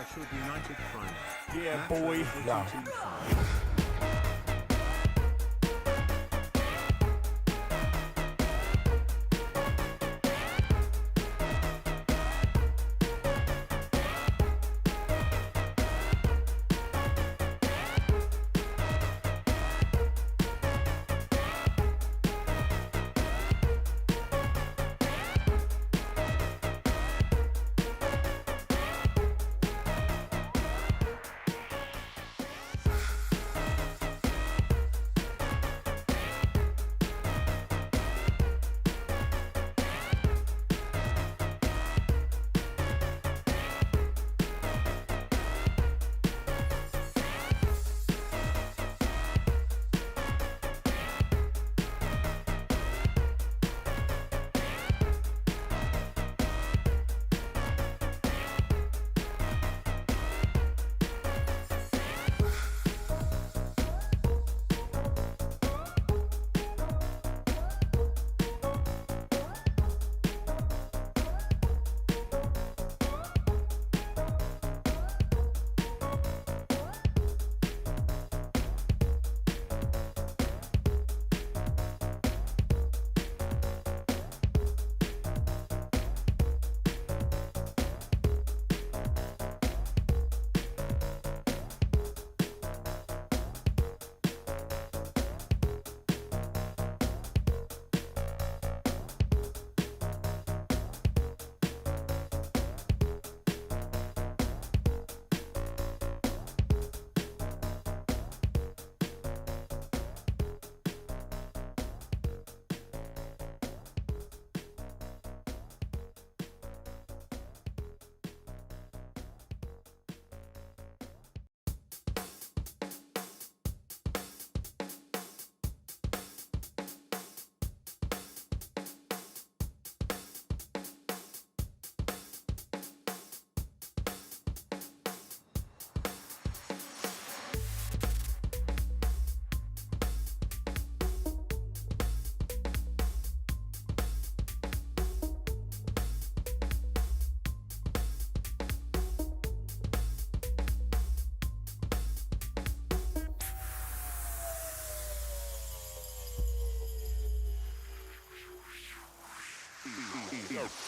should United find it? Yeah, Match boy. level Yeah. 82.5.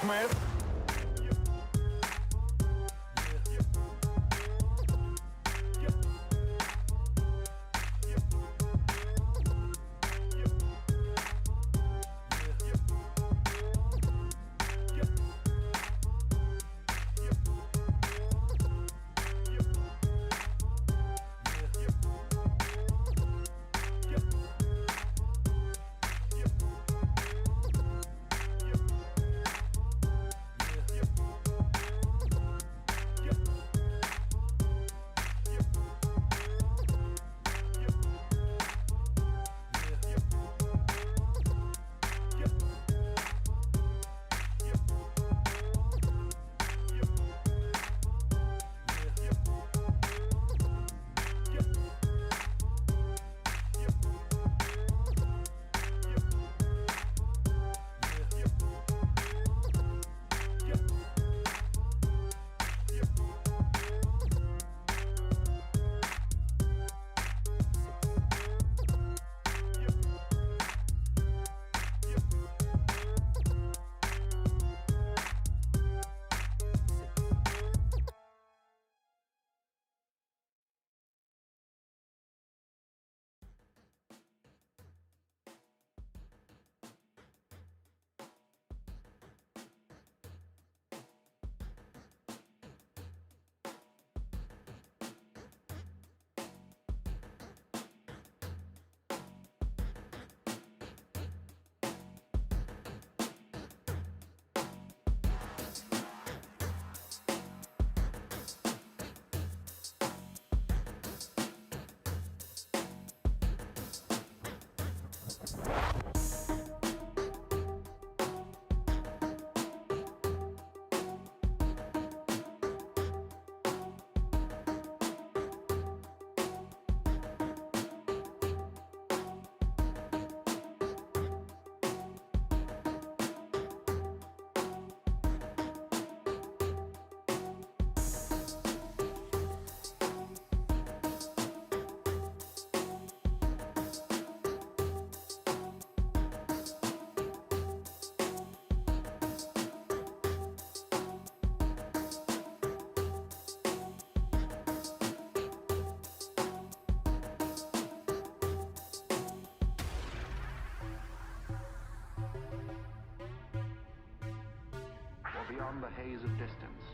Smith. Beyond the haze of distance.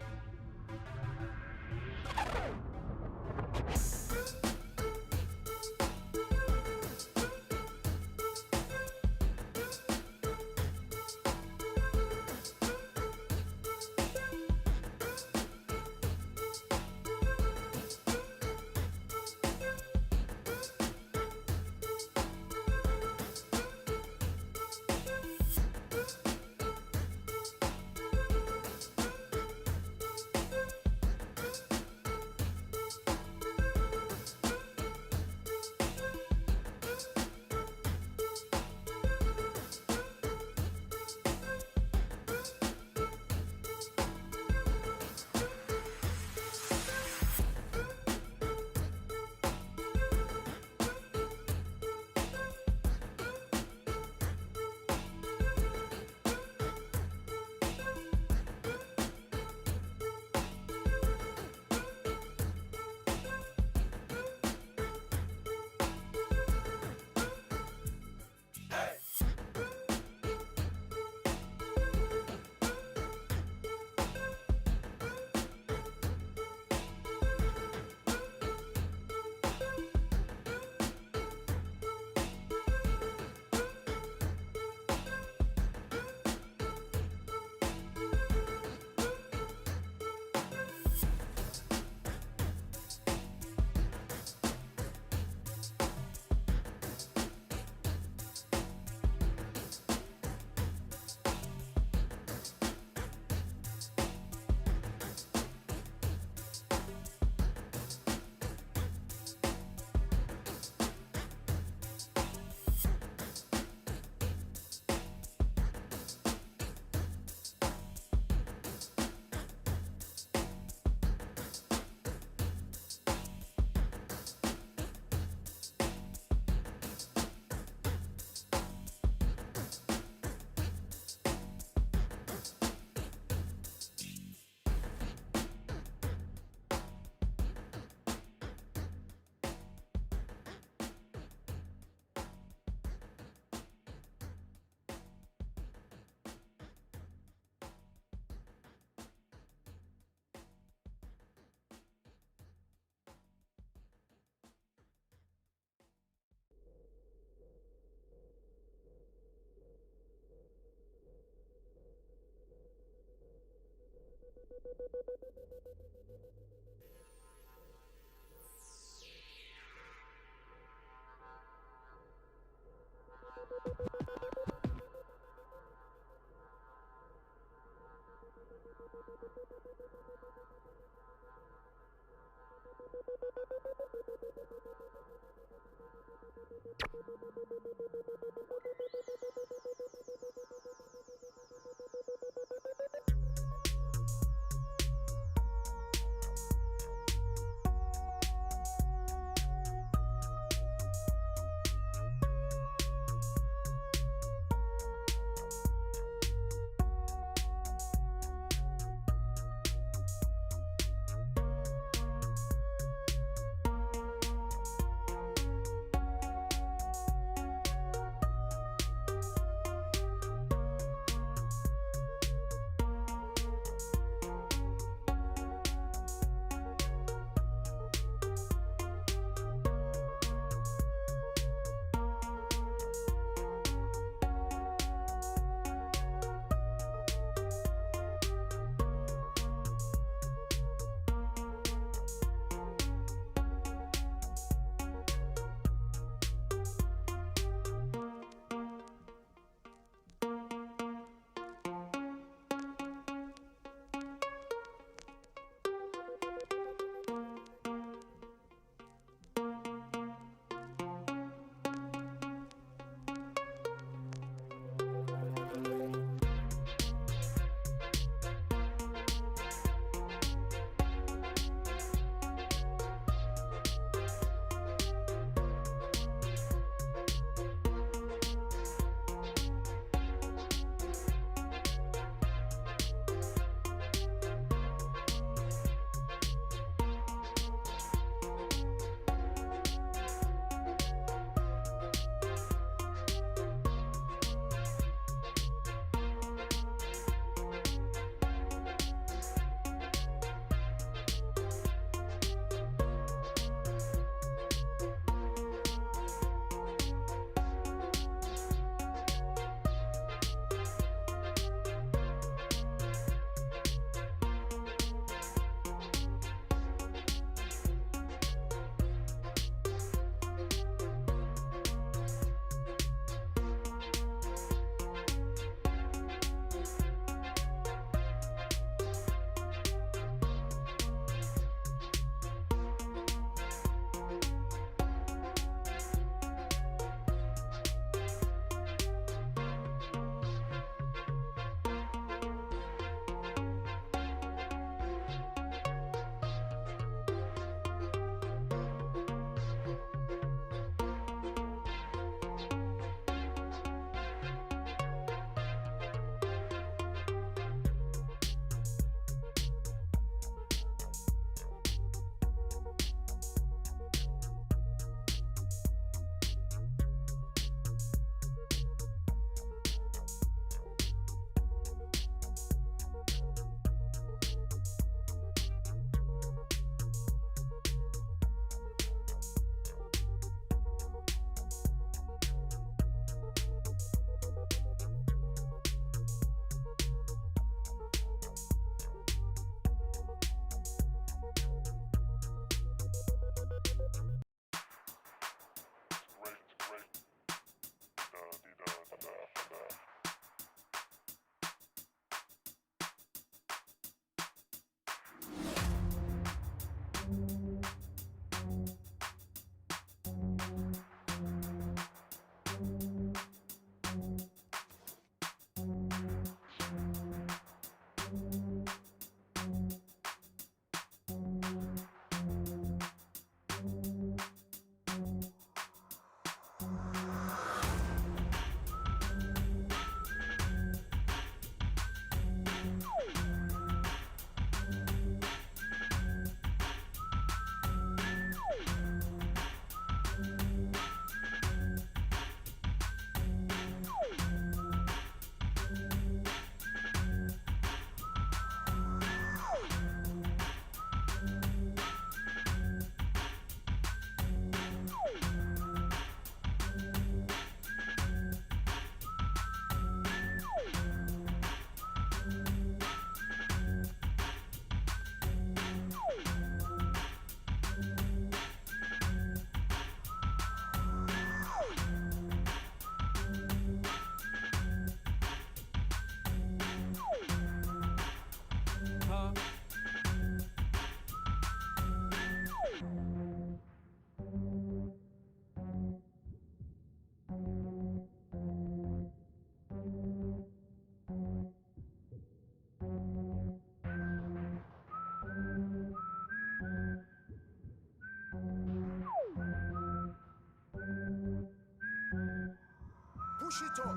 Push it up.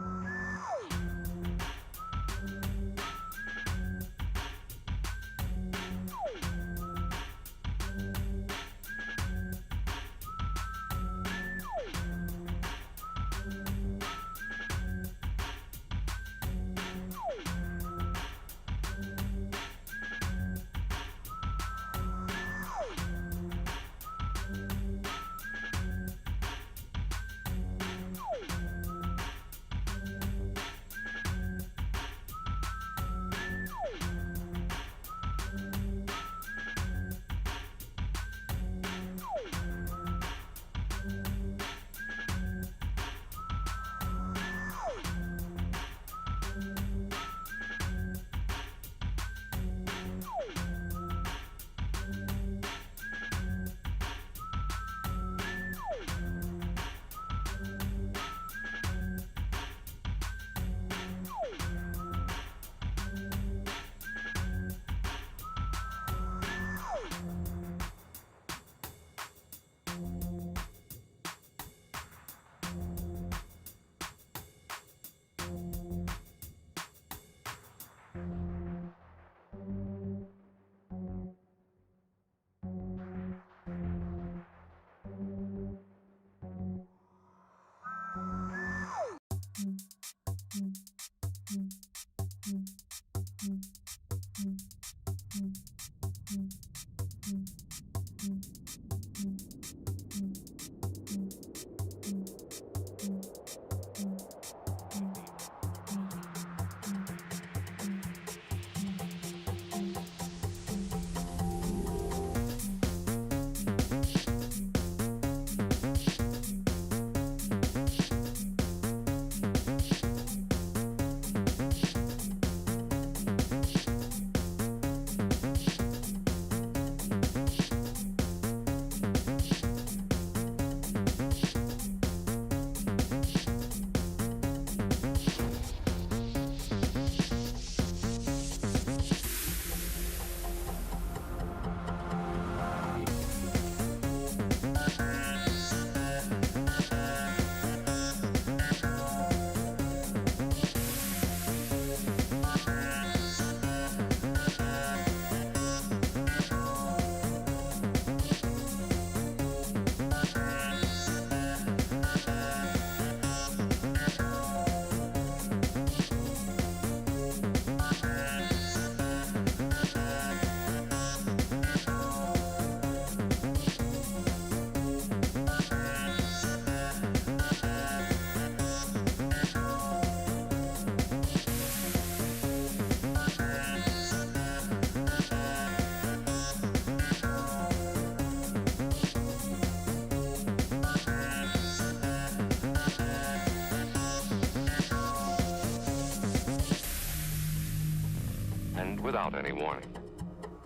And without any warning.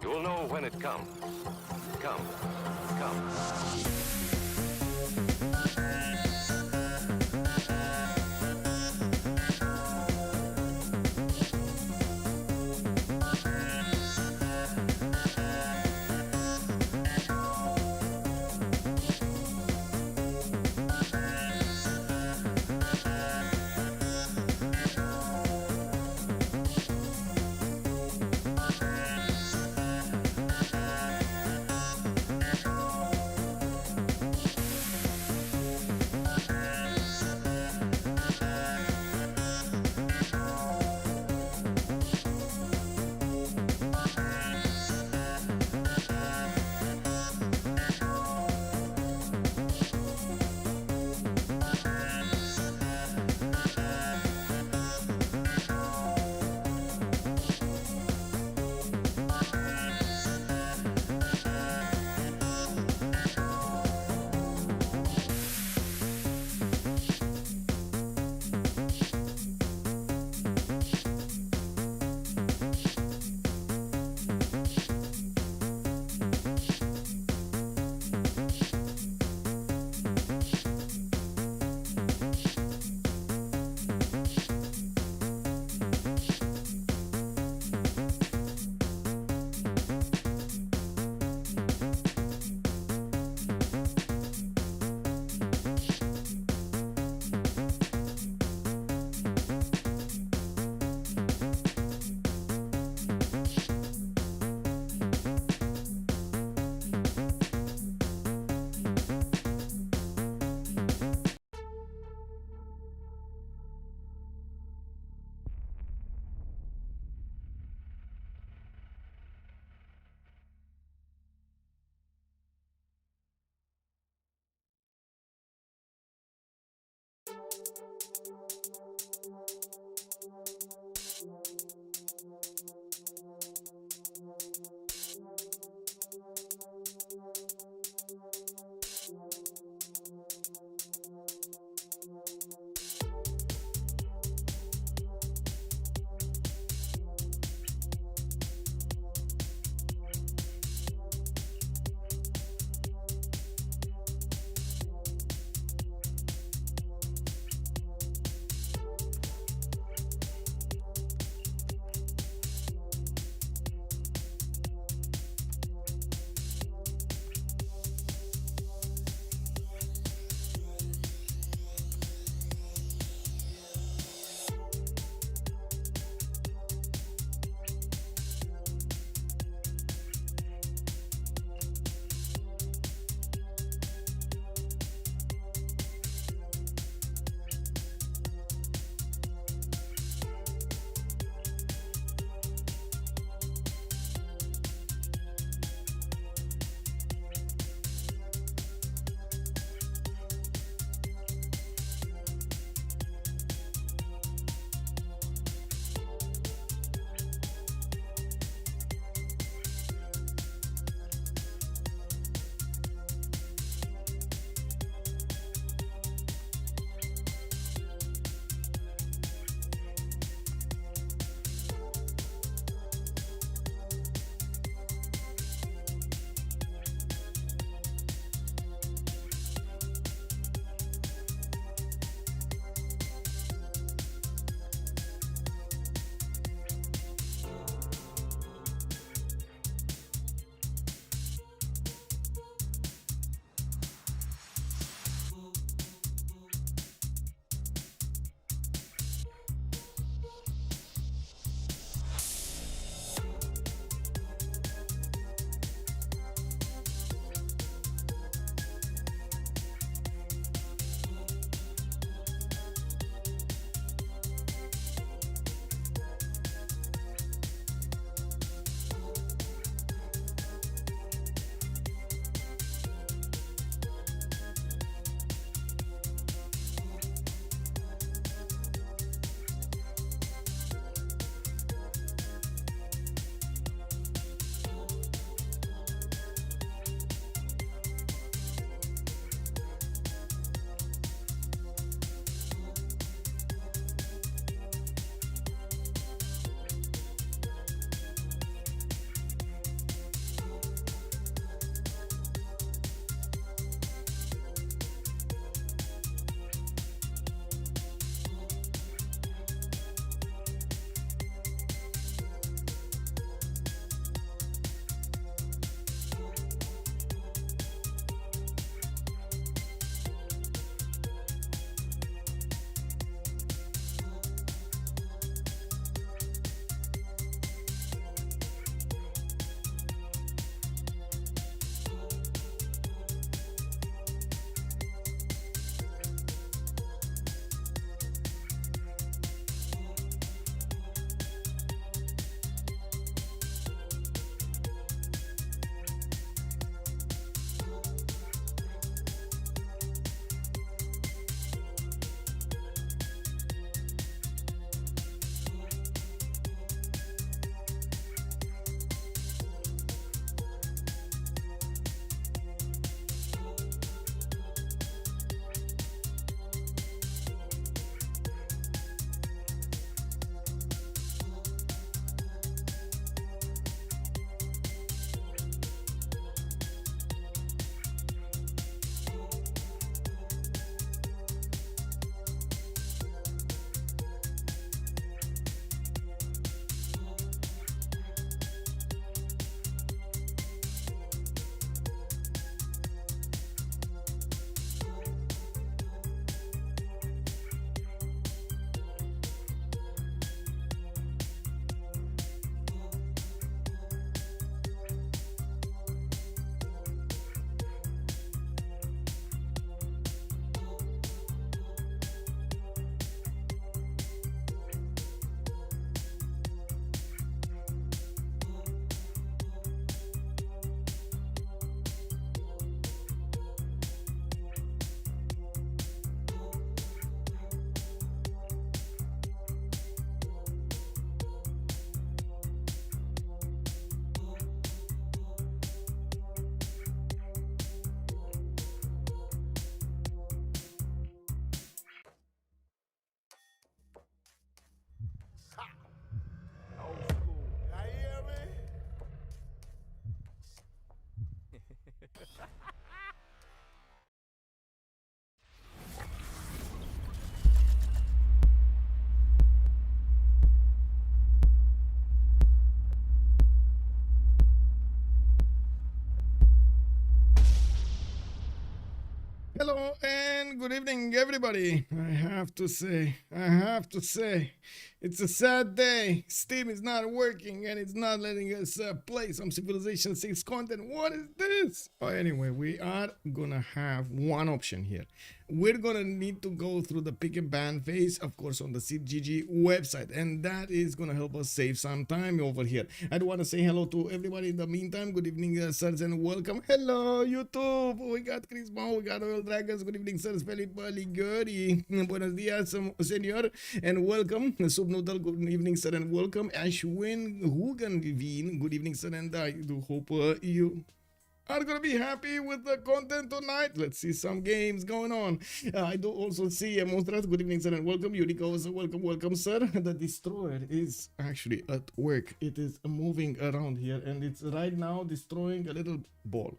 You'll know when it comes. Come. Hello and good evening, everybody. I have to say, it's a sad day. Steam is not working and it's not letting us play some Civilization 6 content. What is this? Oh, anyway, we are gonna have one option here. We're gonna need to go through the pick and ban phase, of course, on the CivGG website, and that is gonna help us save some time over here. I do want to say hello to everybody in the meantime. Good evening, sirs, and welcome. Hello, YouTube. We got Chris Mo, we got Oil Dragons. Good evening, sirs. Felipe Liguri. Buenos dias, senor, and welcome. Soup Noodle. Good evening, sir, and welcome. Ashwin Huganveen. Good evening, sir, and I do hope you are gonna be happy with the content tonight. Let's see some games going on. I do also see Monstras. Good evening, sir, and welcome. Yuriko, welcome, sir. The destroyer is actually at work. It is moving around here, and it's right now destroying a little ball.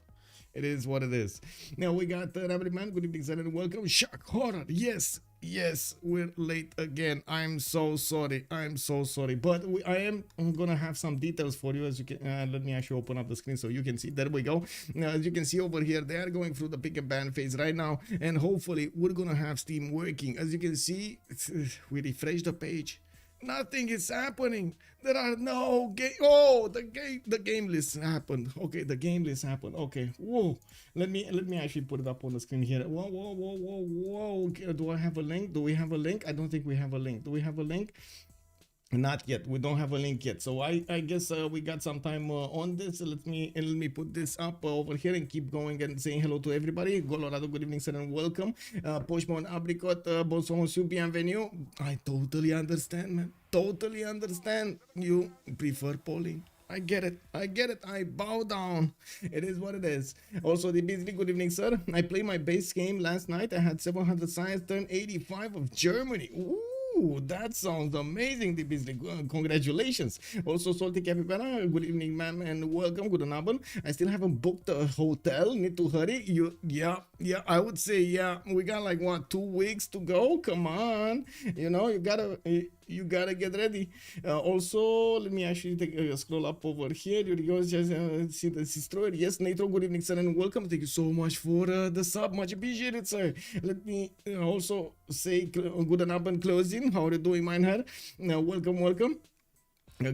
It is what it is. Now we got Rabbit Man. Good evening, sir, and welcome. Shock Horror. Yes, we're late again. I'm so sorry. But I am gonna have some details for you. As you can, let me actually open up the screen so you can see. There we go. Now, as you can see over here, they are going through the pick and ban phase right now, and hopefully we're gonna have Steam working. As you can see, we refresh the page. Nothing is happening. There are no game. Oh, the game list happened. Okay, the game list happened. Okay. Whoa. Let me actually put it up on the screen here. Whoa. Okay, do I have a link? Do we have a link? I don't think we have a link. Do we have a link? Not yet. We don't have a link yet. So I guess we got some time on this. Let me put this up over here and keep going and saying hello to everybody. Colorado, good evening, sir, and welcome. Pochmon Apricot, bonsoir, monsieur, bienvenue. I totally understand, man. Totally understand. You prefer polling. I get it. I bow down. It is what it is. Also, the Beasley, good evening, sir. I played my base game last night. I had 700 science, turned 85 of Germany. Ooh, that sounds amazing, the Beasley. Congratulations. Also, Salty Capybara, good evening, ma'am, and welcome. Good evening. I still haven't booked a hotel. Need to hurry. Yeah, I would say, yeah. We got like, what, 2 weeks to go? Come on. You know, you gotta get ready. Also, let me actually take a scroll up over here. You guys just see the destroyer. Yes, Natro, good evening, sir, and welcome. Thank you so much for the sub. Much appreciated, sir. Let me also say good and closing. How are you doing, Meinhard? Welcome.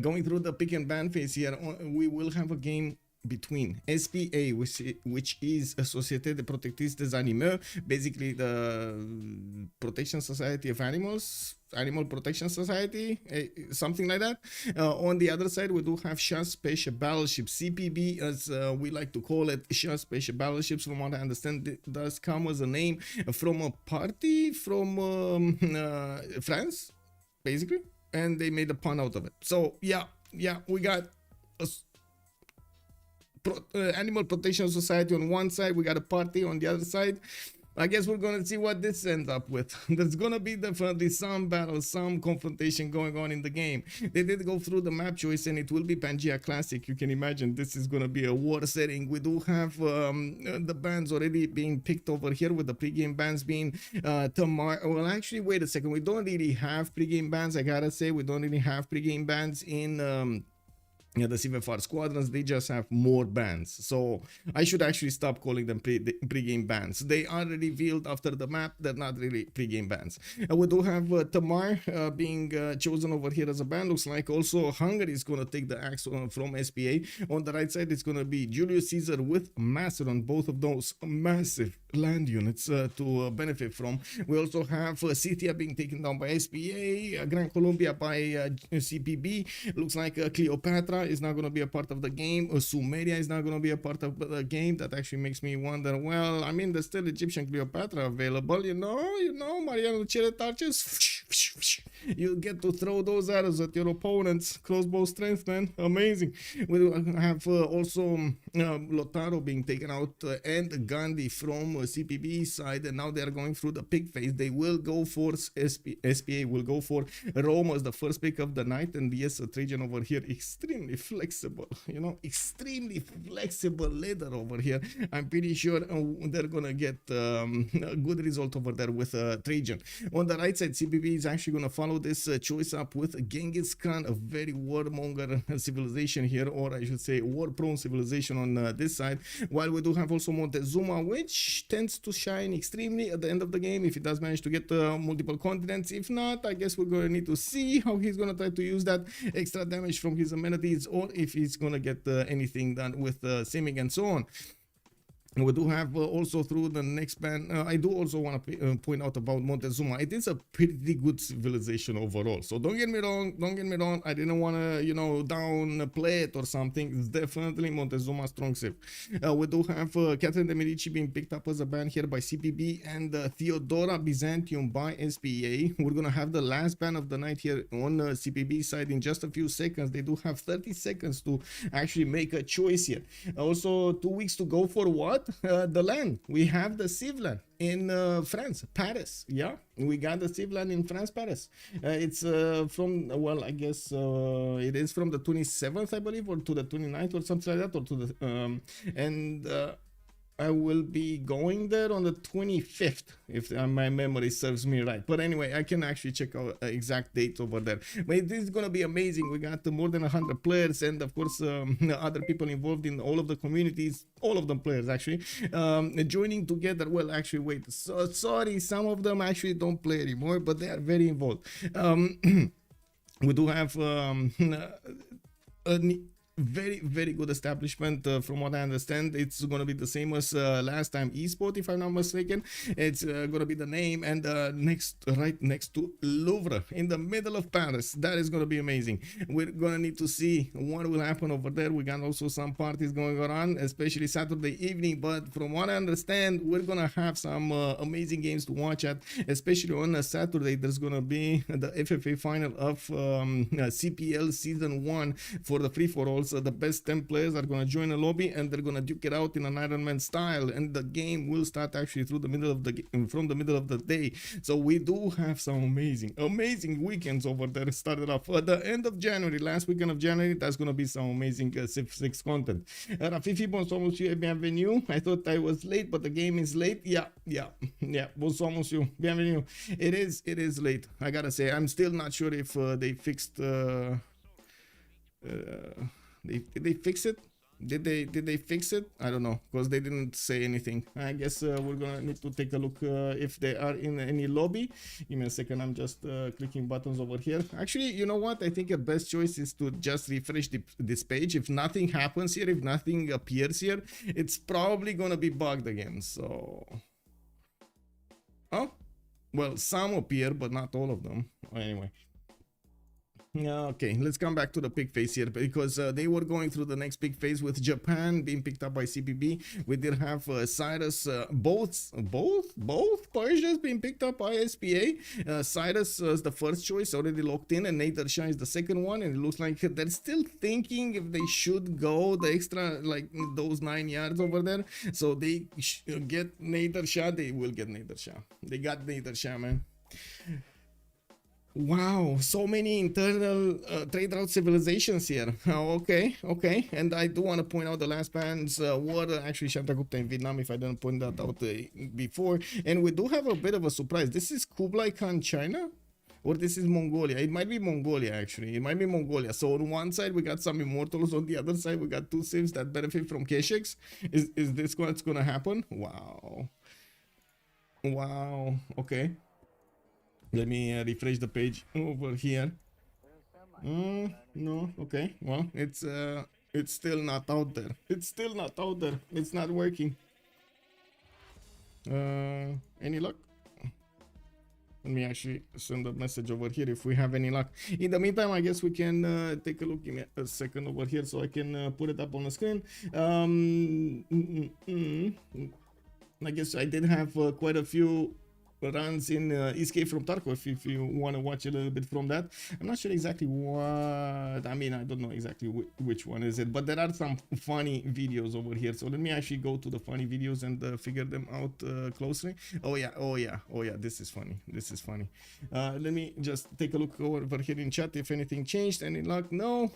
Going through the pick and ban phase here, we will have a game between SPA, which is Société de Protectrice des Animaux, basically the Protection Society of Animals, Animal Protection Society, something like that. On the other side, we do have Chasse, Peche, Battleships, CPB, as we like to call it. Chasse, Peche, Battleships, from what I understand, it does come as a name from a party from France, basically, and they made a pun out of it. So yeah, we got a Animal Protection Society on one side, we got a party on the other side. I guess we're gonna see what this ends up with. There's gonna be definitely some battle, some confrontation going on in the game. They did go through the map choice, and it will be Pangea Classic. You can imagine this is gonna be a war setting. We do have the bans already being picked over here, with the pregame bans being Tamar. Well, actually, wait a second. We don't really have pregame bans. I gotta say, we don't really have pregame bans in the CivFR Squadrons. They just have more bans, so I should actually stop calling them pre-game bans. They are revealed after the map. They're not really pre-game bans. We do have Tamar being chosen over here as a ban. Looks like also Hungary is going to take the axe from SPA. On the right side, it's going to be Julius Caesar with Macedon, both of those massive land units to benefit from. We also have Scythia being taken down by SPA, Gran Colombia by CPB. Looks like Cleopatra is not going to be a part of the game. Sumeria is not going to be a part of the game. That actually makes me wonder, well, I mean, there's still Egyptian Cleopatra available, you know, Mariano touches. You get to throw those arrows at your opponents. Crossbow strength, man. Amazing. We have also Lotaro being taken out and Gandhi from CPB side, and now they are going through the pick phase. They will go for SPA will go for Rome as the first pick of the night, and yes, Trajan over here, extremely flexible, you know, extremely flexible leader over here. I'm pretty sure they're gonna get a good result over there with Trajan. On the right side, CPB CPB is actually going to follow this choice up with Genghis Khan, a very warmonger civilization here, or I should say war-prone civilization on this side, while we do have also Montezuma, which tends to shine extremely at the end of the game if he does manage to get multiple continents. If not, I guess we're going to need to see how he's going to try to use that extra damage from his amenities, or if he's going to get anything done with simming and so on. We do have also through the next ban, I do also want to point out about Montezuma. It is a pretty good civilization overall. So don't get me wrong, I didn't want to, you know, downplay it or something. It's definitely Montezuma strong civ. We do have Catherine de Medici being picked up as a ban here by CPB, and Theodora Byzantium by SPA. We're going to have the last ban of the night here on CPB side in just a few seconds. They do have 30 seconds to actually make a choice here. Also, 2 weeks to go for what? The land. We have the Civ land in France, Paris. Yeah, we got the Civ land in France, Paris. It's from, well, I guess it is from the 27th, I believe, or to the 29th or something like that, or to the I will be going there on the 25th, if my memory serves me right. But anyway, I can actually check out exact dates over there. But this is going to be amazing. We got more than 100 players, and of course, other people involved in all of the communities, all of them players actually, joining together. Well, actually, wait, so, sorry, some of them actually don't play anymore, but they are very involved. We do have very good establishment. From what I understand, it's gonna be the same as last time, eSport, if I'm not mistaken. It's gonna be the name, and right next to Louvre in the middle of Paris. That is gonna be amazing. We're gonna need to see what will happen over there. We got also some parties going on, especially Saturday evening, but from what I understand, we're gonna have some amazing games to watch at, especially on a Saturday. There's gonna be the FFA final of CPL season 1 for the free-for-all. So the best 10 players are going to join a lobby, and they're going to duke it out in an Iron Man style, and the game will start actually through the middle of the from the middle of the day. So we do have some amazing weekends over there started off at the end of January, last weekend of January. That's going to be some amazing Civ6 content. Rafifi, bonsoir monsieur, bienvenue. I thought I was late, but the game is late. Yeah, bonsoir monsieur, bienvenue. It is late, I gotta say. I'm still not sure if they fixed did they fix it? Did they fix it? I don't know, because they didn't say anything. I guess we're gonna need to take a look if they are in any lobby. Give me a second, I'm just clicking buttons over here. Actually, you know what, I think the best choice is to just refresh this page. If nothing happens here, if nothing appears here, it's probably gonna be bugged again. So well, some appear, but not all of them. Anyway, okay, let's come back to the pick phase here, because they were going through the next pick phase with Japan being picked up by CPB. We did have Cyrus, both Persians being picked up by SPA. Cyrus is the first choice, already locked in, and Nader Shah is the second one, and it looks like they're still thinking if they should go the extra, like those 9 yards over there. So they get Nader Shah. They will get Nader Shah. They got Nader Shah, man. Wow, so many internal trade route civilizations here. Okay, and I do want to point out the last bans were actually Chandragupta in Vietnam, if I didn't point that out before. And we do have a bit of a surprise. This is Kublai Khan, China? Or this is Mongolia? It might be Mongolia, actually. It might be Mongolia. So on one side, we got some immortals. On the other side, we got 2 civs that benefit from Keshex. Is this what's going to happen? Wow, okay. Let me refresh the page over here. No, okay. Well, it's still not out there. It's not working. Any luck? Let me actually send a message over here if we have any luck. In the meantime, I guess we can take a look. Give me a second over here so I can put it up on the screen. I guess I did have quite a few runs in Escape from Tarkov, if you want to watch a little bit from that. I'm not sure exactly what, I mean, I don't know exactly which one is it, but there are some funny videos over here. So let me actually go to the funny videos and figure them out closely. Oh yeah, this is funny. Let me just take a look over here in chat if anything changed. Any luck? No.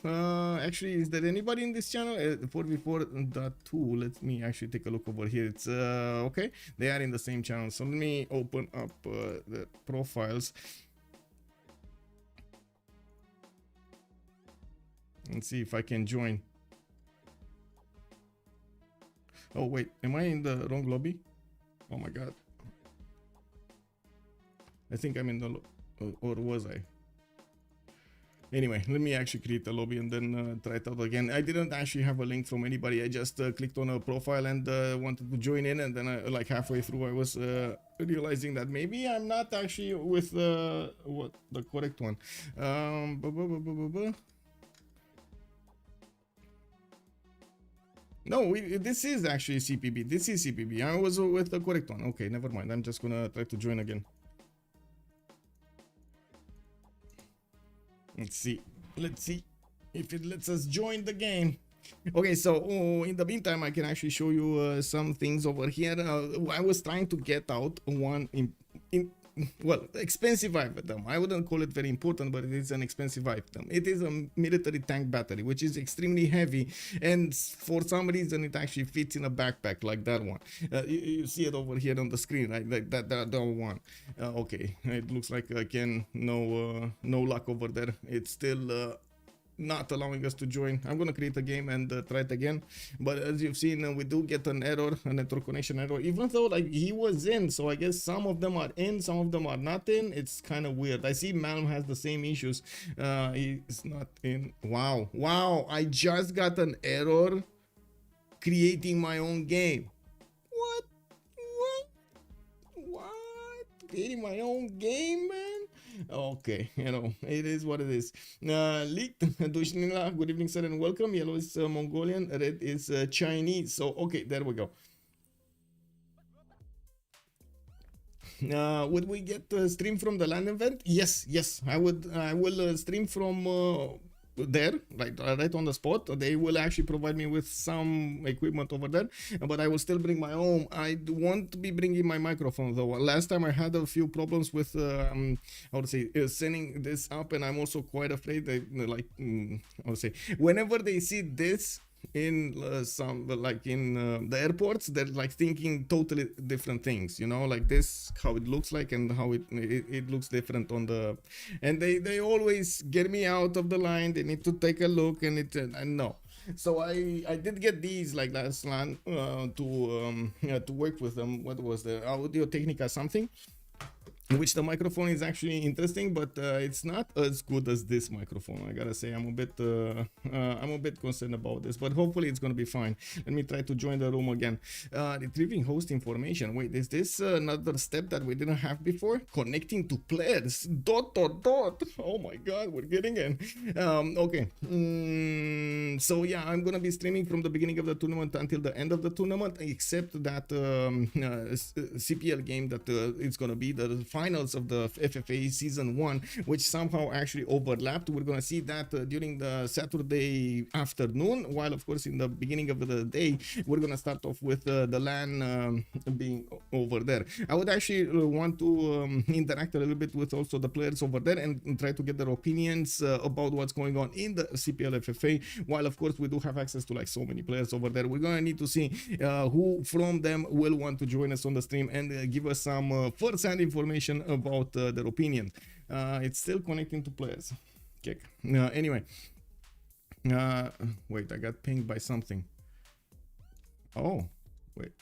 Actually, is there anybody in this channel? 4v4.2. Let me actually take a look over here. It's okay, they are in the same channel. So let me open up the profiles. Let's see if I can join. Oh wait, am I in the wrong lobby? Oh my god. I think I'm in the or was I? Anyway, let me actually create a lobby and then try it out again. I didn't actually have a link from anybody. I just clicked on a profile and wanted to join in, and then like halfway through I was realizing that maybe I'm not actually with what the correct one. No, this is actually CPB. This is CPB. I was with the correct one. Okay, never mind. I'm just gonna try to join again. Let's see if it lets us join the game. Okay, so in the meantime, I can actually show you some things over here. I was trying to get out one well, expensive item. I wouldn't call it very important, but it is an expensive item. It is a military tank battery, which is extremely heavy, and for some reason it actually fits in a backpack like that one. You see it over here on the screen, right? Like that one. Okay, it looks like again no luck over there. It's still not allowing us to join. I'm gonna create a game and try it again, but as you've seen, we do get an error, a network connection error, even though like he was in. So I guess some of them are in, some of them are not in. It's kind of weird. I see Malm has the same issues. He's not in. Wow, I just got an error creating my own game. What creating my own game, man? Okay, you know, it is what it is. Leaked Dushnila, good evening, sir, and welcome. Yellow is Mongolian, red is Chinese. So okay, there we go. Would we get stream from the LAN event? Yes, I will stream from there, right on the spot. They will actually provide me with some equipment over there, but I will still bring my own. I won't be bringing my microphone though. Last time I had a few problems with I would say sending this up, and I'm also quite afraid that I would say whenever they see this in some like in the airports, they're like thinking totally different things, you know, like this, how it looks like and how it looks different on the, and they always get me out of the line. They need to take a look, and it and no. So I did get these like last LAN to work with them. What was the Audio Technica something, which the microphone is actually interesting, but it's not as good as this microphone. I gotta say, I'm a bit concerned about this, but hopefully it's gonna be fine. Let me try to join the room again. Retrieving host information. Wait, is this another step that we didn't have before? Connecting to players. ... Oh my god, we're getting in. Okay. So yeah, I'm gonna be streaming from the beginning of the tournament until the end of the tournament, except that CPL game that it's gonna be the finals of the FFA season 1, which somehow actually overlapped. We're gonna see that during the Saturday afternoon, while of course in the beginning of the day we're gonna start off with the LAN being over there. I would actually want to interact a little bit with also the players over there and try to get their opinions about what's going on in the CPL FFA, while of course we do have access to like so many players over there. We're gonna need to see who from them will want to join us on the stream and give us some first-hand information about their opinion. It's still connecting to players. Okay. Anyway, wait, I got pinged by something. Oh, wait,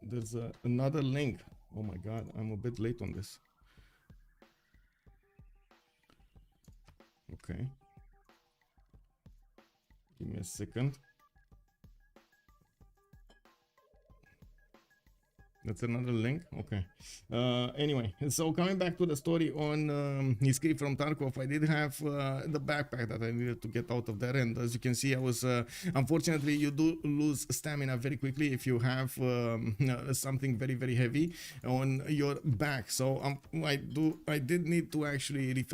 there's another link. Oh my god, I'm a bit late on this. Okay, give me a second. That's another link. Okay. Anyway, so coming back to the story on Escape from Tarkov, I did have the backpack that I needed to get out of there, and as you can see, I was unfortunately you do lose stamina very quickly if you have something very, very heavy on your back. So I did need to actually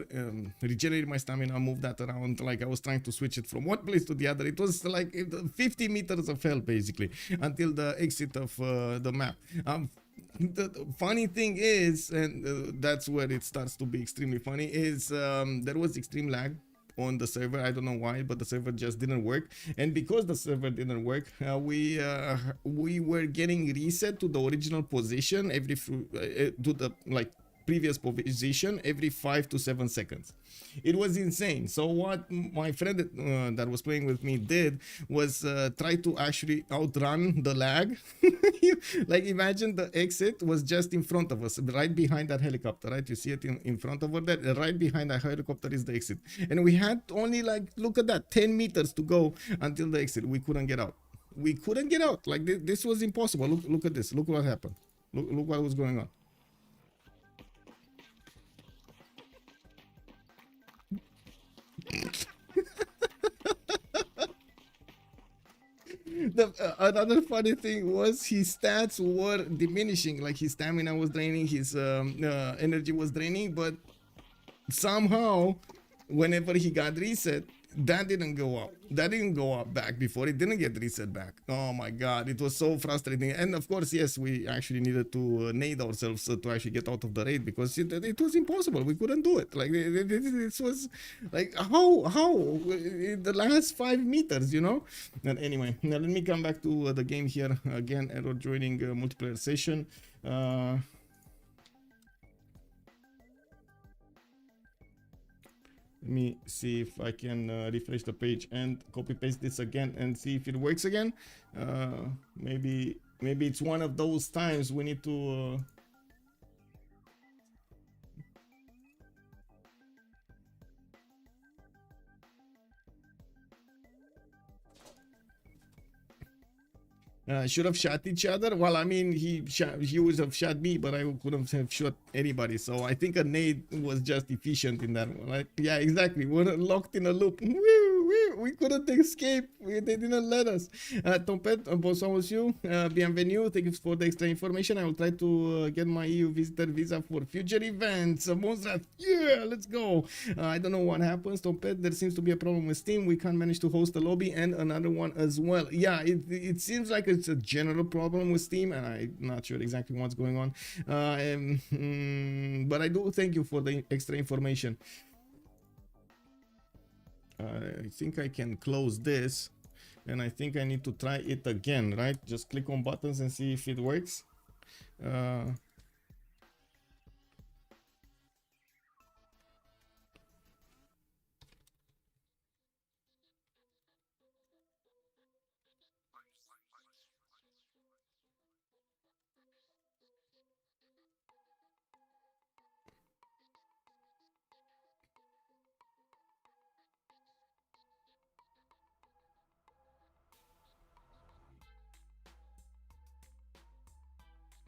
regenerate my stamina, move that around. Like I was trying to switch it from one place to the other. It was like 50 meters of hell basically until the exit of the map. The funny thing is, and that's where it starts to be extremely funny, is there was extreme lag on the server. I don't know why, but the server just didn't work, and because the server didn't work, we were getting reset to the original position every to the like previous position every 5 to 7 seconds. It was insane. So what my friend that was playing with me did was try to actually outrun the lag. Like imagine the exit was just in front of us, right behind that helicopter, right? You see it in front of that, right behind that helicopter is the exit. And we had only like, look at that, 10 meters to go until the exit. We couldn't get out. We couldn't get out. Like this was impossible. Look at this. Look what happened. Look what was going on. Another funny thing was his stats were diminishing, like his stamina was draining, his energy was draining, but somehow whenever he got reset, that didn't go up. That didn't go up back before. It didn't get reset back. Oh my god, it was so frustrating. And of course, yes, we actually needed to nade ourselves to actually get out of the raid because it was impossible. We couldn't do it. Like this was like how in the last 5 meters, you know. And anyway, now let me come back to the game here again. Error joining multiplayer session. Let me see if I can refresh the page and copy paste this again and see if it works again. Maybe it's one of those times we need to should have shot each other. Well, I mean, he would have shot me, but I couldn't have shot anybody. So I think a nade was just efficient in that one. Like, yeah, exactly. We're locked in a loop. We couldn't escape. They didn't let us. Tompet, bonsoir monsieur. Bienvenue. Thank you for the extra information. I will try to get my EU visitor visa for future events. Monstrat, yeah, let's go. I don't know what happens, Tompet. There seems to be a problem with Steam. We can't manage to host a lobby and another one as well. Yeah, it seems like it's a general problem with Steam, and I'm not sure exactly what's going on. But I do thank you for the extra information. I think I can close this, and I think I need to try it again, right? Just click on buttons and see if it works.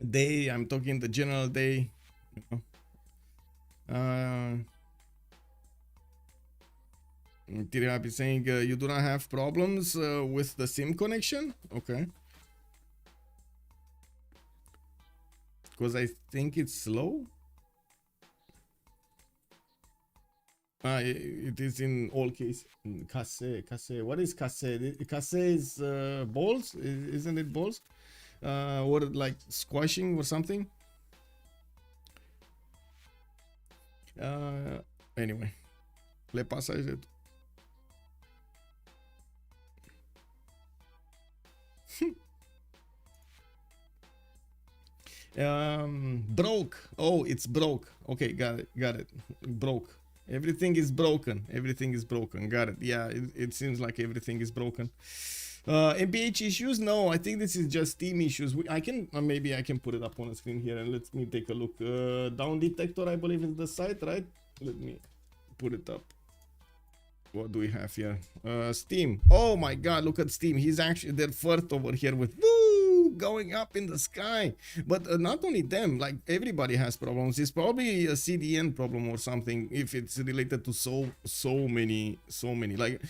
Day, I'm talking the general day. Tiriapi saying you do not have problems with the SIM connection. Okay, because I think it's slow. It is in all cases. Casse. What is casse? Casse is balls, isn't it balls? Or like squashing or something. Anyway, le passage. Broke. Oh, it's broke. Okay, got it. Broke. Everything is broken. Got it. Yeah, it seems like everything is broken. MPH issues? No, I think this is just Steam issues. I can maybe I can put it up on the screen here and let me take a look. Down detector, I believe, is the site, right? Let me put it up. What do we have here? Steam. Oh my god, look at Steam. He's actually their first over here with woo going up in the sky. But not only them, like everybody has problems. It's probably a CDN problem or something if it's related to so many. Like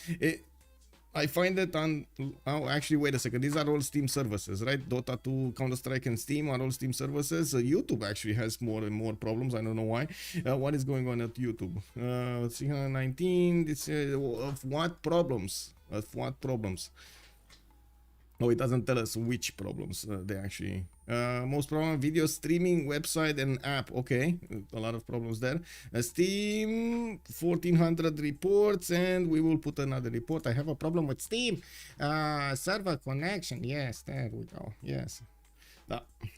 I find that on, oh, actually, wait a second. These are all Steam services, right? Dota 2, Counter-Strike, and Steam are all Steam services. YouTube actually has more and more problems. I don't know why. What is going on at YouTube? 319. This of what problems? Oh, it doesn't tell us which problems they actually. Most problem: video streaming, website, and app. Okay, a lot of problems there. Steam 1400 reports, and we will put another report. I have a problem with Steam. Server connection. Yes, there we go. Yes.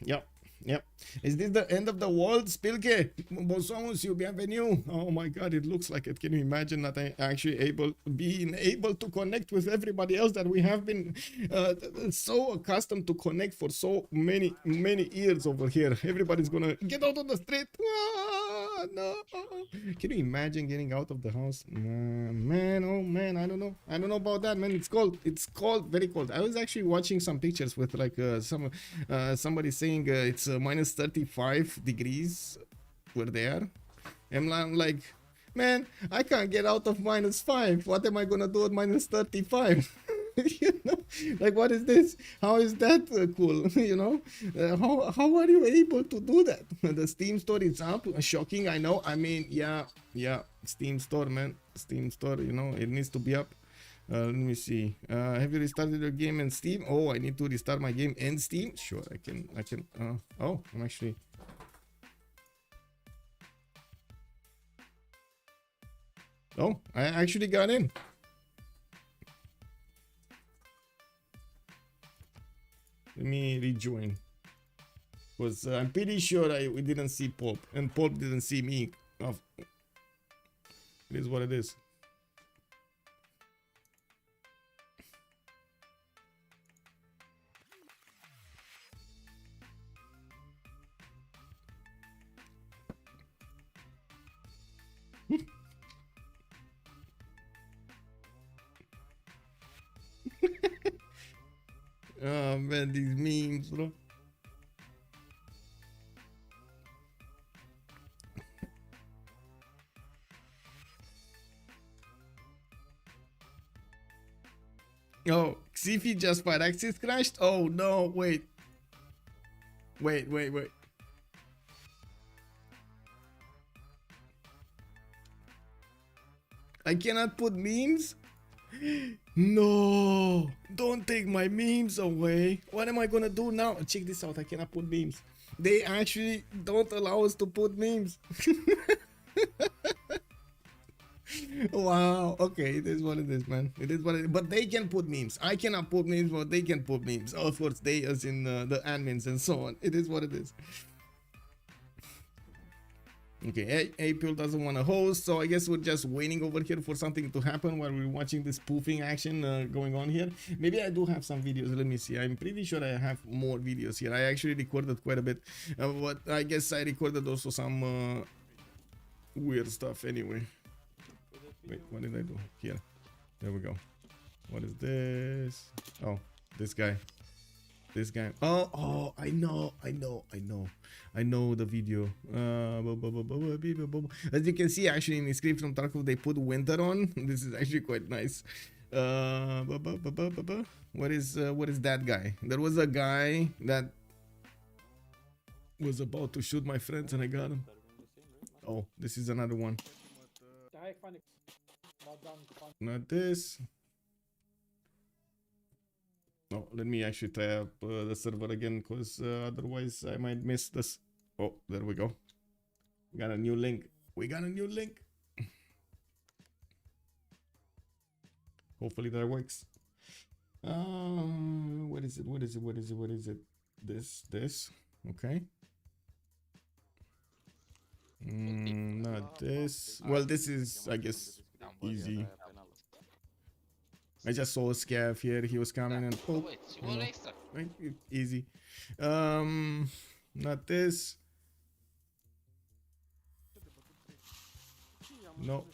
Yep. Yep. Is this the end of the world, Spilke? Bonsoir, you bienvenue. Oh my god, it looks like it. Can you imagine that I actually being able to connect with everybody else that we have been so accustomed to connect for so many years over here. Everybody's gonna get out on the street. Ah, no. Can you imagine getting out of the house? Man, oh man, I don't know. I don't know about that, man. It's cold. It's cold, very cold. I was actually watching some pictures with like somebody saying it's minus 35 degrees we're there, and I'm like, man, I can't get out of -5. What am I gonna do at minus 35? You know, like, what is this? How is that cool? You know, how are you able to do that? The Steam store is up. Shocking, I know. I mean, yeah, Steam store, man. Steam store, you know, it needs to be up. Let me see. Have you restarted your game in Steam? Oh, I need to restart my game in Steam. Sure, I can. Oh, I'm actually. Oh, I actually got in. Let me rejoin. Because I'm pretty sure we didn't see Pulp, and Pulp didn't see me. Oh, it is what it is. Oh man, these memes, bro. Oh, Xifi just by Axis crashed? Oh no, wait. Wait. I cannot put memes? No, don't take my memes away. What am I gonna do now? Check this out, I cannot put memes. They actually don't allow us to put memes. Wow, okay, it is what it is, man. It is what it is. But they can put memes. I cannot put memes, but they can put memes. Of course, they as in the admins and so on. It is what it is. Okay, April doesn't want to host, so I guess we're just waiting over here for something to happen while we're watching this spoofing action going on here. Maybe I do have some videos. Let me see. I'm pretty sure I have more videos here. I actually recorded quite a bit, but I guess I recorded also some weird stuff anyway. Wait, what did I do? Here. There we go. What is this? Oh, this guy. This guy. Oh, I know the video. As you can see, actually in Escape from Tarkov, they put winter on. This is actually quite nice. What is that guy? There was a guy that was about to shoot my friends and I got him. Oh, this is another one. Not this. No, let me actually tie up the server again, because otherwise I might miss this. Oh, there we go. We got a new link. Hopefully that works. What is it? This. Okay. Not this. Well, this is, I guess, easy. I just saw a scav here. He was coming and oh, right? Easy. Not this. No.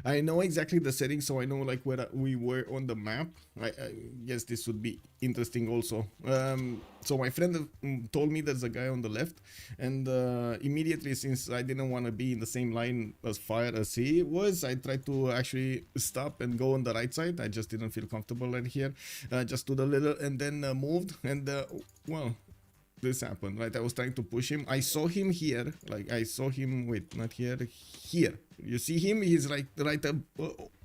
I know exactly the settings, so I know like where we were on the map. I guess this would be interesting also. So my friend told me there's a guy on the left, and immediately, since I didn't want to be in the same line as fire as he was, I tried to actually stop and go on the right side. I just didn't feel comfortable right here. Just do the little and then moved, and well, this happened, right? I was trying to push him. I saw him here, like I saw him, wait, not here, here. You see him? He's like right up,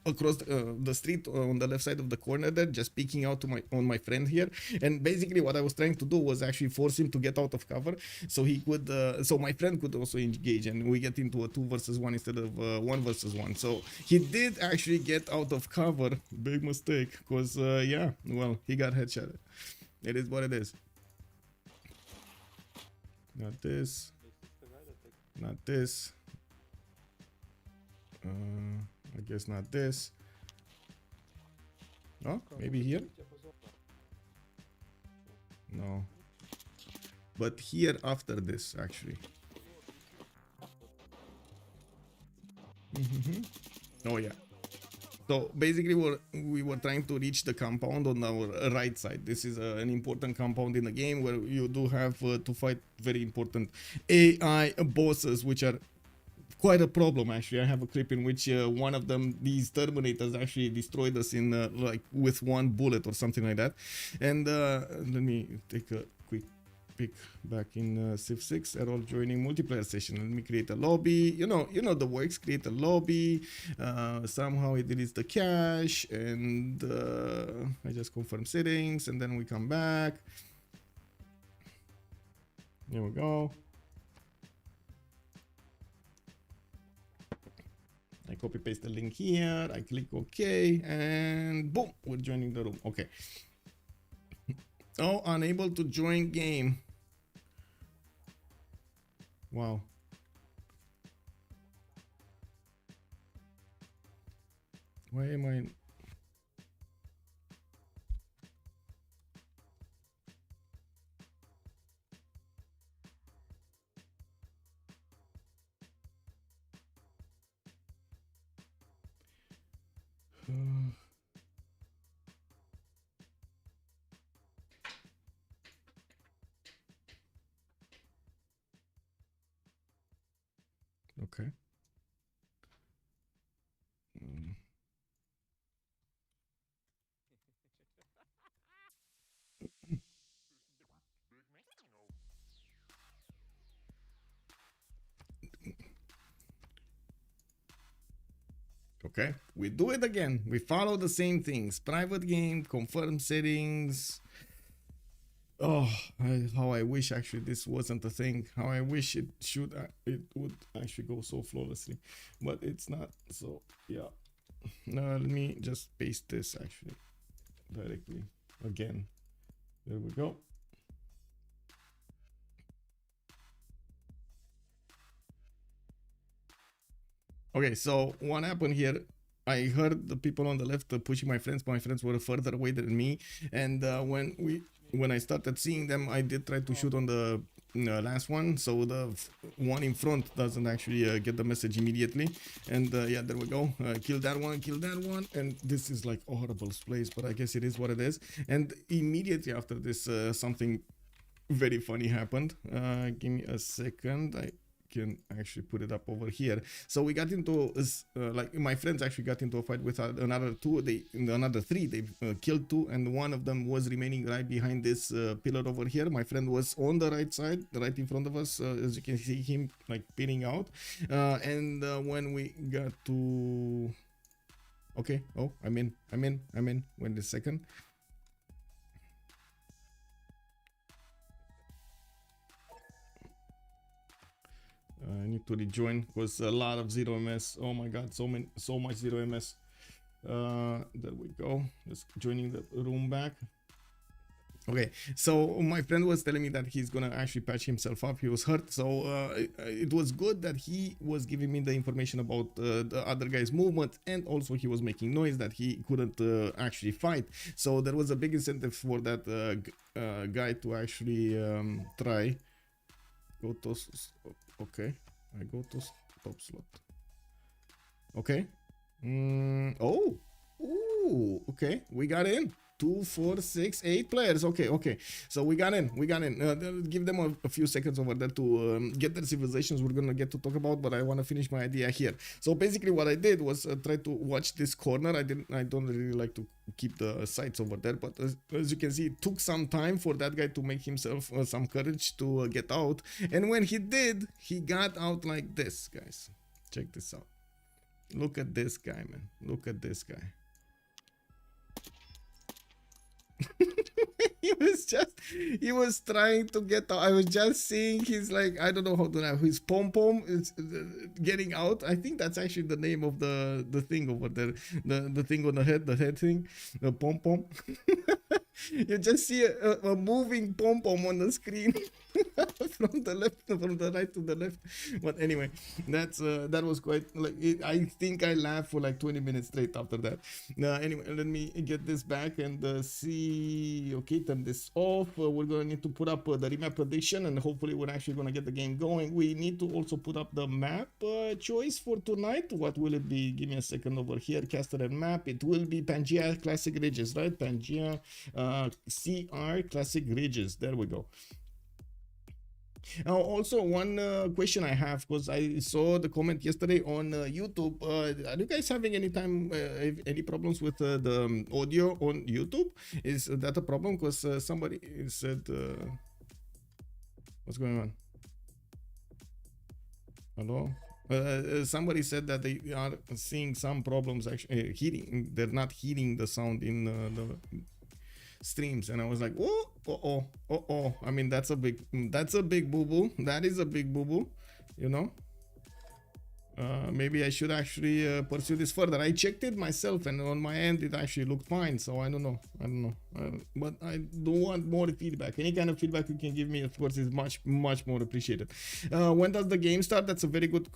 across the street on the left side of the corner there, just peeking out to my friend here. And basically what I was trying to do was actually force him to get out of cover, so he could, so my friend could also engage, and we get into a 2 versus 1 instead of 1 versus 1. So he did actually get out of cover. Big mistake, because yeah, well, he got headshot. It is what it is. Not this. Not this. I guess not this. Oh, maybe here? No. But here after this, actually. Oh, yeah. So basically we were trying to reach the compound on our right side. This is an important compound in the game where you do have to fight very important AI bosses, which are quite a problem actually. I have a clip in which one of them, these Terminators, actually destroyed us in like with one bullet or something like that. And let me take a quick pick back in Civ6. Errol joining multiplayer session. Let me create a lobby. You know the works. Create a lobby. Somehow it deletes the cache, and I just confirm settings, and then we come back. There we go. I copy paste the link here. I click OK, and boom, we're joining the room. Okay. Oh, unable to join game. Wow. Why am I? Okay. Okay, we do it again. We follow the same things. Private game, confirm settings. Oh, how I wish actually this wasn't a thing. How I wish it would actually go so flawlessly, but it's not. So yeah, let me just paste this actually directly again. There we go. Okay, so what happened here? I heard the people on the left pushing my friends, but my friends were further away than me. And when I started seeing them, I did try to shoot on the last one, so the one in front doesn't actually get the message immediately. And yeah, there we go. Kill that one, and this is like a horrible place, but I guess it is what it is. And immediately after this, something very funny happened. Give me a second. I can actually put it up over here. So we got into like my friends actually got into a fight with another three. They killed two, and one of them was remaining right behind this pillar over here. My friend was on the right side, right in front of us, as you can see him like peering out. And when we got to okay, oh, I'm in. Wait a second. I need to rejoin because a lot of 0ms. Oh my god, so much 0ms. There we go. Just joining the room back. Okay, so my friend was telling me that he's gonna actually patch himself up. He was hurt, so it was good that he was giving me the information about the other guy's movement, and also he was making noise that he couldn't actually fight. So there was a big incentive for that guy to actually try. Go to okay, I go to top slot. Okay. Oh, ooh, okay, we got in. 2, 4, 6, 8 players. Okay. So we got in. Give them a few seconds over there to get their civilizations. We're gonna get to talk about, but I want to finish my idea here. So basically, what I did was try to watch this corner. I don't really like to keep the sights over there, but as you can see, it took some time for that guy to make himself some courage to get out. And when he did, he got out like this, guys. Check this out. Look at this guy, man. Look at this guy. he was trying to get out. I was just seeing his, like, I don't know how to know, his pom-pom is getting out. I think that's actually the name of the thing over there, the thing on the head thing, the pom-pom. You just see a moving pom-pom on the screen. from the left, from the right to the left. But anyway, that was quite like I think I laughed for like 20 minutes straight after that. Anyway, let me get this back and see. Okay, turn this off. We're gonna need to put up the remap prediction, and hopefully we're actually gonna get the game going. We need to also put up the map choice for tonight. What will it be? Give me a second over here. Caster and map. It will be Pangea Classic Ridges, right? Pangea CR Classic Ridges. There we go. Also, one question I have, because I saw the comment yesterday on YouTube. Are you guys having any problems with the audio on YouTube? Is that a problem? Because somebody said, what's going on? Hello? Somebody said that they are seeing some problems actually hearing. They're not hearing the sound in the streams, and I was like, oh. I mean, that's a big boo-boo. That is a big boo-boo, you know. Maybe I should actually pursue this further. I checked it myself, and on my end it actually looked fine, so I don't know, but I do want more feedback. Any kind of feedback you can give me, of course, is much more appreciated. When does the game start? That's a very good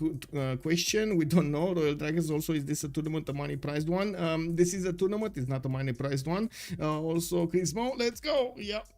question. We don't know. Royal Dragons also, is this a tournament, a money prized one? This is a tournament, it's not a money prized one. Also, Crismo, let's go.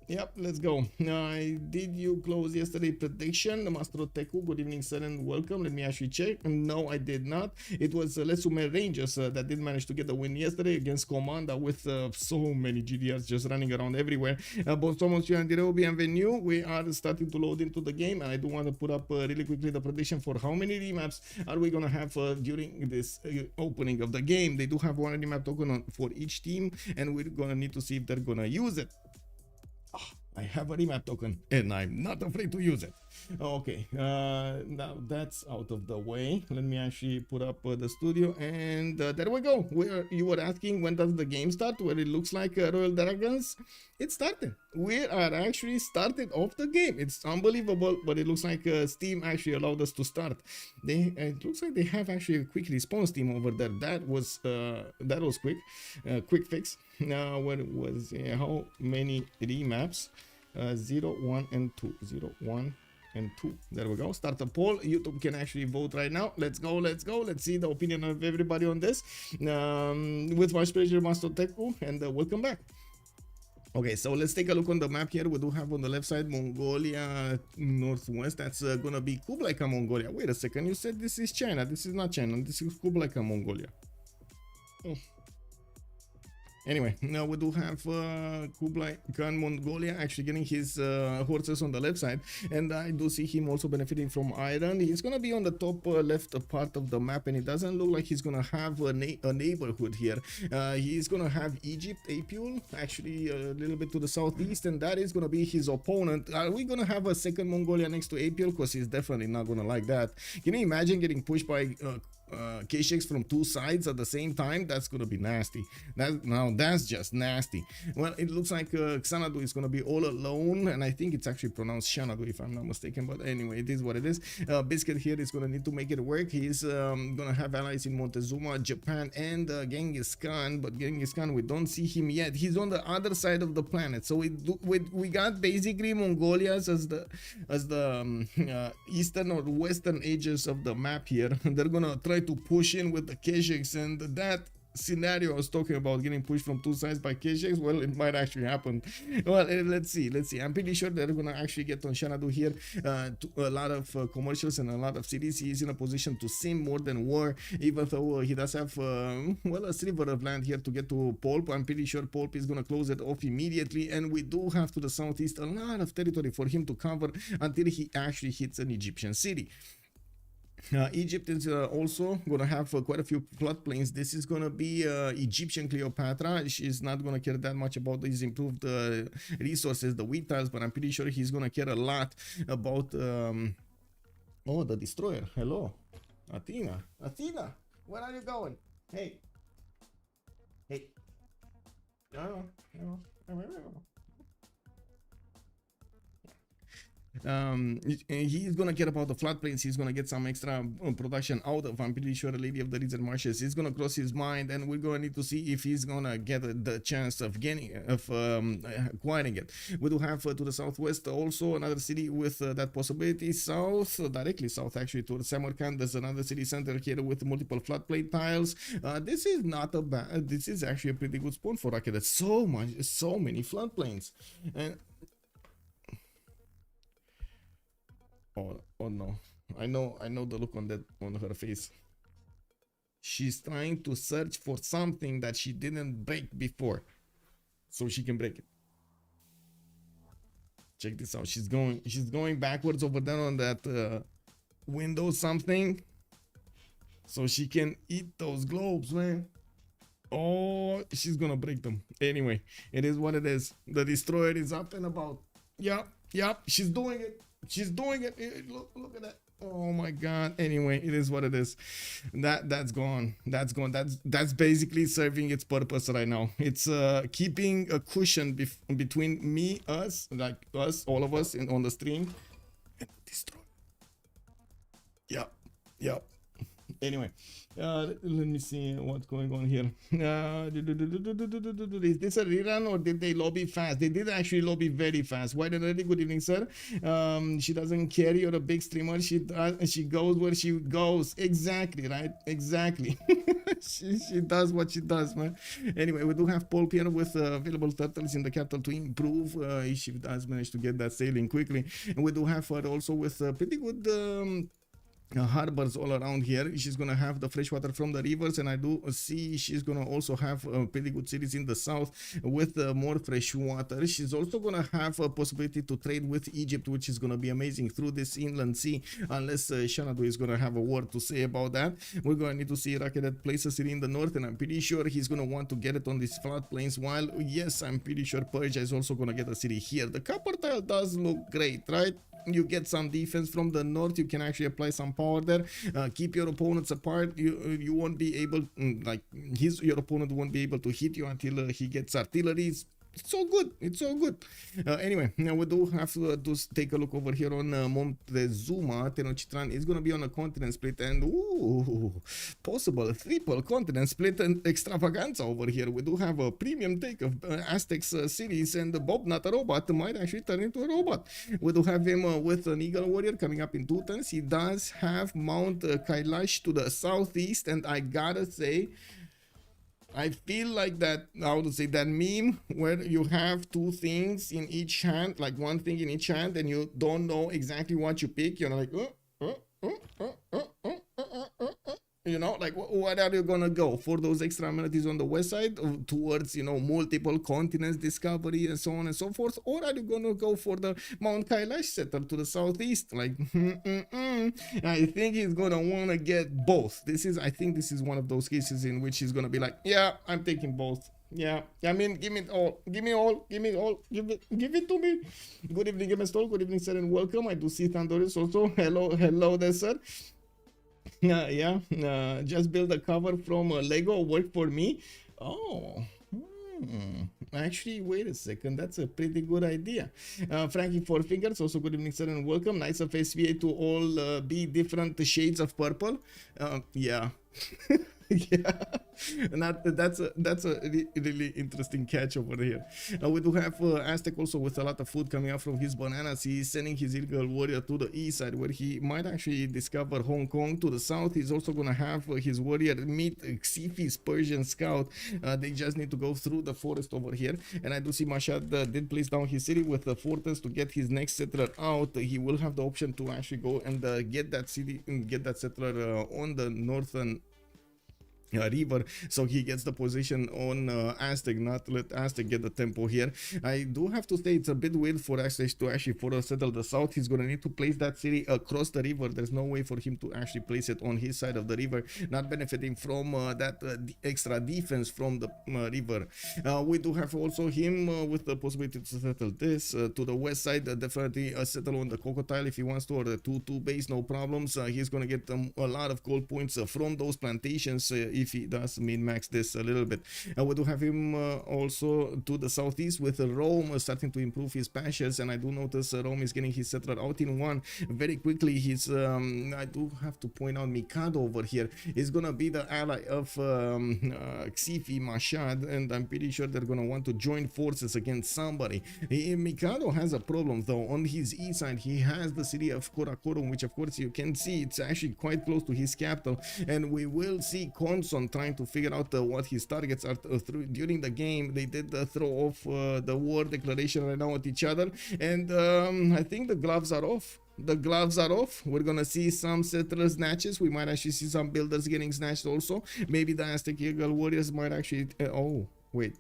Yep, let's go. Did you close yesterday prediction? Mastro Teku, good evening, sir, and welcome. Let me actually check. No, I did not. It was Lesume Rangers that did manage to get the win yesterday against Comanda with so many GDRs just running around everywhere. Both Thomas and Direo, bienvenue. We are starting to load into the game, and I do want to put up really quickly the prediction for how many remaps are we going to have during this opening of the game. They do have one remap token for each team, and we're going to need to see if they're going to use it. I have a remap token and I'm not afraid to use it. Okay, now that's out of the way. Let me actually put up the studio, and there we go. You were asking when does the game start? Well, it looks like Royal Dragons, it started. We are actually started off the game. It's unbelievable, but it looks like Steam actually allowed us to start. It looks like they have actually a quick response team over there. That was quick, quick fix. Now, what was how many remaps? 0, 1, and 2. 0, 1, and 2. There we go. Start a poll. YouTube can actually vote right now. Let's go. Let's see the opinion of everybody on this. With much pleasure, Master Teku, and welcome back. Okay, so let's take a look on the map here. We do have on the left side Mongolia Northwest. That's gonna be Kublai Khan Mongolia. Wait a second, you said this is China. This is not China. This is Kublai Khan Mongolia. Oh. Anyway, now we do have Kublai Khan Mongolia actually getting his horses on the left side, and I do see him also benefiting from iron. He's gonna be on the top left part of the map, and it doesn't look like he's gonna have a neighborhood here. He's gonna have Egypt, Apul, actually a little bit to the southeast, and that is gonna be his opponent. Are we gonna have a second Mongolia next to Apul? Because he's definitely not gonna like that. Can you imagine getting pushed by K-Shakes from two sides at the same time? That's gonna be nasty. That's just nasty. Well, it looks like Xanadu is gonna be all alone, and I think it's actually pronounced Shanadu if I'm not mistaken, but anyway, it is what it is. Biscuit here is gonna need to make it work. He's gonna have allies in Montezuma, Japan, and Genghis Khan, but Genghis Khan, we don't see him yet. He's on the other side of the planet, so we got basically Mongolias as the eastern or western edges of the map here. They're gonna try to push in with the K-Shakes, and that scenario I was talking about, getting pushed from two sides by K-Shakes, well, it might actually happen. Well, let's see. I'm pretty sure they're gonna actually get on Shanadu here. A lot of commercials and a lot of cities. He's in a position to sim more than war, even though he does have well, a sliver of land here to get to Pulp. I'm pretty sure Pulp is gonna close it off immediately, and we do have to the southeast a lot of territory for him to cover until he actually hits an Egyptian city. Egypt is also going to have quite a few floodplains. This is going to be Egyptian Cleopatra. She's not going to care that much about these improved resources, the wheat tiles, but I'm pretty sure he's going to care a lot about oh, the destroyer. Hello, Athena, where are you going? Hey, He's gonna care about the floodplains. He's gonna get some extra production out of, I'm pretty sure, Lady of the Reeds and Marshes. It's gonna cross his mind, and we're gonna need to see if he's gonna get the chance of acquiring it. We do have to the southwest also another city with that possibility. Directly south actually to the Samarkand, there's another city center here with multiple floodplain tiles. This is not a bad. This is actually a pretty good spawn for Rocket. There's so many floodplains. And oh no, I know the look on her face. She's trying to search for something that she didn't break before, so she can break it. Check this out. She's going backwards over there on that window something, so she can eat those globes, man. Oh, she's gonna break them. Anyway, it is what it is. The destroyer is up and about. Yep, she's doing it. Look at that. Oh my god. Anyway, it is what it is. That's gone. That's basically serving its purpose right now. It's keeping a cushion between us, all of us on the stream, and the destroyer. Yep. Anyway, let me see what's going on here. Is this a rerun or did they lobby fast? They did actually lobby very fast. White and ready. Good evening, sir. She doesn't care. You're a big streamer. She goes where she goes. Exactly, right? Exactly. she does what she does, man. Anyway, we do have Paul here with available turtles in the capital to improve. She does manage to get that sailing quickly, and we do have her also with pretty good harbors all around here. She's gonna have the fresh water from the rivers, and I do see she's gonna also have pretty good cities in the south with more fresh water. She's also gonna have a possibility to trade with Egypt, which is gonna be amazing through this inland sea, unless Shanadu is gonna have a word to say about that. We're gonna need to see Rocket that place a city in the north, and I'm pretty sure he's gonna want to get it on these floodplains, while yes, I'm pretty sure Peche is also gonna get a city here. The copper tile does look great, right? You get some defense from the north. You can actually apply some power there, keep your opponents apart. You won't be able, your opponent won't be able to hit you until he gets artillery. It's all good. Anyway, now we do have to take a look over here on Montezuma. Tenochtitlan is going to be on a continent split, and possible triple continent split and extravaganza over here. We do have a premium take of Aztecs cities, and Bob, not a robot, might actually turn into a robot. We do have him with an Eagle Warrior coming up in 2 turns. He does have Mount Kailash to the southeast, and I gotta say, I feel like that, how to say, that meme where you have 2 things in each hand, like 1 thing in each hand, and you don't know exactly what you pick. You're like, you know, like what are you gonna go for? Those extra amenities on the west side towards, you know, multiple continents discovery and so on and so forth, or are you gonna go for the Mount Kailash setup to the southeast? Like I think he's gonna wanna get both. I think this is one of those cases in which he's gonna be like, yeah, I'm taking both. Yeah, I mean, give it all, give it to me. Good evening, Game Stall. Good evening, sir, and welcome. I do see Thandoris also. Hello there, sir. Just build a cover from Lego, work for me. Oh, actually, wait a second, that's a pretty good idea. Frankie Four Fingers, also good evening, sir, and welcome. Nice of SVA to all be different shades of purple. Yeah. Yeah, and that's a really interesting catch over here. We do have Aztec also with a lot of food coming out from his bananas. He's sending his Eagle Warrior to the east side, where he might actually discover Hong Kong. To the south, he's also gonna have his warrior meet Xifi's Persian scout. They just need to go through the forest over here, and I do see Mashad did place down his city with the fortress to get his next settler out. He will have the option to actually go and get that city and get that settler on the northern river, so he gets the position on Aztec, not let Aztec get the tempo here. I do have to say it's a bit weird for Aztec to actually settle the south. He's gonna need to place that city across the river. There's no way for him to actually place it on his side of the river, not benefiting from that extra defense from the river. We do have also him with the possibility to settle this to the west side. Definitely settle on the Crocodile if he wants to, or the 2-2 base, no problems. He's gonna get a lot of gold points from those plantations if he does min-max this a little bit. We do have him also to the southeast with Rome starting to improve his Peches, and I do notice Rome is getting his settler out in one very quickly. He's I do have to point out Mikado over here is gonna be the ally of Xifi Mashad, and I'm pretty sure they're gonna want to join forces against somebody. Mikado has a problem though. On his east side he has the city of Karakorum, which of course you can see it's actually quite close to his capital, and we will see Conson trying to figure out what his targets are through during the game. They did throw off the war declaration right now at each other, and I think the gloves are off. The gloves are off. We're gonna see some settler snatches. We might actually see some builders getting snatched also. Maybe the Aztec Eagle warriors might actually oh wait,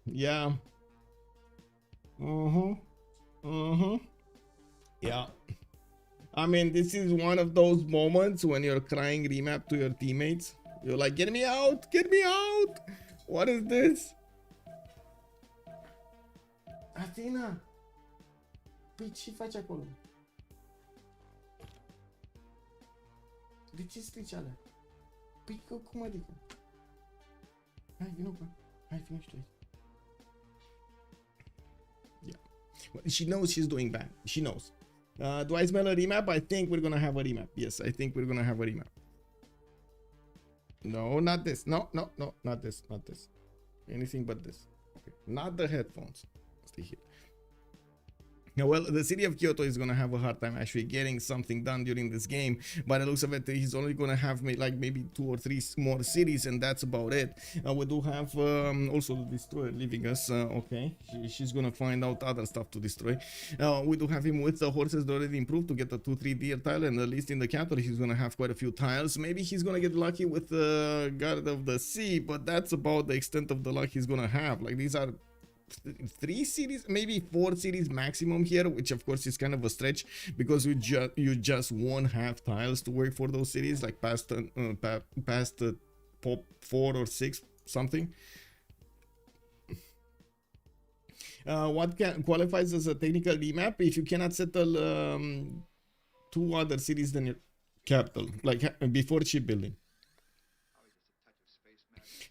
yeah, yeah. I mean, this is one of those moments when you're crying remap to your teammates. You're like, get me out, get me out. What is this? Athena, păi ce faci acolo? De ce strici alea? Păi cum adică? Hai, vină cu. Hai, finish tu aici. Yeah. Well, she knows she's doing bad. She knows. Do I smell a remap? I think we're gonna have a remap. Yes, I think we're gonna have a remap. No, not this. No, no, no, not this. Not this. Anything but this. Okay. Not the headphones. Stay here. Now, well, the city of Kyoto is going to have a hard time actually getting something done during this game. By the looks of it, he's only going to have like maybe 2 or 3 more cities, and that's about it. We do have also the destroyer leaving us. Okay, she's going to find out other stuff to destroy. We do have him with the horses that already improved to get a 2-3 deer tile, and at least in the capital, he's going to have quite a few tiles. Maybe he's going to get lucky with the Guard of the Sea, but that's about the extent of the luck he's going to have. Like, these are 3 cities, maybe 4 cities maximum here, which of course is kind of a stretch because you just won't have tiles to work for those cities, like past pop 4 or 6 something. What qualifies as a technical remap? If you cannot settle 2 other cities than your capital, like before shipbuilding.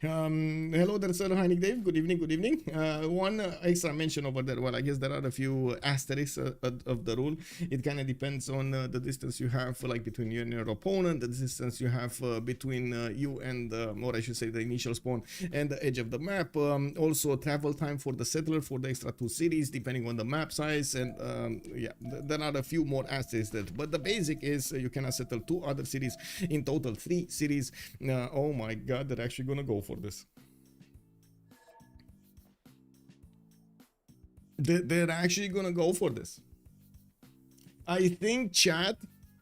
Hello there, Sir Heinig Dave. Good evening, good evening. One extra mention over there. Well, I guess there are a few asterisks of the rule. It kind of depends on the distance you have, like between you and your opponent, the distance you have between you and, or I should say, the initial spawn and the edge of the map. Also, travel time for the settler for the extra 2 cities, depending on the map size. And yeah, there are a few more asterisks there. But the basic is you cannot settle 2 other cities. In total, 3 cities. Oh my God, they're actually gonna go for this. They're actually gonna go for this. I think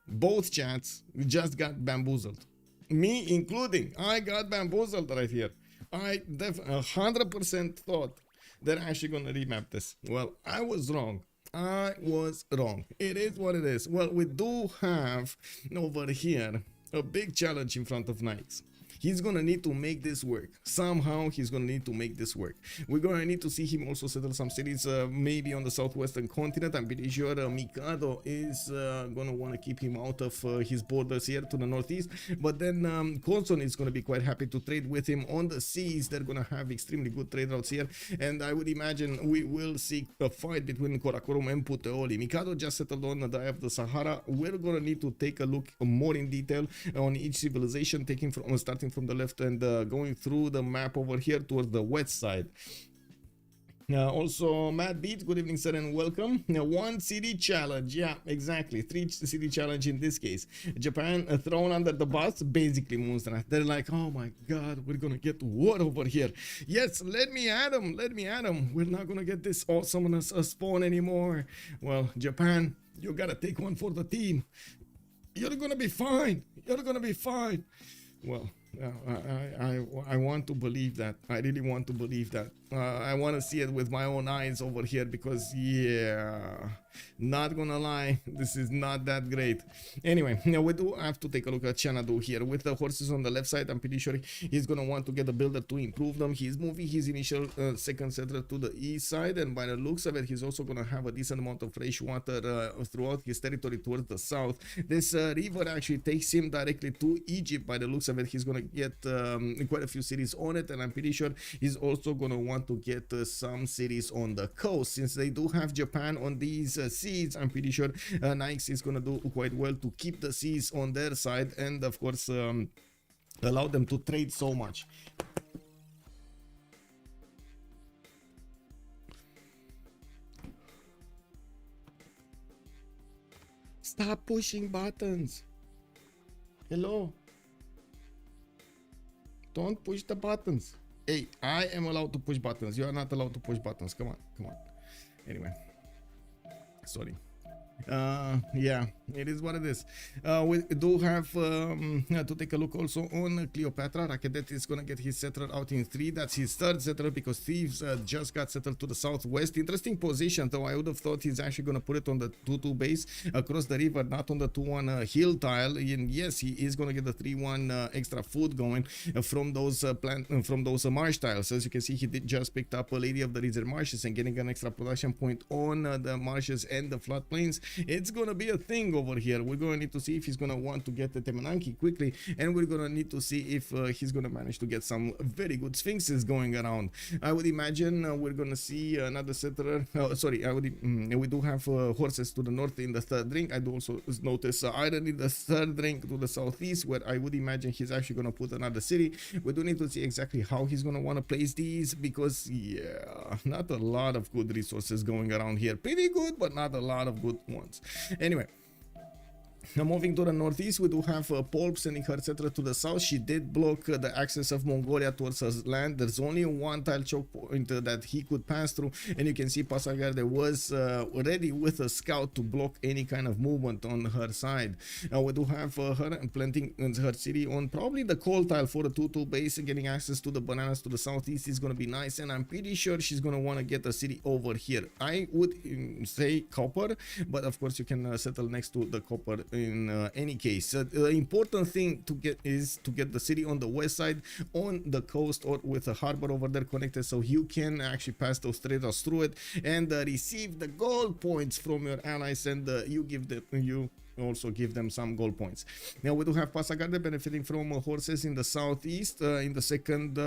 both chats just got bamboozled, me including. I got bamboozled right here. I 100% thought they're actually gonna remap this. Well, I was wrong. It is what it is. Well, we do have over here a big challenge in front of Knights. He's gonna need to make this work. Somehow he's gonna need to make this work. We're gonna need to see him also settle some cities, maybe on the southwestern continent. I'm pretty sure Mikado is gonna want to keep him out of his borders here to the northeast. But then Conson is gonna be quite happy to trade with him on the seas. They're gonna have extremely good trade routes here, and I would imagine we will see a fight between Karakorum and Puteoli. Mikado just settled on the Eye of the Sahara. We're gonna need to take a look more in detail on each civilization, starting from the left and going through the map over here towards the west side. Also, Matt Beats, good evening, sir, and welcome. 1 city challenge. Yeah, exactly. 3 city challenge in this case. Japan thrown under the bus, basically, Moonstrat. They're like, oh my God, we're gonna get war over here. Yes, let me at them. Let me at them. We're not gonna get this awesomeness spawn anymore. Well, Japan, you gotta take one for the team. You're gonna be fine. You're gonna be fine. Well, I want to believe that. I really want to believe that. I want to see it with my own eyes over here because, yeah, not gonna lie, this is not that great. Anyway, now we do have to take a look at Xanadu here. With the horses on the left side, I'm pretty sure he's gonna want to get the builder to improve them. He's moving his initial second settler to the east side, and by the looks of it, he's also gonna have a decent amount of fresh water throughout his territory towards the south. This river actually takes him directly to Egypt. By the looks of it, he's gonna get quite a few cities on it, and I'm pretty sure he's also gonna want to get some cities on the coast. Since they do have Japan on these seas, I'm pretty sure Nikes is gonna do quite well to keep the seas on their side, and of course allow them to trade so much. Stop pushing buttons. Hello. Don't push the buttons. Hey, I am allowed to push buttons. You are not allowed to push buttons. Come on, come on. Anyway, sorry. Yeah, it is what it is. We do have to take a look also on Cleopatra. Rakedet is gonna get his settler out in 3. That's his third settler because Thieves just got settled to the southwest. Interesting position, though. I would have thought he's actually gonna put it on the 2-2 base across the river, not on the 2-1 hill tile. And yes, he is gonna get the 3-1 extra food going from those marsh tiles. As you can see, he did just picked up a Lady of the Reserve Marshes and getting an extra production point on the marshes and the floodplains. It's gonna be a thing over here. We're gonna need to see if he's gonna want to get the Temenanki quickly, and we're gonna need to see if he's gonna manage to get some very good Sphinxes going around. I would imagine we're gonna see another settler. We do have horses to the north in the third ring. I do also notice iron in the third ring to the southeast, where I would imagine he's actually gonna put another city. We do need to see exactly how he's gonna want to place these because, yeah, not a lot of good resources going around here. Pretty good, but not a lot of good ones. Anyway, now moving to the northeast, we do have Polp sending her settler to the south. She did block the access of Mongolia towards her land. There's only one tile choke point that he could pass through, and you can see Pasagarde was ready with a scout to block any kind of movement on her side. We do have her planting her city on probably the coal tile for the 2-2 base, and getting access to the bananas to the southeast is going to be nice, and I'm pretty sure she's going to want to get a city over here. I would say copper, but of course you can settle next to the copper in any case. The important thing to get is to get the city on the west side, on the coast, or with a harbor over there connected, so you can actually pass those traders through it and receive the gold points from your allies, and you also give them some gold points. Now we do have Pasagarde benefiting from horses in the southeast in the second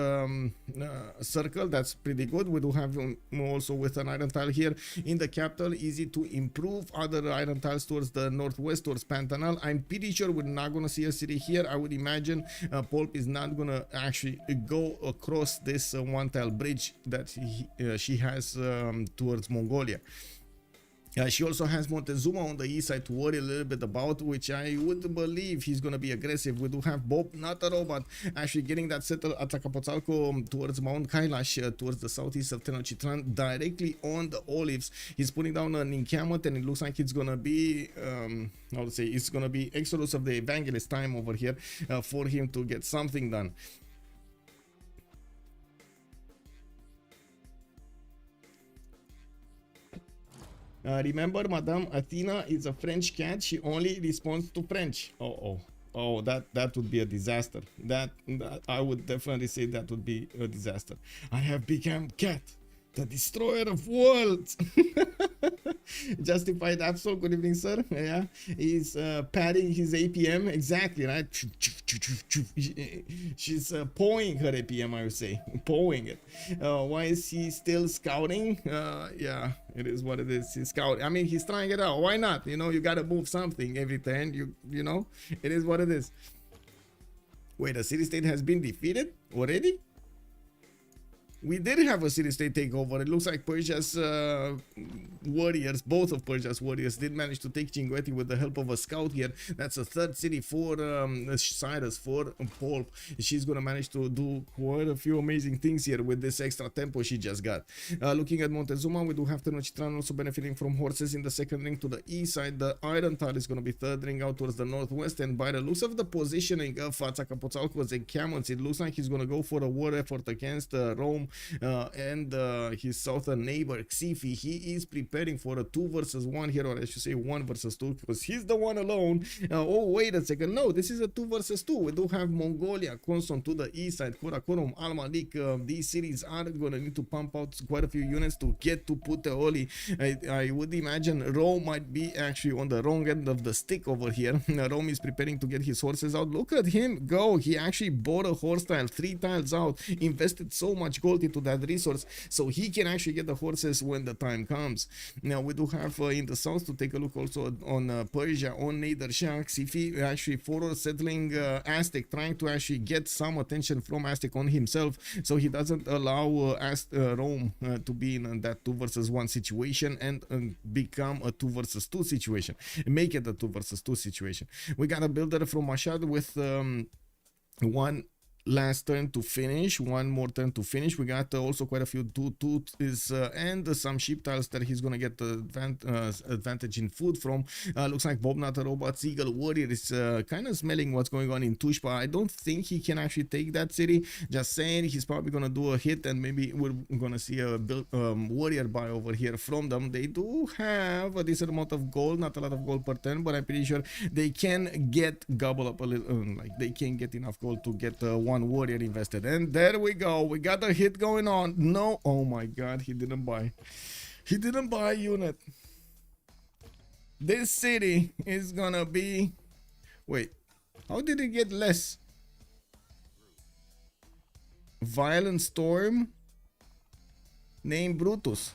circle. That's pretty good. We do have also with an iron tile here in the capital, easy to improve other iron tiles towards the northwest, towards Pantanal. I'm pretty sure we're not gonna see a city here. I would imagine Polp is not gonna actually go across this one tile bridge that she has towards Mongolia. She also has Montezuma on the east side to worry a little bit about, which I would believe he's going to be aggressive. We do have Bob, not a robot, actually getting that settle at Tlacapotzalco towards Mount Kailash, towards the southeast of Tenochtitlan, directly on the olives. He's putting down an encampment, and it looks like it's going to be, it's going to be Exodus of the Evangelist time over here for him to get something done. Remember, Madame Athena is a French cat. She only responds to French. Oh, that would be a disaster. That I would definitely say that would be a disaster. I have become cat, the destroyer of worlds. Justified Absol, good evening, sir. Yeah, he's padding his APM, exactly, right? She's pawing her APM, I would say, pawing it. Why is he still scouting? Yeah, it is what it is. He's scouting. I mean, he's trying it out. Why not? You know, you gotta move something every turn. You know, it is what it is. Wait, the city state has been defeated already? we did have a city-state takeover. It looks like Persia's warriors, both of Persia's warriors, did manage to take Cinguetti with the help of a scout here. That's a third city for Cyrus, for Paul. She's gonna manage to do quite a few amazing things here with this extra tempo she just got. Looking at Montezuma, we do have Tenochtitlan also benefiting from horses in the second ring to the east side. The Iron Tile is gonna be third ring out towards the northwest, and by the looks of the positioning of Zacapotzalco's encampments, it looks like he's gonna go for a war effort against Rome and his southern neighbor Xifi. He is preparing for a 2 versus 1 here, or I should say 1 versus 2, because he's the one alone. Oh, wait a second, no, this is a 2 versus 2. We do have Mongolia, Constant to the east side, Karakorum, Al Malik. These cities are gonna need to pump out quite a few units to get to Puteoli. I would imagine Rome might be actually on the wrong end of the stick over here. Rome is preparing to get his horses out. Look at him go. He actually bought a horse tile, 3 tiles out, invested so much gold into that resource so he can actually get the horses when the time comes. Now we do have in the south to take a look also on Persia, on Nader Shah. Sifi actually forward settling Aztec, trying to actually get some attention from Aztec on himself so he doesn't allow Rome to be in that 2 versus 1 situation and become a 2 versus 2 situation, make it a 2 versus 2 situation. We got a builder from Mashhad with one last turn to finish, one more turn to finish. We got also quite a few and some sheep tiles that he's gonna get the advantage in food from. Looks like Bobnat Robot's Eagle Warrior is kind of smelling what's going on in Tushpa. I don't think he can actually take that city, just saying. He's probably gonna do a hit, and maybe we're gonna see a warrior buy over here from them. They do have a decent amount of gold, not a lot of gold per turn, but I'm pretty sure they can gobble up a little, like they can get enough gold to get one warrior invested. And there we go, we got a hit going on. No, oh my god, he didn't buy a unit. This city is gonna be, wait, how did it get less? Violent Storm, name Brutus.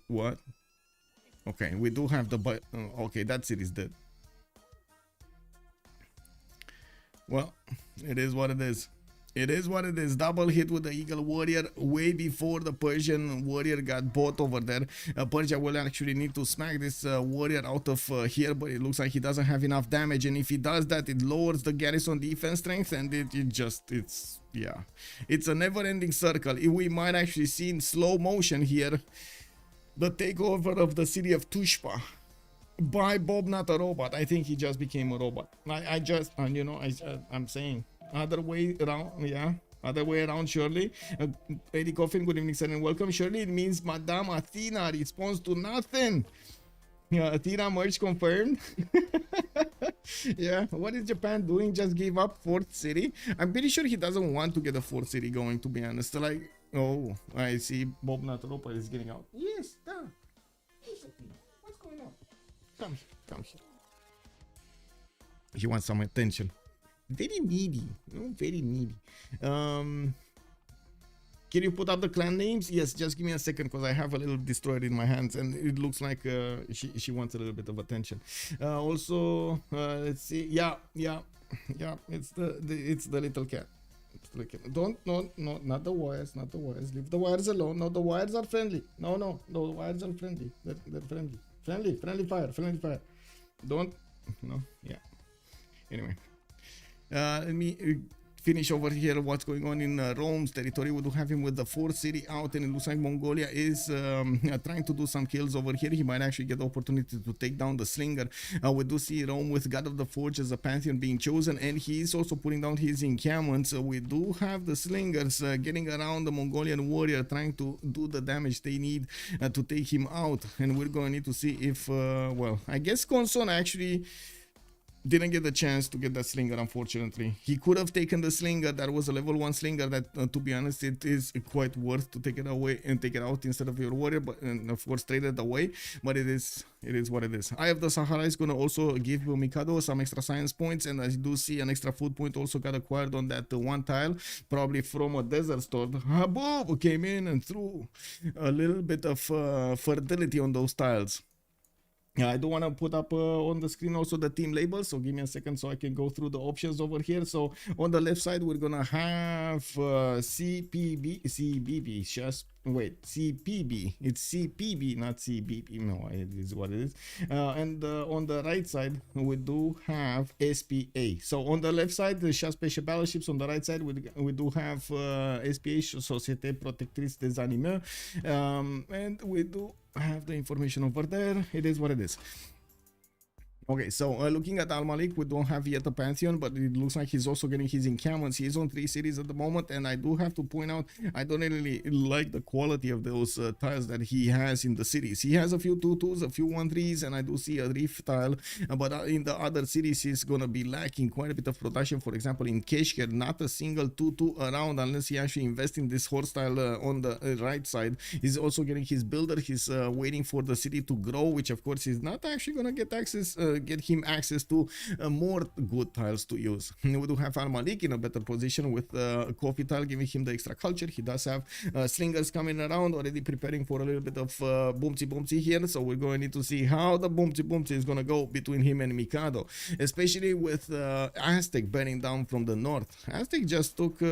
What? Okay, we do have the okay, that city's dead. Well, it is what it is. It is what it is. Double hit with the Eagle Warrior way before the Persian warrior got bought over there. Persia will actually need to smack this warrior out of here, but it looks like he doesn't have enough damage. And if he does that, it lowers the garrison defense strength, and it's a never-ending circle. We might actually see in slow motion here the takeover of the city of Tushpa by Bob, not a robot. I think he just became a robot. I'm saying other way around. Yeah, other way around. Shirley, Lady Coffin, good evening, sir, and welcome. Shirley, it means Madame Athena responds to nothing. Yeah, Athena merge confirmed. Yeah, what is Japan doing? Just gave up 4th city. I'm pretty sure he doesn't want to get a 4th city going, to be honest. Like, oh, I see Bob Natoropa is getting out. Yes, what's going on? Come here. He wants some attention. Very needy. Very needy. Can you put up the clan names? Yes, just give me a second, because I have a little destroyer in my hands, and it looks like she wants a little bit of attention. Also, let's see. Yeah. It's the little cat. No, not the wires. Leave the wires alone. No, the wires are friendly. No, the wires are friendly. They're friendly. Friendly fire. Don't. No. Yeah. Anyway, let me finish over here what's going on in Rome's territory. We do have him with the 4th city out, and it looks like Mongolia is trying to do some kills over here. He might actually get the opportunity to take down the Slinger. We do see Rome with God of the Forge as a pantheon being chosen, and he is also putting down his encampments. We do have the Slingers getting around the Mongolian warrior, trying to do the damage they need to take him out, and we're going to need to see if well, I guess Conson actually didn't get the chance to get that Slinger, unfortunately. He could have taken the Slinger. That was a level 1 Slinger that, to be honest, it is quite worth to take it away and take it out instead of your warrior, but of course trade it away. But it is what it is. Eye of the Sahara is going to also give Mikado some extra science points, and I do see an extra food point also got acquired on that 1 tile, probably from a desert store. Haboob came in and threw a little bit of fertility on those tiles. I do want to put up on the screen also the team labels, so give me a second so I can go through the options over here. So on the left side, we're gonna have CBB, just wait, CPB. It's CPB, not CBB. No, it is what it is. And on the right side, we do have SPA. So on the left side, the Chasse, Peche, Battleships. On the right side, we do have SPA, Société Protectrice des Animaux, and we do have the information over there. It is what it is. Okay, so looking at Al Malik, we don't have yet a Pantheon, but it looks like he's also getting his encampments. He's on 3 cities at the moment, and I do have to point out, I don't really like the quality of those tiles that he has in the cities. He has a few 2-2s, a few 1-3s, and I do see a Reef tile, but in the other cities, he's gonna be lacking quite a bit of production. For example, in Peche, not a single 2-2 around unless he actually invests in this horse tile on the right side. He's also getting his builder. He's waiting for the city to grow, which of course is not actually gonna get him access to more good tiles to use. We do have Al Malik in a better position with coffee tile giving him the extra culture. He does have slingers coming around, already preparing for a little bit of boomsy here, so we're going to need to see how the boomsy is going to go between him and Mikado, especially with Aztec bearing down from the north. Aztec just took put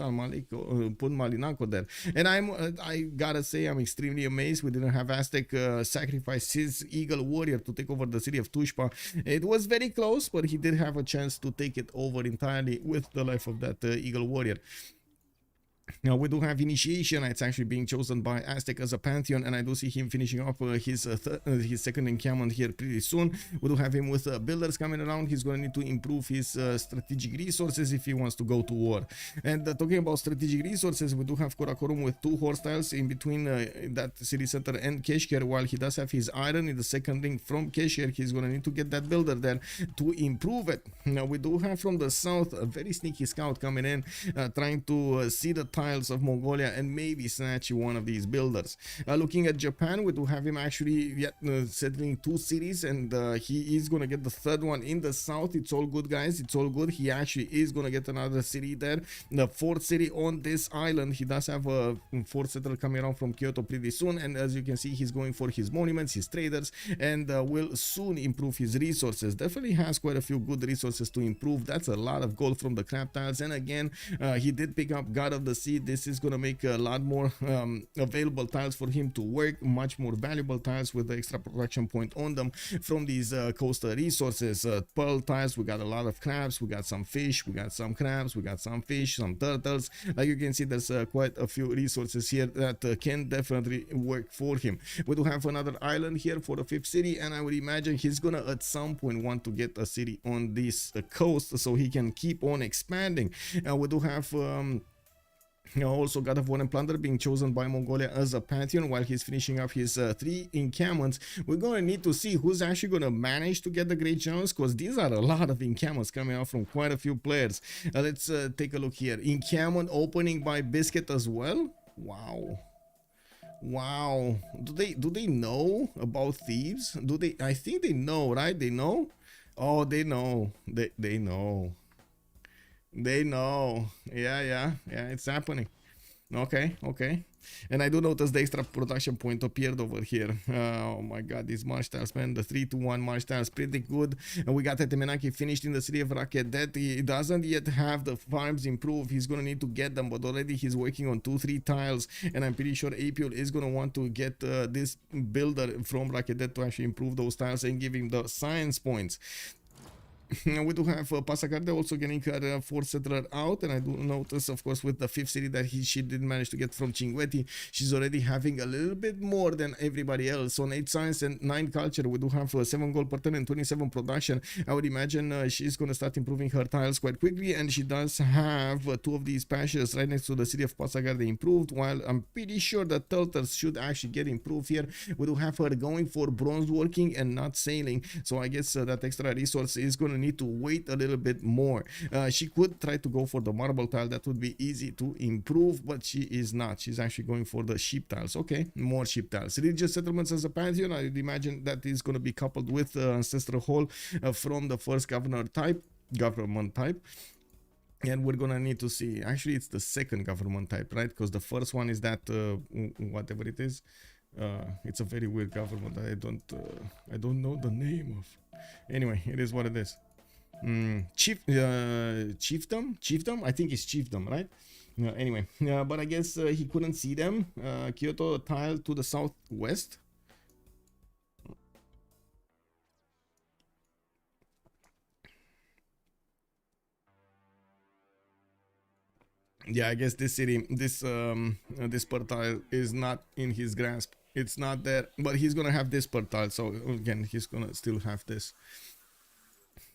Al Malik, put Malinaco there, and I gotta say I'm extremely amazed we didn't have Aztec sacrifice his Eagle Warrior to take over the city of Tushpa. It was very close, but he did have a chance to take it over entirely with the life of that Eagle Warrior. Now we do have Initiation. It's actually being chosen by Aztec as a Pantheon, and I do see him finishing off his second encampment here pretty soon. We do have him with builders coming around. He's going to need to improve his strategic resources if he wants to go to war. And talking about strategic resources, we do have Karakorum with 2 horse tiles in between that city center and Keshker. While he does have his iron in the second ring from Keshker, he's going to need to get that builder there to improve it. Now we do have from the south a very sneaky scout coming in, trying to see the tiles of Mongolia and maybe snatch one of these builders. Looking at Japan, we do have him actually settling 2 cities, and he is gonna get the 3rd one in the south. It's all good, guys, it's all good. He actually is gonna get another city there, the 4th city on this island. He does have a 4th settler coming around from Kyoto pretty soon, and as you can see, he's going for his monuments, his traders, and will soon improve his resources. Definitely has quite a few good resources to improve. That's a lot of gold from the crab tiles, and again, he did pick up God of the Sea. This is going to make a lot more available tiles for him to work, much more valuable tiles with the extra production point on them from these coastal resources. Pearl tiles, we got a lot of crabs, we got some fish, we got some crabs, we got some fish, some turtles. Like you can see, there's quite a few resources here that can definitely work for him. We do have another island here for the 5th city, and I would imagine he's gonna at some point want to get a city on this coast so he can keep on expanding. We do have also God of War and Plunder being chosen by Mongolia as a Pantheon while he's finishing up his 3 encampments. We're going to need to see who's actually going to manage to get the Great Generals, because these are a lot of encampments coming out from quite a few players. Let's take a look here. Encampment opening by Biscuit as well. Wow. Do they know about thieves? Do they? I think they know, right? They know. Oh, they know. They know. They know. Yeah, it's happening. Okay. And I do notice the extra production point appeared over here. Oh my god, these march tiles, man. The 3-1 march tiles, pretty good. And we got Temenaki finished in the city of Rakedet. He doesn't yet have the farms improved. He's gonna need to get them, but already he's working on 2-3 tiles, and I'm pretty sure Apiol is gonna want to get this builder from Rakedet to actually improve those tiles and give him the science points. We do have Pasakarde also getting her 4th settler out, and I do notice, of course, with the 5th city that she didn't manage to get from Chinguetti, she's already having a little bit more than everybody else. On 8 science and 9 culture, we do have 7 gold per turn and 27 production. I would imagine she's going to start improving her tiles quite quickly, and she does have 2 of these patches right next to the city of Pasakarde improved, while I'm pretty sure that Turtles should actually get improved here. We do have her going for bronze working and not sailing, so I guess that extra resource is going to need to wait a little bit more. She could try to go for the marble tile. That would be easy to improve, but she is not. She's actually going for the sheep tiles. Okay, more sheep tiles. Religious settlements as a Pantheon, I would imagine that is going to be coupled with Ancestral Hall from the first government type. And we're gonna need to see, actually it's the second government type, right? Because the first one is that whatever it is, It's a very weird government that I don't know the name of. Anyway, it is what it is. Chiefdom? I think it's chiefdom, right? Anyway, but I guess he couldn't see them. Kyoto tile to the southwest. Yeah, I guess this city, this per tile is not in his grasp. It's not there, but he's gonna have this per tile. So again, he's gonna still have this.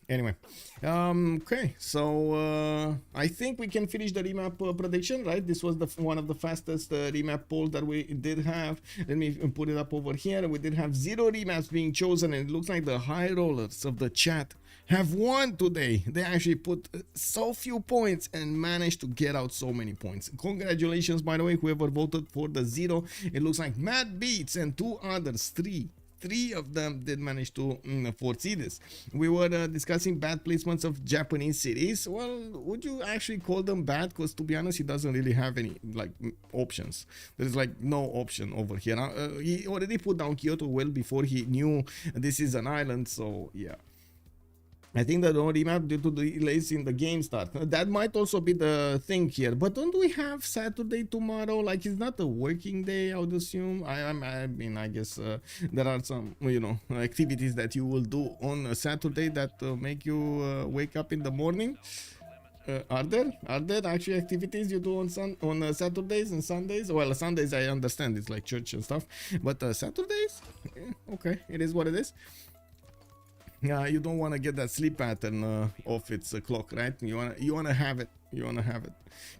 Anyway, okay, so I think we can finish the remap prediction, right? This was the one of the fastest remap polls that we did have. Let me put it up over here. We did have 0 remaps being chosen, and it looks like the high rollers of the chat have won today. They actually put so few points and managed to get out so many points. Congratulations, by the way, whoever voted for the 0. It looks like Matt Beats and 2 others, 3 of them did manage to foresee this. We were discussing bad placements of Japanese cities. Well, would you actually call them bad? Because to be honest, he doesn't really have any like options. There's like no option over here. He already put down Kyoto well before he knew this is an island. So yeah, I think that the remap due to the delays in the game start. That might also be the thing here. But don't we have Saturday tomorrow? Like, it's not a working day, I would assume. I mean, I guess there are some, you know, activities that you will do on a Saturday that make you wake up in the morning. Are there actually activities you do on Saturdays and Sundays? Well, Sundays I understand, it's like church and stuff. But Saturdays? Okay, it is what it is. You don't want to get that sleep pattern off its clock, right? You wanna have it.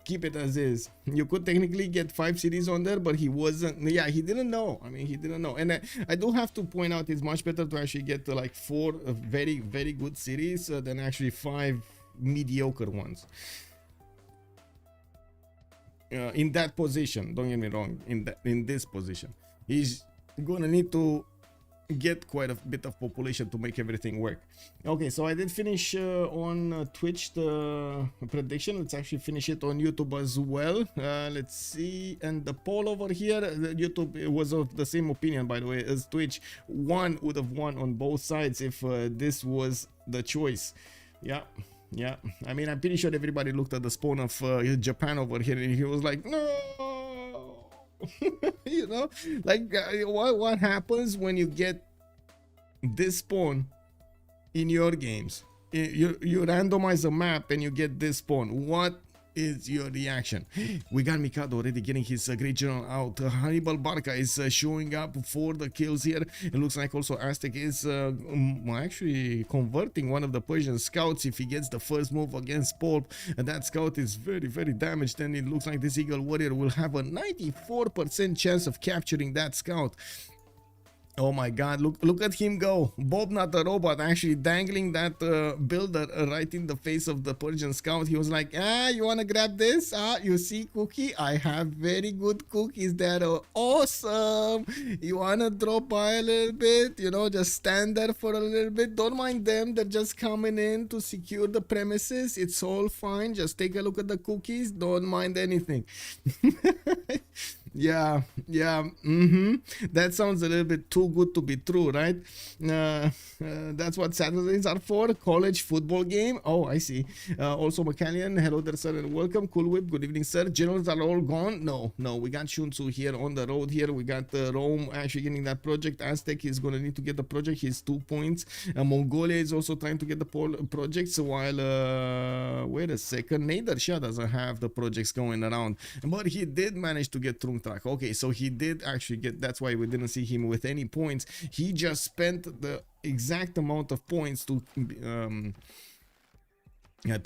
Keep it as is. You could technically get 5 cities on there, but he wasn't. Yeah, he didn't know. I mean, he didn't know. And I do have to point out, it's much better to actually get like 4 very, very good cities than actually 5 mediocre ones. In that position, don't get me wrong. In this position, he's gonna need to get quite a bit of population to make everything work. Okay, so I did finish on Twitch the prediction. Let's actually finish it on YouTube as well. Let's see, and the poll over here, YouTube was of the same opinion, by the way, as Twitch. One would have won on both sides if this was the choice. Yeah, I mean, I'm pretty sure everybody looked at the spawn of Japan over here and he was like, no. You know, like what happens when you get this spawn in your games? You randomize a map and you get this spawn. What is your reaction? We got Mikado already getting his great general out. Hannibal Barca is showing up for the kills here. It looks like also Aztec is actually converting one of the Persian scouts if he gets the first move against Pulp. And that scout is very, very damaged, and it looks like this Eagle Warrior will have a 94% chance of capturing that scout. Oh my god, look at him go. Bob, not a robot, actually dangling that builder right in the face of the Persian scout. He was like, you wanna grab this? You see, cookie? I have very good cookies that are awesome. You wanna drop by a little bit? You know, just stand there for a little bit. Don't mind them, they're just coming in to secure the premises. It's all fine, just take a look at the cookies. Don't mind anything. Yeah, that sounds a little bit too good to be true, right? That's what Saturdays are for. College football game. Oh, I see. Also Macallian, hello there, sir, and welcome. Cool Whip, good evening, sir. Generals are all gone. No, we got Shunsu here on the road here. We got Rome actually getting that project. Aztec is gonna need to get the project. He's 2 points. Mongolia is also trying to get the projects, while wait a second, Nader Shah doesn't have the projects going around, but he did manage to get Trung Track. Okay, so he did actually get, that's why we didn't see him with any points. He just spent the exact amount of points to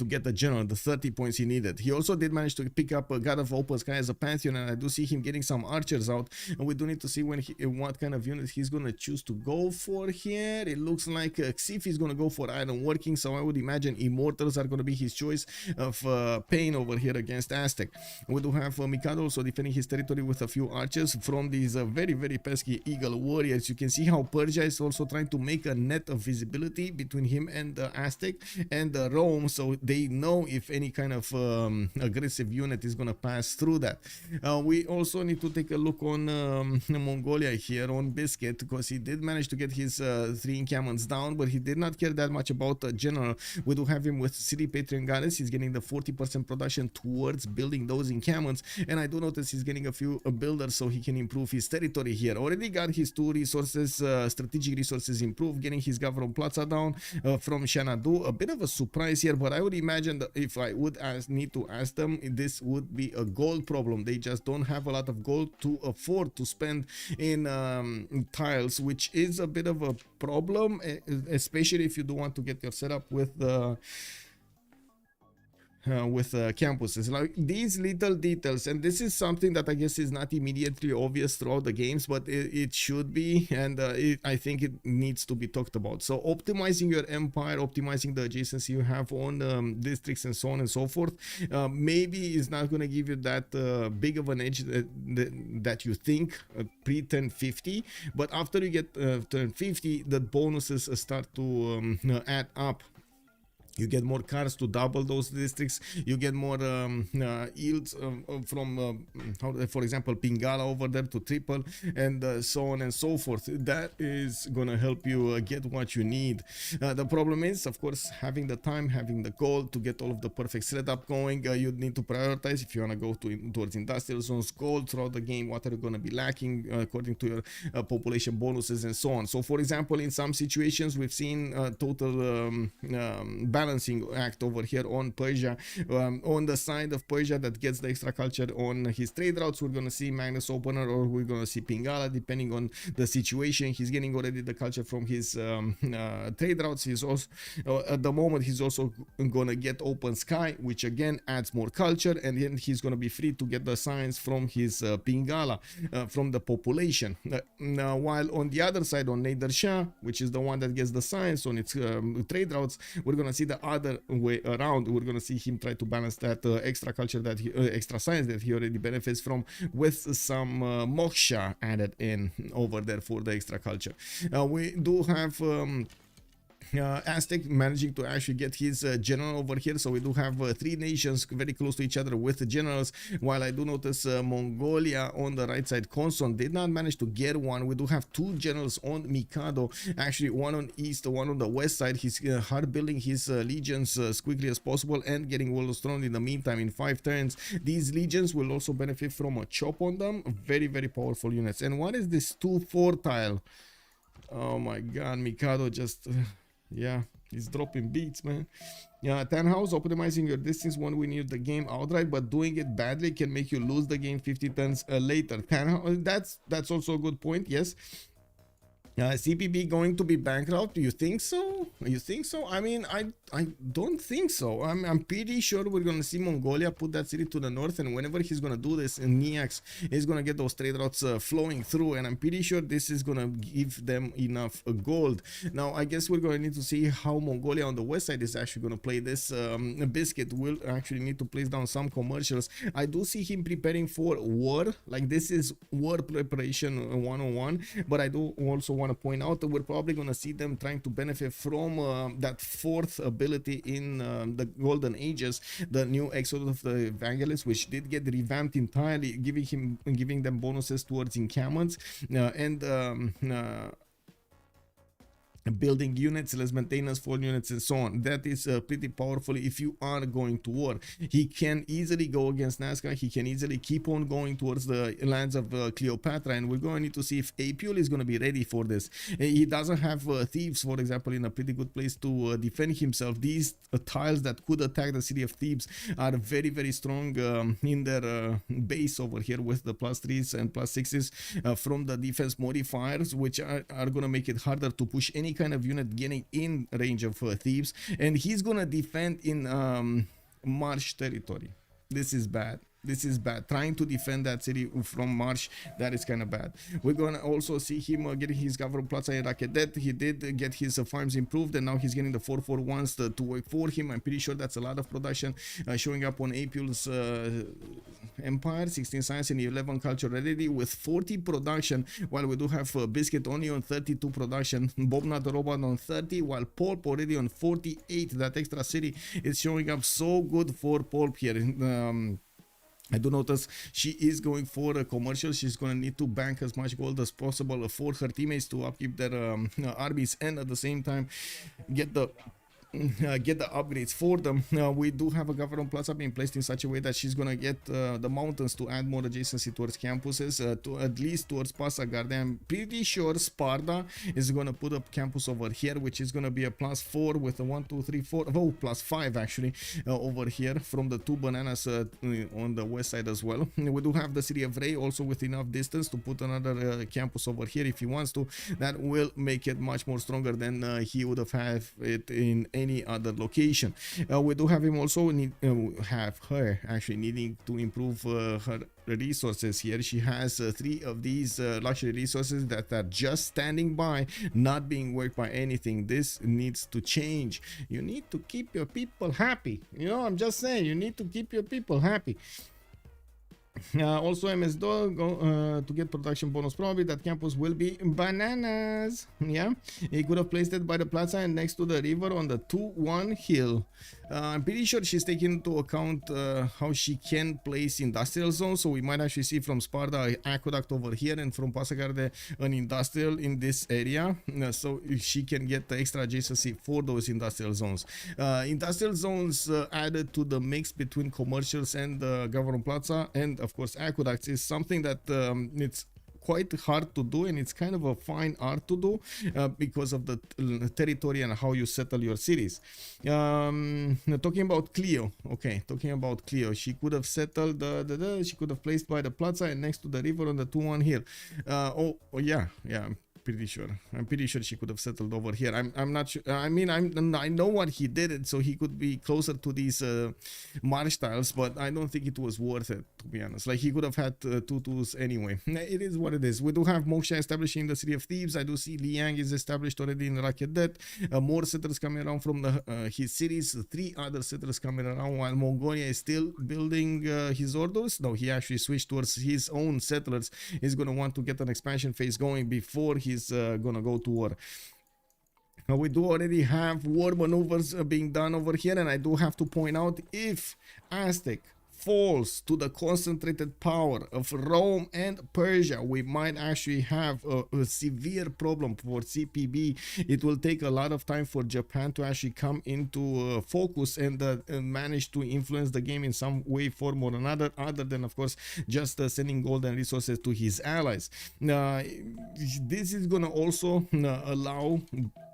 get the general, the 30 points he needed. He also did manage to pick up a God of Open Sky as a Pantheon, and I do see him getting some archers out, and we do need to see what kind of unit he's going to choose to go for here. It looks like Xif is going to go for iron working, so I would imagine Immortals are going to be his choice of Pain over here against Aztec. We do have Mikado also defending his territory with a few archers from these very, very pesky Eagle Warriors. You can see how Persia is also trying to make a net of visibility between him and Aztec and Rome, so so they know if any kind of aggressive unit is gonna pass through that. We also need to take a look on Mongolia here on Biscuit, because he did manage to get his 3 encampments down, but he did not care that much about general. We do have him with City Patron Goddess. He's getting the 40% production towards building those encampments, and I do notice he's getting a few builders so he can improve his territory here. Already got his 2 resources, strategic resources improved, getting his Gavron Plaza down from Shanadu. A bit of a surprise here, but I would imagine that if I would need to ask them, this would be a gold problem. They just don't have a lot of gold to afford to spend in tiles, which is a bit of a problem, especially if you do want to get your setup with campuses. Like these little details, and this is something that I guess is not immediately obvious throughout the games, but it should be, and I think it needs to be talked about. So optimizing your empire, optimizing the adjacency you have on districts and so on and so forth, maybe is not going to give you that big of an edge that you think pre 1050, but after you get 1050, the bonuses start to add up. You get more cars to double those districts. You get more yields from, for example, Pingala over there to triple, and so on and so forth. That is gonna help you get what you need. The problem is, of course, having the time, having the gold to get all of the perfect setup going. You need to prioritize if you wanna go towards industrial zones, gold throughout the game. What are you gonna be lacking according to your population bonuses and so on. So, for example, in some situations, we've seen total balancing act over here on Persia. On the side of Persia that gets the extra culture on his trade routes, we're gonna see Magnus Opener, or we're gonna see Pingala, depending on the situation. He's getting already the culture from his trade routes. He's also at the moment he's also gonna get Open Sky, which again adds more culture, and then he's gonna be free to get the signs from his Pingala, from the population. While on the other side, on Nader Shah, which is the one that gets the signs on its trade routes, we're gonna see the other way around. We're gonna see him try to balance that extra culture, that extra science that he already benefits from, with some moksha added in over there for the extra culture. We do have Aztec managing to actually get his general over here, so we do have 3 nations very close to each other with generals, while I do notice Mongolia on the right side, Konson, did not manage to get one. We do have 2 generals on Mikado, actually one on east, one on the west side. He's hard building his legions as quickly as possible and getting well strong in the meantime in 5 turns. These legions will also benefit from a chop on them. Very, very powerful units. And what is this 2-4 tile? Oh my god, Mikado just yeah, he's dropping beats, man. Yeah, Tannhaus, optimizing your distance when we need the game outright, but doing it badly can make you lose the game 50 turns later. Tannhaus, that's also a good point, yes. CPB going to be bankrupt? You think so? You think so? I mean, I don't think so. I'm pretty sure we're gonna see Mongolia put that city to the north, and whenever he's gonna do this, Niax is gonna get those trade routes flowing through, and I'm pretty sure this is gonna give them enough gold. Now, I guess we're gonna need to see how Mongolia on the west side is actually gonna play this. Biscuit will actually need to place down some commercials. I do see him preparing for war. Like, this is war preparation 101, but I do also want to point out that we're probably going to see them trying to benefit from that 4th ability in the Golden Ages, the new Exodus of the Evangelists, which did get revamped entirely, giving them bonuses towards encampments and building units, less maintenance for units, and so on. That is pretty powerful if you are going to war. He can easily go against Nazca. He can easily keep on going towards the lands of Cleopatra, and we're going to need to see if Apule is going to be ready for this. He doesn't have thieves, for example, in a pretty good place to defend himself. These tiles that could attack the city of Thebes are very, very strong in their base over here, with the +3s and +6s from the defense modifiers, which are going to make it harder to push any kind of unit getting in range of Thebes. And he's gonna defend in marsh territory. This is bad. This is bad. Trying to defend that city from Marsh, that is kind of bad. We're gonna also see him getting his government plaza in Rakedet. He did get his farms improved, and now he's getting the 441s to work for him. I'm pretty sure that's a lot of production showing up on Apul's Empire. 16 science and 11 culture already with 40 production, while we do have Biscuit only on 32 production, Bob Not the Robot on 30, while Pulp already on 48. That extra city is showing up so good for Pulp here. I do notice she is going for a commercial. She's going to need to bank as much gold as possible for her teammates to upkeep their armies, and at the same time get the upgrades for them. We do have a government plaza being placed in such a way that she's gonna get the mountains to add more adjacency towards campuses, to at least towards Pasagarde. I'm pretty sure Sparta is gonna put up campus over here, which is gonna be a +4 with a 1 2 3 4 oh +5 actually over here from the 2 bananas on the west side as well. We do have the city of Ray also with enough distance to put another campus over here if he wants to. That will make it much more stronger than he would have had it in any other location. We do have him also have her actually needing to improve her resources here. She has 3 of these luxury resources that are just standing by, not being worked by anything. This needs to change. You need to keep your people happy. You know, I'm just saying, you need to keep your people happy. Also MS Dog to get production bonus, probably that campus will be bananas. Yeah, he could have placed it by the plaza and next to the river on the 2-1 hill. I'm pretty sure she's taking into account how she can place industrial zones, so we might actually see from Sparta an aqueduct over here and from Pasagarde an industrial in this area, so she can get the extra adjacency for those industrial zones. Industrial zones added to the mix between commercials and government plaza and of course aqueducts is something that it's quite hard to do, and it's kind of a fine art to do because of the territory and how you settle your cities. Talking about Cleo, okay, talking about Cleo, she could have settled she could have placed by the plaza and next to the river on the 2-1 hill. Oh yeah, I'm pretty sure she could have settled over here. I'm not sure. I mean, I know what he did it, so he could be closer to these marsh tiles, but I don't think it was worth it, to be honest. Like, he could have had 2-2s anyway. It is what it is. We do have Moksha establishing the City of Thieves. I do see Liang is established already in Rakedet. More settlers coming around from his cities. 3 other settlers coming around, while Mongolia is still building his orders. No, he actually switched towards his own settlers. He's going to want to get an expansion phase going before he's gonna go to war. We do already have war maneuvers being done over here, and I do have to point out, if Aztec falls to the concentrated power of Rome and Persia, we might actually have a severe problem for CPB. It will take a lot of time for Japan to actually come into focus and manage to influence the game in some way, form or another, other than of course just sending gold and resources to his allies. This is gonna also allow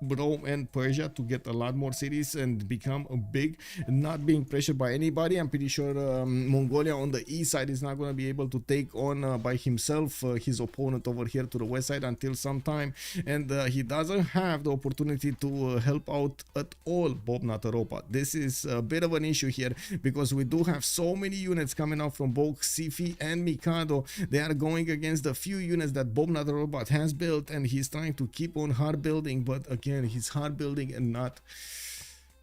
Rome and Persia to get a lot more cities and become big, not being pressured by anybody. I'm pretty sure Mongolia on the east side is not going to be able to take on by himself his opponent over here to the west side until some time, and he doesn't have the opportunity to help out at all Bob Nataropa. This is a bit of an issue here because we do have so many units coming out from both Sifi and Mikado. They are going against the few units that Bob Nataropa has built, and he's trying to keep on hard building, but again, he's hard building and not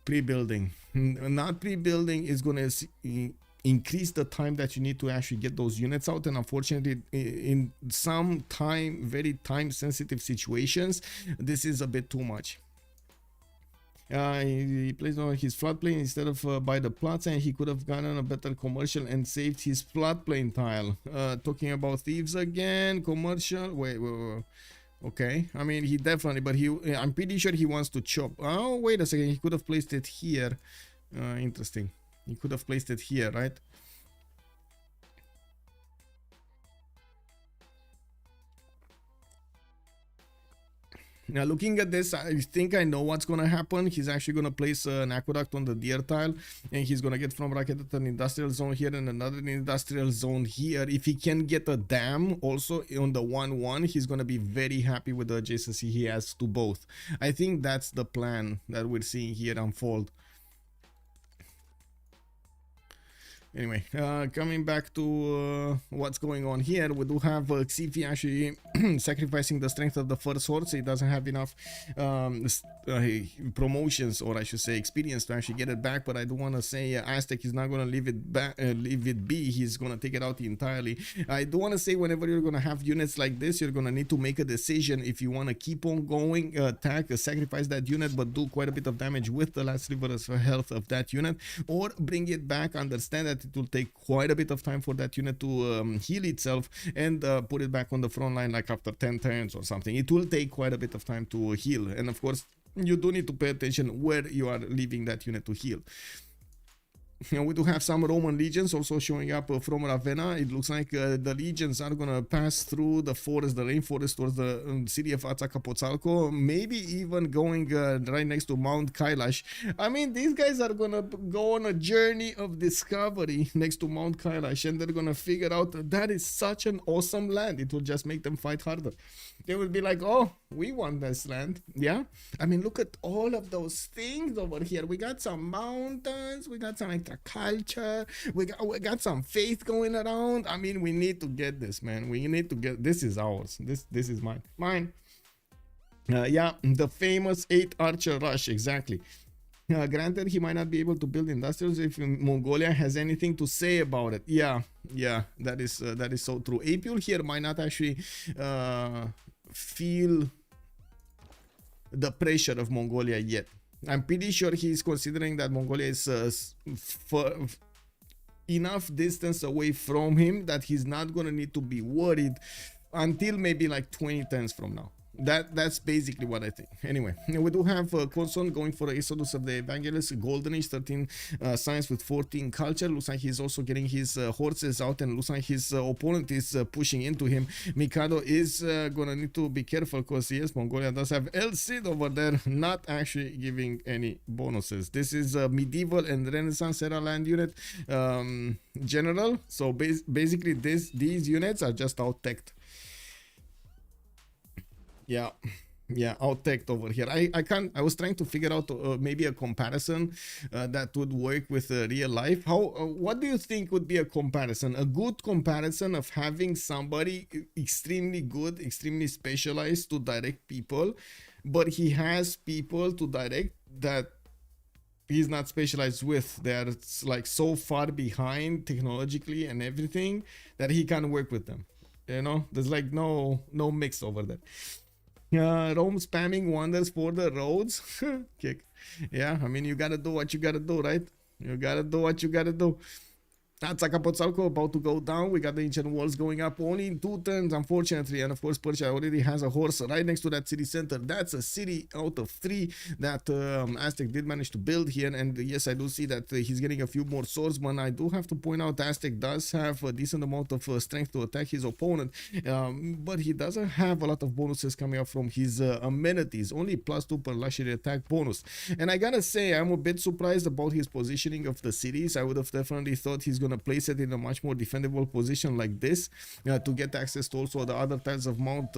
pre-building. Not pre-building is going to increase the time that you need to actually get those units out, and unfortunately in some very time sensitive situations, this is a bit too much. He placed on his floodplain instead of by the plaza, and he could have gotten a better commercial and saved his floodplain tile. Talking about thieves again, commercial, wait. Okay, I mean, he definitely, but I'm pretty sure he wants to chop. Oh, wait a second, he could have placed it here. Interesting. He could have placed it here, right? Now, looking at this, I think I know what's going to happen. He's actually going to place an aqueduct on the deer tile, and he's going to get from Rakedet an industrial zone here and another industrial zone here. If he can get a dam also on the 1-1, he's going to be very happy with the adjacency he has to both. I think that's the plan that we're seeing here unfold. Anyway, coming back to what's going on here, we do have Xifi actually sacrificing the strength of the first horse. He doesn't have enough promotions, or I should say experience, to actually get it back. But I do want to say Aztec is not going to leave it back, leave it be. He's going to take it out entirely. I do want to say whenever you're going to have units like this, you're going to need to make a decision if you want to keep on going, attack, sacrifice that unit, but do quite a bit of damage with the last sliver of health of that unit, or bring it back. Understand that it will take quite a bit of time for that unit to heal itself, and put it back on the front line like after 10 turns or something. It will take quite a bit of time to heal, and of course you do need to pay attention where you are leaving that unit to heal. We do have some Roman legions also showing up from Ravenna. It looks like the legions are gonna pass through the forest, the rainforest, towards the city of Azcapotzalco, maybe even going right next to Mount Kailash. I mean, these guys are gonna go on a journey of discovery next to Mount Kailash, and they're gonna figure out that is such an awesome land. It will just make them fight harder. They will be like, oh, we want this land. Yeah, I mean, look at all of those things over here. We got some mountains, we got some extra culture, we got some faith going around. I mean, we need to get this, man. We need to get this. Is ours. This is mine. Yeah, the famous 8 archer rush, exactly. Granted, he might not be able to build industrials if Mongolia has anything to say about it. Yeah, that is so true. Apul here might not actually feel the pressure of Mongolia yet. I'm pretty sure he's considering that Mongolia is enough distance away from him that he's not gonna need to be worried until maybe like 20 turns from now. That's basically what I think. Anyway, we do have Conson going for the Exodus of the Evangelist, Golden Age, 13 science with 14 culture. Looks like he's also getting his horses out, and looks like his opponent is pushing into him. Mikado is gonna need to be careful, because yes, Mongolia does have El Cid over there, not actually giving any bonuses. This is a medieval and Renaissance era land unit general, so basically these units are just out-teched. Yeah, out-teched over here. I was trying to figure out maybe a comparison that would work with real life. What do you think would be a comparison, a good comparison of having somebody extremely good, extremely specialized to direct people, but he has people to direct that he's not specialized with? They're like so far behind technologically and everything that he can't work with them. You know, there's like no mix over there. Rome spamming wonders for the roads. Kick. Yeah, I mean, you gotta do what you gotta do, right? You gotta do what you gotta do. Azcapotzalco about to go down. We got the ancient walls going up only in 2 turns, unfortunately. And of course, Persia already has a horse right next to that city center. That's a city out of 3 that Aztec did manage to build here. And yes, I do see that he's getting a few more swordsmen. I do have to point out Aztec does have a decent amount of strength to attack his opponent, but he doesn't have a lot of bonuses coming up from his amenities. Only +2 per luxury attack bonus. And I gotta say, I'm a bit surprised about his positioning of the cities. I would have definitely thought he's gonna place it in a much more defendable position like this to get access to also the other tiles of Mount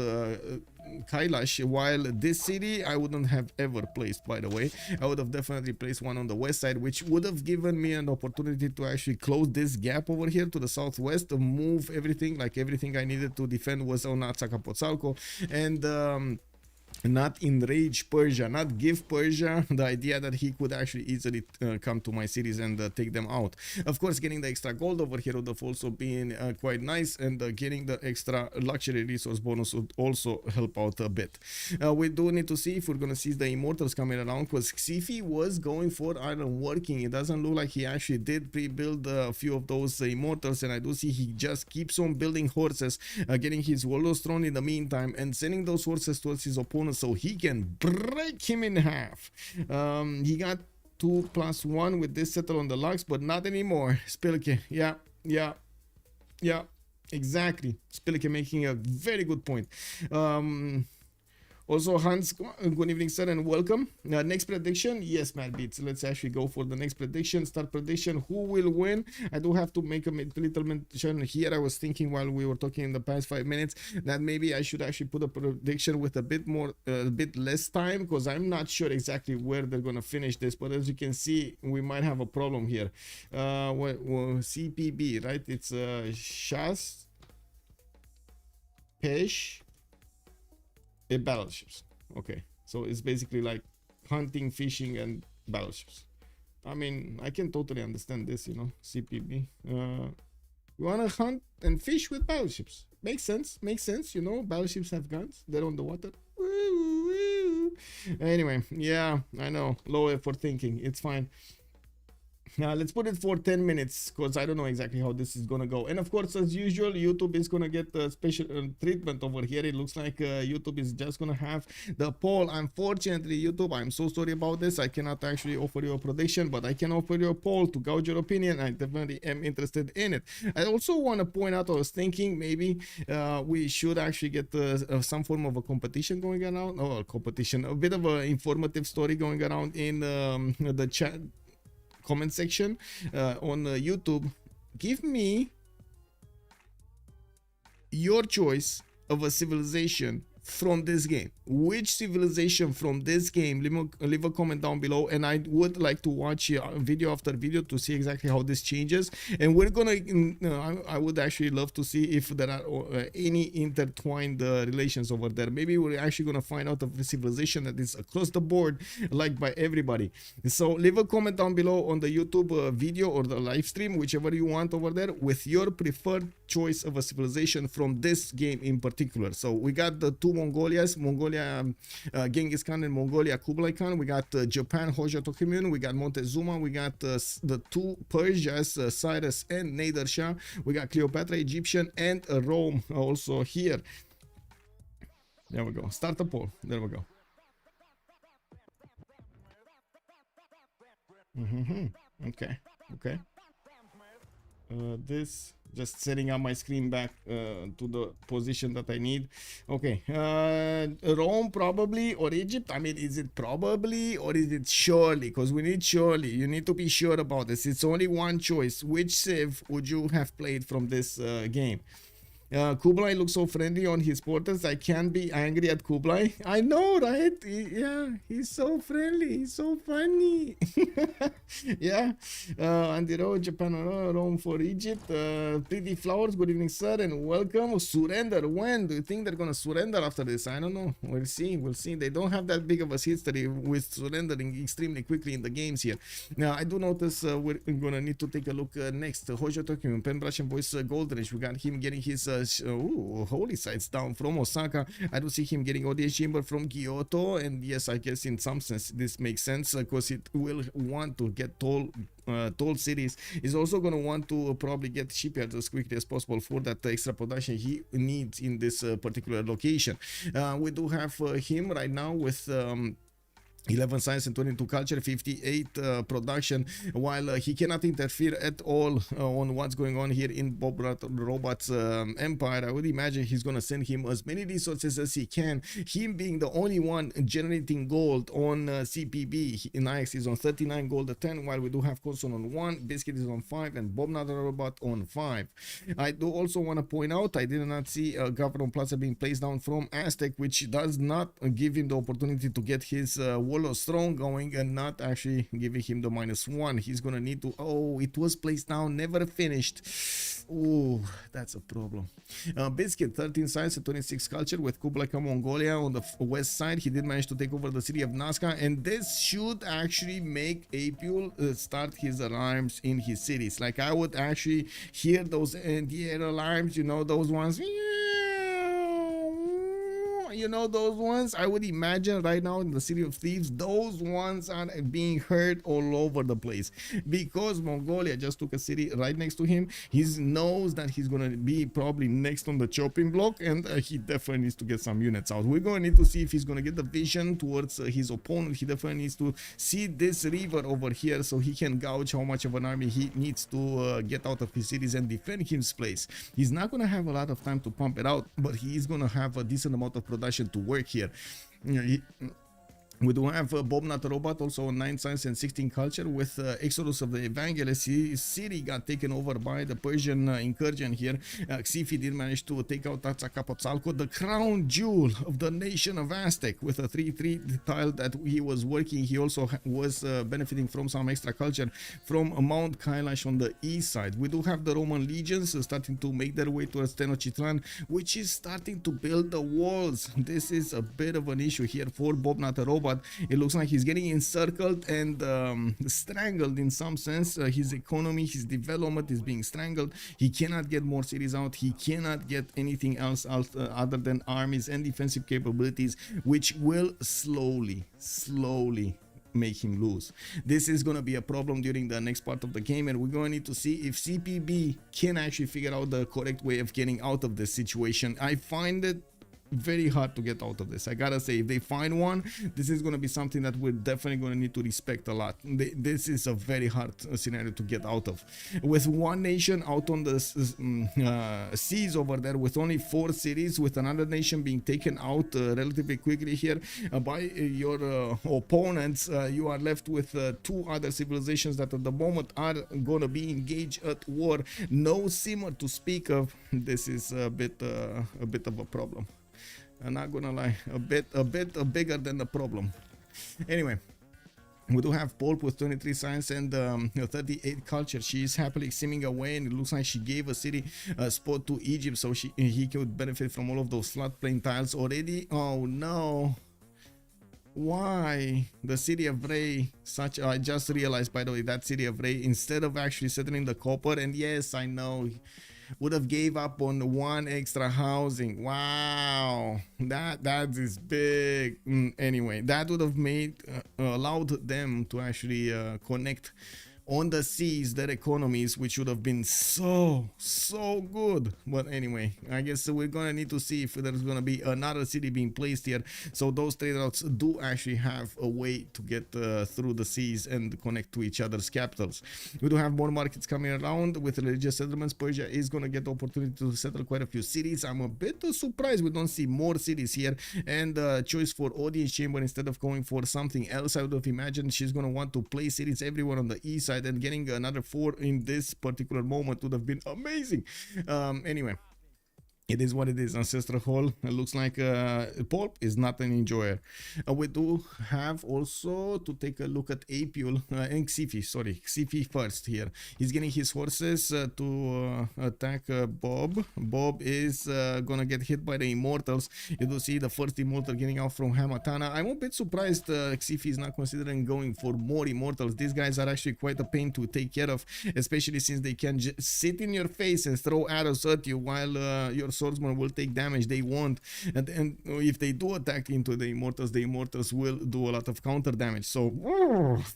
Kailash, while this city I wouldn't have ever placed, by the way. I would have definitely placed one on the west side, which would have given me an opportunity to actually close this gap over here to the southwest, to move everything. Like everything I needed to defend was on Azcapotzalco, and not enrage Persia, not give Persia the idea that he could actually easily come to my cities and take them out. Of course, getting the extra gold over here would have also been quite nice, and getting the extra luxury resource bonus would also help out a bit. We do need to see if we're going to see the immortals coming around, because Xifi was going for iron working. It doesn't look like he actually did pre-build a few of those immortals, and I do see he just keeps on building horses, getting his Warlord's Throne in the meantime, and sending those horses towards his opponent so he can break him in half. He got 2+1 with this settle on the locks, but not anymore. Spilke, yeah, exactly. Spilke making a very good point. Also, Hans, good evening, sir, and welcome. Next prediction, yes, Matt Beats. Let's actually go for the next prediction. Start prediction. Who will win? I do have to make a little mention here. I was thinking while we were talking in the past 5 minutes that maybe I should actually put a prediction with a bit less time, because I'm not sure exactly where they're gonna finish this. But as you can see, we might have a problem here. CPB, right? It's Chasse, Peche, Battleships. Okay, so it's basically like hunting, fishing, and battleships. I mean, I can totally understand this, you know. CPB. You wanna hunt and fish with battleships? Makes sense, you know. Battleships have guns, they're on the water. Woo, woo. Anyway, yeah, I know, low effort thinking, it's fine. Now let's put it for 10 minutes, because I don't know exactly how this is gonna go. And of course, as usual, YouTube is gonna get a special treatment over here. It looks like YouTube is just gonna have the poll. Unfortunately, YouTube, I'm so sorry about this. I cannot actually offer you a prediction, but I can offer you a poll to gauge your opinion. I definitely am interested in it. I also want to point out, I was thinking maybe we should actually get some form of a competition going around. Oh, competition, a bit of an informative story going around in the chat comment section on YouTube. Give me your choice of a civilization from this game. Which civilization from this game? Leave a comment down below, and I would like to watch video after video to see exactly how this changes. And we're gonna I would actually love to see if there are any intertwined relations over there. Maybe we're actually gonna find out of a civilization that is across the board liked by everybody. So leave a comment down below on the YouTube video or the live stream, whichever you want over there, with your preferred choice of a civilization from this game in particular. So we got the two Mongolias, Genghis Khan, and Mongolia, Kublai Khan. We got Japan, Hoja Tokumun. We got Montezuma. We got the two Persias, Cyrus and Nader Shah. We got Cleopatra, Egyptian, and Rome also here. There we go. Start the poll. There we go. Okay. This, just setting up my screen back to the position that I need. Okay, Rome probably, or Egypt. I mean, is it probably or is it surely? Because we need surely. You need to be sure about this. It's only one choice. Which Civ would you have played from this game? Kublai looks so friendly on his portals. I can't be angry at Kublai. I know, right? Yeah, he's so friendly. He's so funny. Yeah. On the road, Japan, Rome for Egypt. Pretty Flowers, good evening, sir, and welcome. Surrender. When do you think they're gonna surrender after this? I don't know. We'll see. We'll see. They don't have that big of a history with surrendering extremely quickly in the games here. Now, I do notice we're gonna need to take a look next. Hoja Tokumun, Penbrush and Voice Goldrage. We got him getting his holy sites down from Osaka. I do see him getting ODS chamber from Kyoto, and yes, I guess in some sense this makes sense, because it will want to get toll cities. Is also going to want to probably get shipyards as quickly as possible for that extra production he needs in this particular location. We do have him right now with 11 science and 22 culture, 58 production, while he cannot interfere at all on what's going on here in Bob Robot's empire. I would imagine he's gonna send him as many resources as he can, him being the only one generating gold on CPB. In IX is on 39 gold at 10, while we do have Conson on 1, Biscuit is on 5, and Bob Another Robot on 5. I do also want to point out, I did not see Governor Plaza being placed down from Aztec, which does not give him the opportunity to get his Wall of Strong going, and not actually giving him the -1. He's gonna need to, oh, it was placed down, never finished. Oh, that's a problem. Biscuit, 13 science and 26 culture with Kublai Khan Mongolia on the west side. He did manage to take over the city of Nazca, and this should actually make Apul start his alarms in his cities. Like, I would actually hear those anti-air alarms, you know, those ones. You know, those ones, I would imagine right now in the City of Thieves, those ones are being heard all over the place, because Mongolia just took a city right next to him. He knows that he's going to be probably next on the chopping block, and he definitely needs to get some units out. We're going to need to see if he's going to get the vision towards his opponent. He definitely needs to see this river over here so he can gauge how much of an army he needs to get out of his cities and defend his place. He's not going to have a lot of time to pump it out, but he is going to have a decent amount of production to work here. We do have Bob Not a Robot also on 9 science and 16 culture with Exodus of the Evangelist. His city got taken over by the Persian incursion here. Xifi did manage to take out Azcapotzalco, the crown jewel of the nation of Aztec, with a 3-3 tile that he was working. He also was benefiting from some extra culture from Mount Kailash on the east side. We do have the Roman legions starting to make their way towards Tenochtitlan, which is starting to build the walls. This is a bit of an issue here for Bob Not a Robot. It looks like he's getting encircled and strangled in some sense. His economy, his development is being strangled. He cannot get more cities out. He cannot get anything else out other than armies and defensive capabilities, which will slowly make him lose. This is going to be a problem during the next part of the game, and we're going to need to see if CPB can actually figure out the correct way of getting out of this situation. I find it very hard to get out of this. I gotta say, if they find one, this is going to be something that we're definitely going to need to respect a lot. This is a very hard scenario to get out of. With one nation out on the seas over there with only 4 cities, with another nation being taken out relatively quickly here by your opponents, you are left with 2 other civilizations that at the moment are going to be engaged at war. No simmer to speak of. This is a bit of a problem. I'm not gonna lie, a bit bigger than the problem. Anyway, we do have Pulp with 23 science and 38 culture. She is happily simming away, and it looks like she gave a city spot to Egypt, so he could benefit from all of those floodplain tiles already. Oh no. Why the city of Ray, I just realized, by the way, that city of Ray, instead of actually settling the copper, and yes, I know, would have gave up on 1 extra housing. Wow, that is big. Anyway, that would have made allowed them to actually connect on the seas their economies, which would have been so good. But anyway, I guess we're gonna need to see if there's gonna be another city being placed here, so those trade routes do actually have a way to get through the seas and connect to each other's capitals. We do have more markets coming around with religious settlements. Persia is gonna get the opportunity to settle quite a few cities. I'm a bit surprised we don't see more cities here, and choice for audience chamber instead of going for something else. I would have imagined she's gonna want to place cities everywhere on the east side, and getting another 4 in this particular moment would have been amazing. Anyway, it is what it is. Ancestral Hall, it looks like Pulp is not an enjoyer. We do have also to take a look at Apule and Xifi first here. He's getting his horses to attack Bob. Bob is gonna get hit by the Immortals. You do see the first Immortal getting out from Hamatana. I'm a bit surprised Xifi is not considering going for more Immortals. These guys are actually quite a pain to take care of, especially since they can just sit in your face and throw arrows at you while your swordsman will take damage. They won't, and if they do attack into the Immortals will do a lot of counter damage. So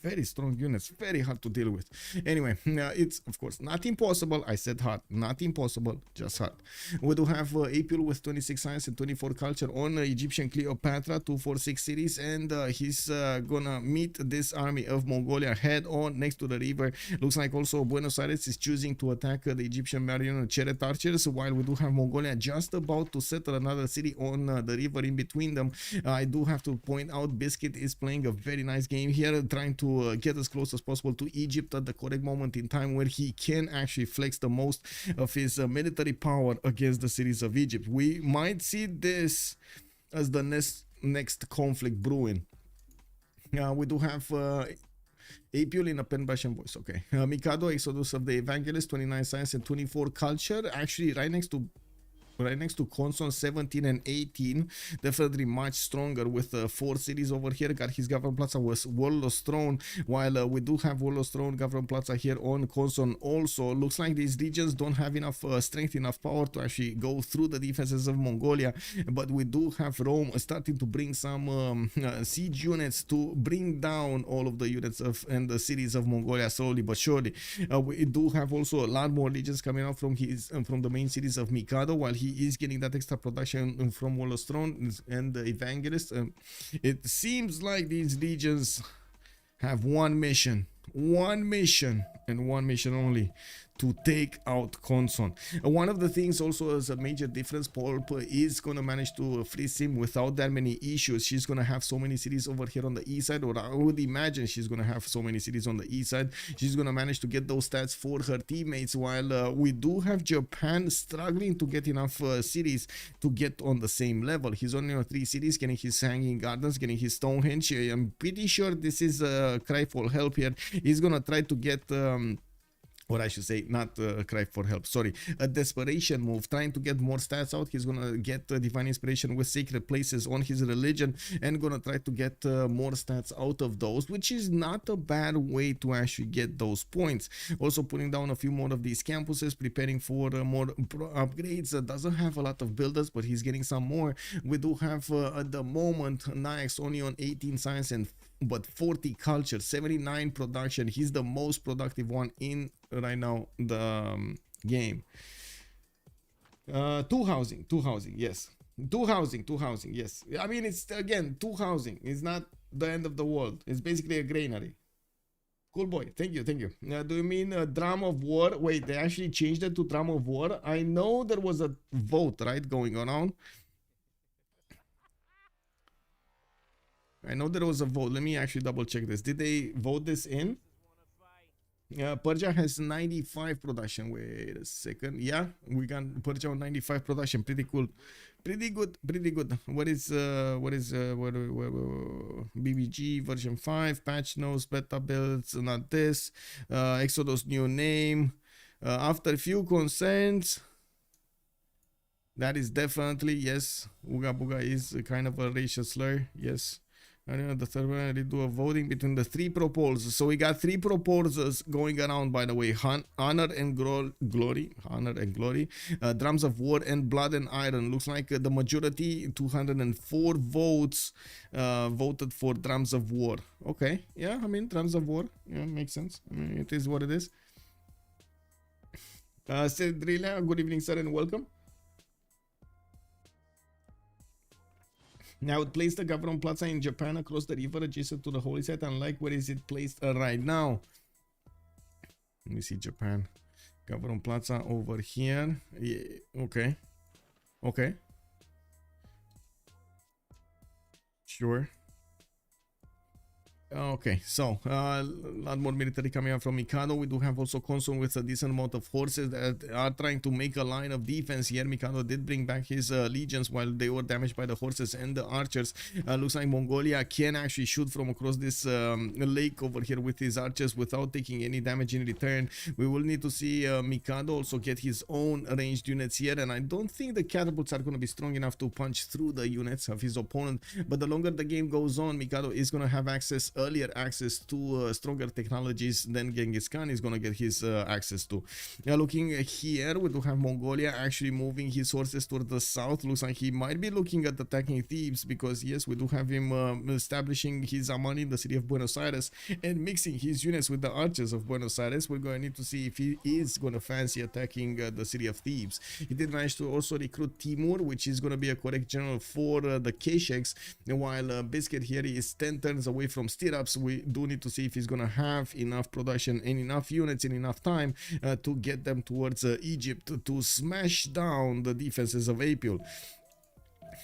very strong units, very hard to deal with. Anyway, it's of course not impossible. I said hard, not impossible, just hard. We do have Apule with 26 science and 24 culture on Egyptian Cleopatra, 246 cities, and he's gonna meet this army of Mongolia head on next to the river. Looks like also Buenos Aires is choosing to attack the Egyptian Marion Chariot archers, while we do have Mongolia just about to settle another city on the river in between them. I do have to point out Biscuit is playing a very nice game here, trying to get as close as possible to Egypt at the correct moment in time where he can actually flex the most of his military power against the cities of Egypt. We might see this as the next conflict brewing. We do have Apule in a pen brush and voice. Okay, Mikado, Exodus of the Evangelist, 29 science and 24 culture, actually right next to Conson 17 and 18, definitely much stronger with 4 cities over here. Got his Government Plaza was Warlord's Throne, while we do have Warlord's Throne, Government Plaza here on Conson also. Looks like these regions don't have enough strength, enough power to actually go through the defenses of Mongolia, but we do have Rome starting to bring some siege units to bring down all of the units of and the cities of Mongolia slowly but surely. We do have also a lot more legions coming out from the main cities of Mikado, while he is getting that extra production from Warlord's Throne and the Evangelist. It seems like these legions have one mission: one mission and one mission only, to take out Conson. One of the things also as a major difference, Pulp is gonna manage to freeze him without that many issues. She's gonna have so many cities over here on the east side, or I would imagine she's gonna have so many cities on the east side. She's gonna manage to get those stats for her teammates, while we do have Japan struggling to get enough cities to get on the same level. He's only on 3 cities, getting his Hanging Gardens, getting his Stonehenge. I'm pretty sure this is a cry for help here. He's gonna try to get or I should say, not cry for help, sorry, a desperation move, trying to get more stats out. He's gonna get divine inspiration with sacred places on his religion, and gonna try to get more stats out of those, which is not a bad way to actually get those points. Also putting down a few more of these campuses, preparing for more upgrades. Doesn't have a lot of builders, but he's getting some more. We do have at the moment Naix only on 18 science and but 40 culture, 79 production. He's the most productive one in right now the game. 2 housing, yes. 2 housing, yes. I mean, it's again 2 housing. It's not the end of the world. It's basically a granary. Cool boy, thank you. Do you mean drama of war? Wait, they actually changed it to drama of war? I know there was a vote, right, going on. I know there was a vote. Let me actually double check this. Did they vote this in? Persia has 95 production. Wait a second. Yeah, we got Persia on 95 production. Pretty cool. Pretty good. What is BBG version 5? Patch notes, beta builds, not this. Exodus new name. After few consents. That is definitely, yes. Uga Buga is kind of a racial slur. Yes. The third one, they do a voting between the 3 proposals. So we got 3 proposals going around, by the way. Honor and Glory. Drums of War and Blood and Iron. Looks like the majority, 204 votes, voted for Drums of War. Okay, yeah, I mean, Drums of War. Yeah, makes sense. I mean, it is what it is. Cedrila, good evening, sir, and welcome. Now it placed the Gavron Plaza in Japan across the river adjacent to the holy site, unlike where is it placed right now. Let me see Japan. Gavron Plaza over here. Yeah, okay. Sure. Okay, so a lot more military coming out from Mikado. We do have also Consul with a decent amount of horses that are trying to make a line of defense here. Mikado did bring back his legions while they were damaged by the horses and the archers. Looks like Mongolia can actually shoot from across this lake over here with his archers without taking any damage in return. We will need to see Mikado also get his own ranged units here, and I don't think the catapults are going to be strong enough to punch through the units of his opponent. But the longer the game goes on, Mikado is going to have earlier access to stronger technologies than Genghis Khan is going to get his access to. Now looking here, we do have Mongolia actually moving his horses toward the south. Looks like he might be looking at attacking Thebes, because yes, we do have him establishing his Amani in the city of Buenos Aires and mixing his units with the archers of Buenos Aires. We're going to need to see if he is going to fancy attacking the city of Thebes. He did manage to also recruit Timur, which is going to be a correct general for the Kesheks, while Biscuit here is 10 turns away from Stirrups. We do need to see if he's gonna have enough production and enough units in enough time to get them towards Egypt to smash down the defenses of Apul.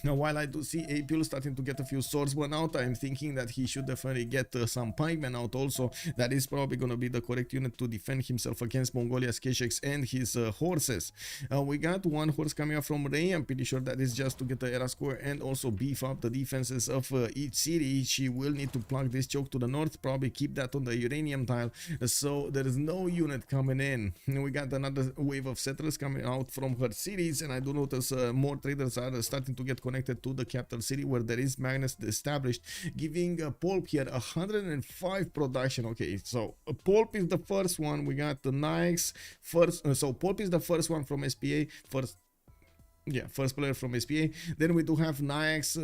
Now, while I do see Apul starting to get a few swordsmen out, I'm thinking that he should definitely get some pikemen out also. That is probably going to be the correct unit to defend himself against Mongolia's Kesheks and his horses. We got one horse coming up from Ray. I'm pretty sure that is just to get the era score and also beef up the defenses of each city. She will need to plug this choke to the north, probably keep that on the uranium tile, so there is no unit coming in. We got another wave of settlers coming out from her cities, and I do notice more traders are starting to get connected to the capital city where there is Magnus established, giving Pulp here 105 production. Okay, so Pulp is the first one. We got the Nikes first. So Pulp is the first one from SPA. First player from SPA. Then we do have Naix.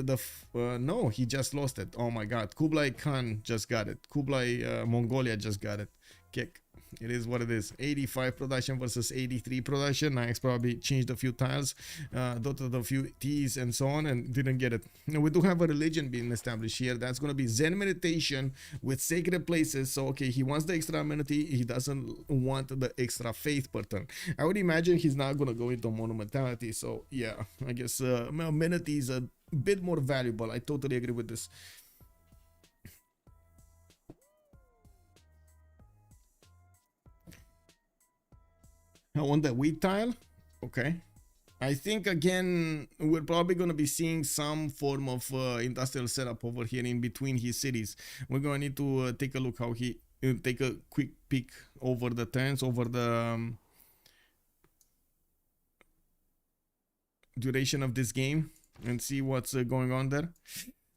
No, he just lost it. Oh my god. Kublai Khan just got it. Kublai Mongolia just got it. Kick. it is what it is. 85 production versus 83 production. Nax probably changed a few tiles, dotted a few T's and so on, and didn't get it. Now we do have a religion being established here. That's going to be Zen meditation with sacred places. So okay, he wants the extra amenity, he doesn't want the extra faith pattern. I would imagine he's not going to go into monumentality. So yeah, I guess amenity is a bit more valuable. I totally agree with this. On the wheat tile, okay, I think again we're probably going to be seeing some form of industrial setup over here in between his cities. We're going to need to take a look how he take a quick peek over the turns, over the duration of this game, and see what's going on there.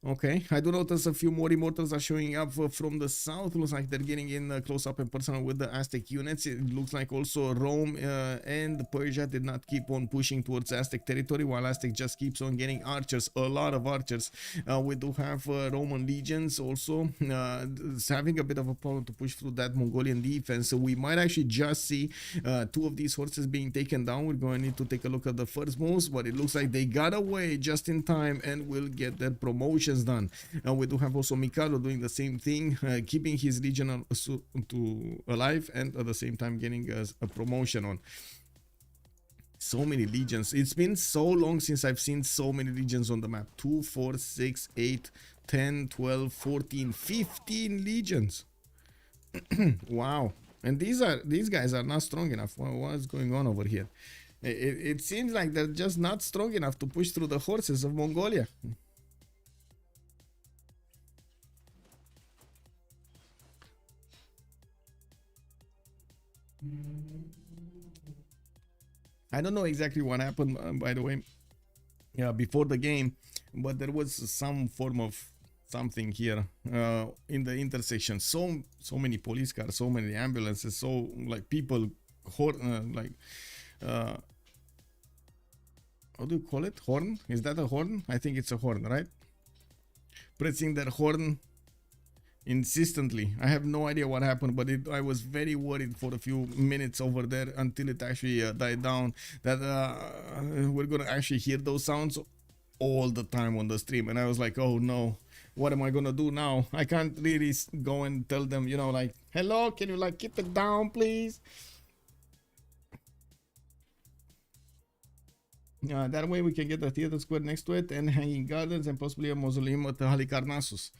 Okay, I do notice a few more immortals are showing up from the south. Looks like they're getting in close up and personal with the Aztec units. It looks like also Rome and Persia did not keep on pushing towards Aztec territory, while Aztec just keeps on getting archers, a lot of archers. We do have Roman legions also having a bit of a problem to push through that Mongolian defense. So we might actually just see two of these horses being taken down. We're going to need to take a look at the first moves, but it looks like they got away just in time and will get their promotion done. We do have also Mikado doing the same thing, keeping his legion alive and at the same time getting a promotion on. So many legions. It's been so long since I've seen so many legions on the map. 2, 4, 6, 8, 10, 12, 14, 15 legions. Wow. And these guys are not strong enough. What's going on over here? It seems like they're just not strong enough to push through the horses of Mongolia. I don't know exactly what happened, by the way, before the game, but there was some form of something here in the intersection. So many police cars, so many ambulances, so like people, like how do you call it? Horn? Is that a horn? I think it's a horn, right? Pressing their horn insistently. I have no idea what happened, but I was very worried for a few minutes over there until it actually died down, that we're gonna actually hear those sounds all the time on the stream. And I was like, oh no, what am I gonna do now? I can't really go and tell them, you know, like, hello, can you like keep it down please? That way we can get a theater square next to it and hanging gardens and possibly a mausoleum at Halicarnassus.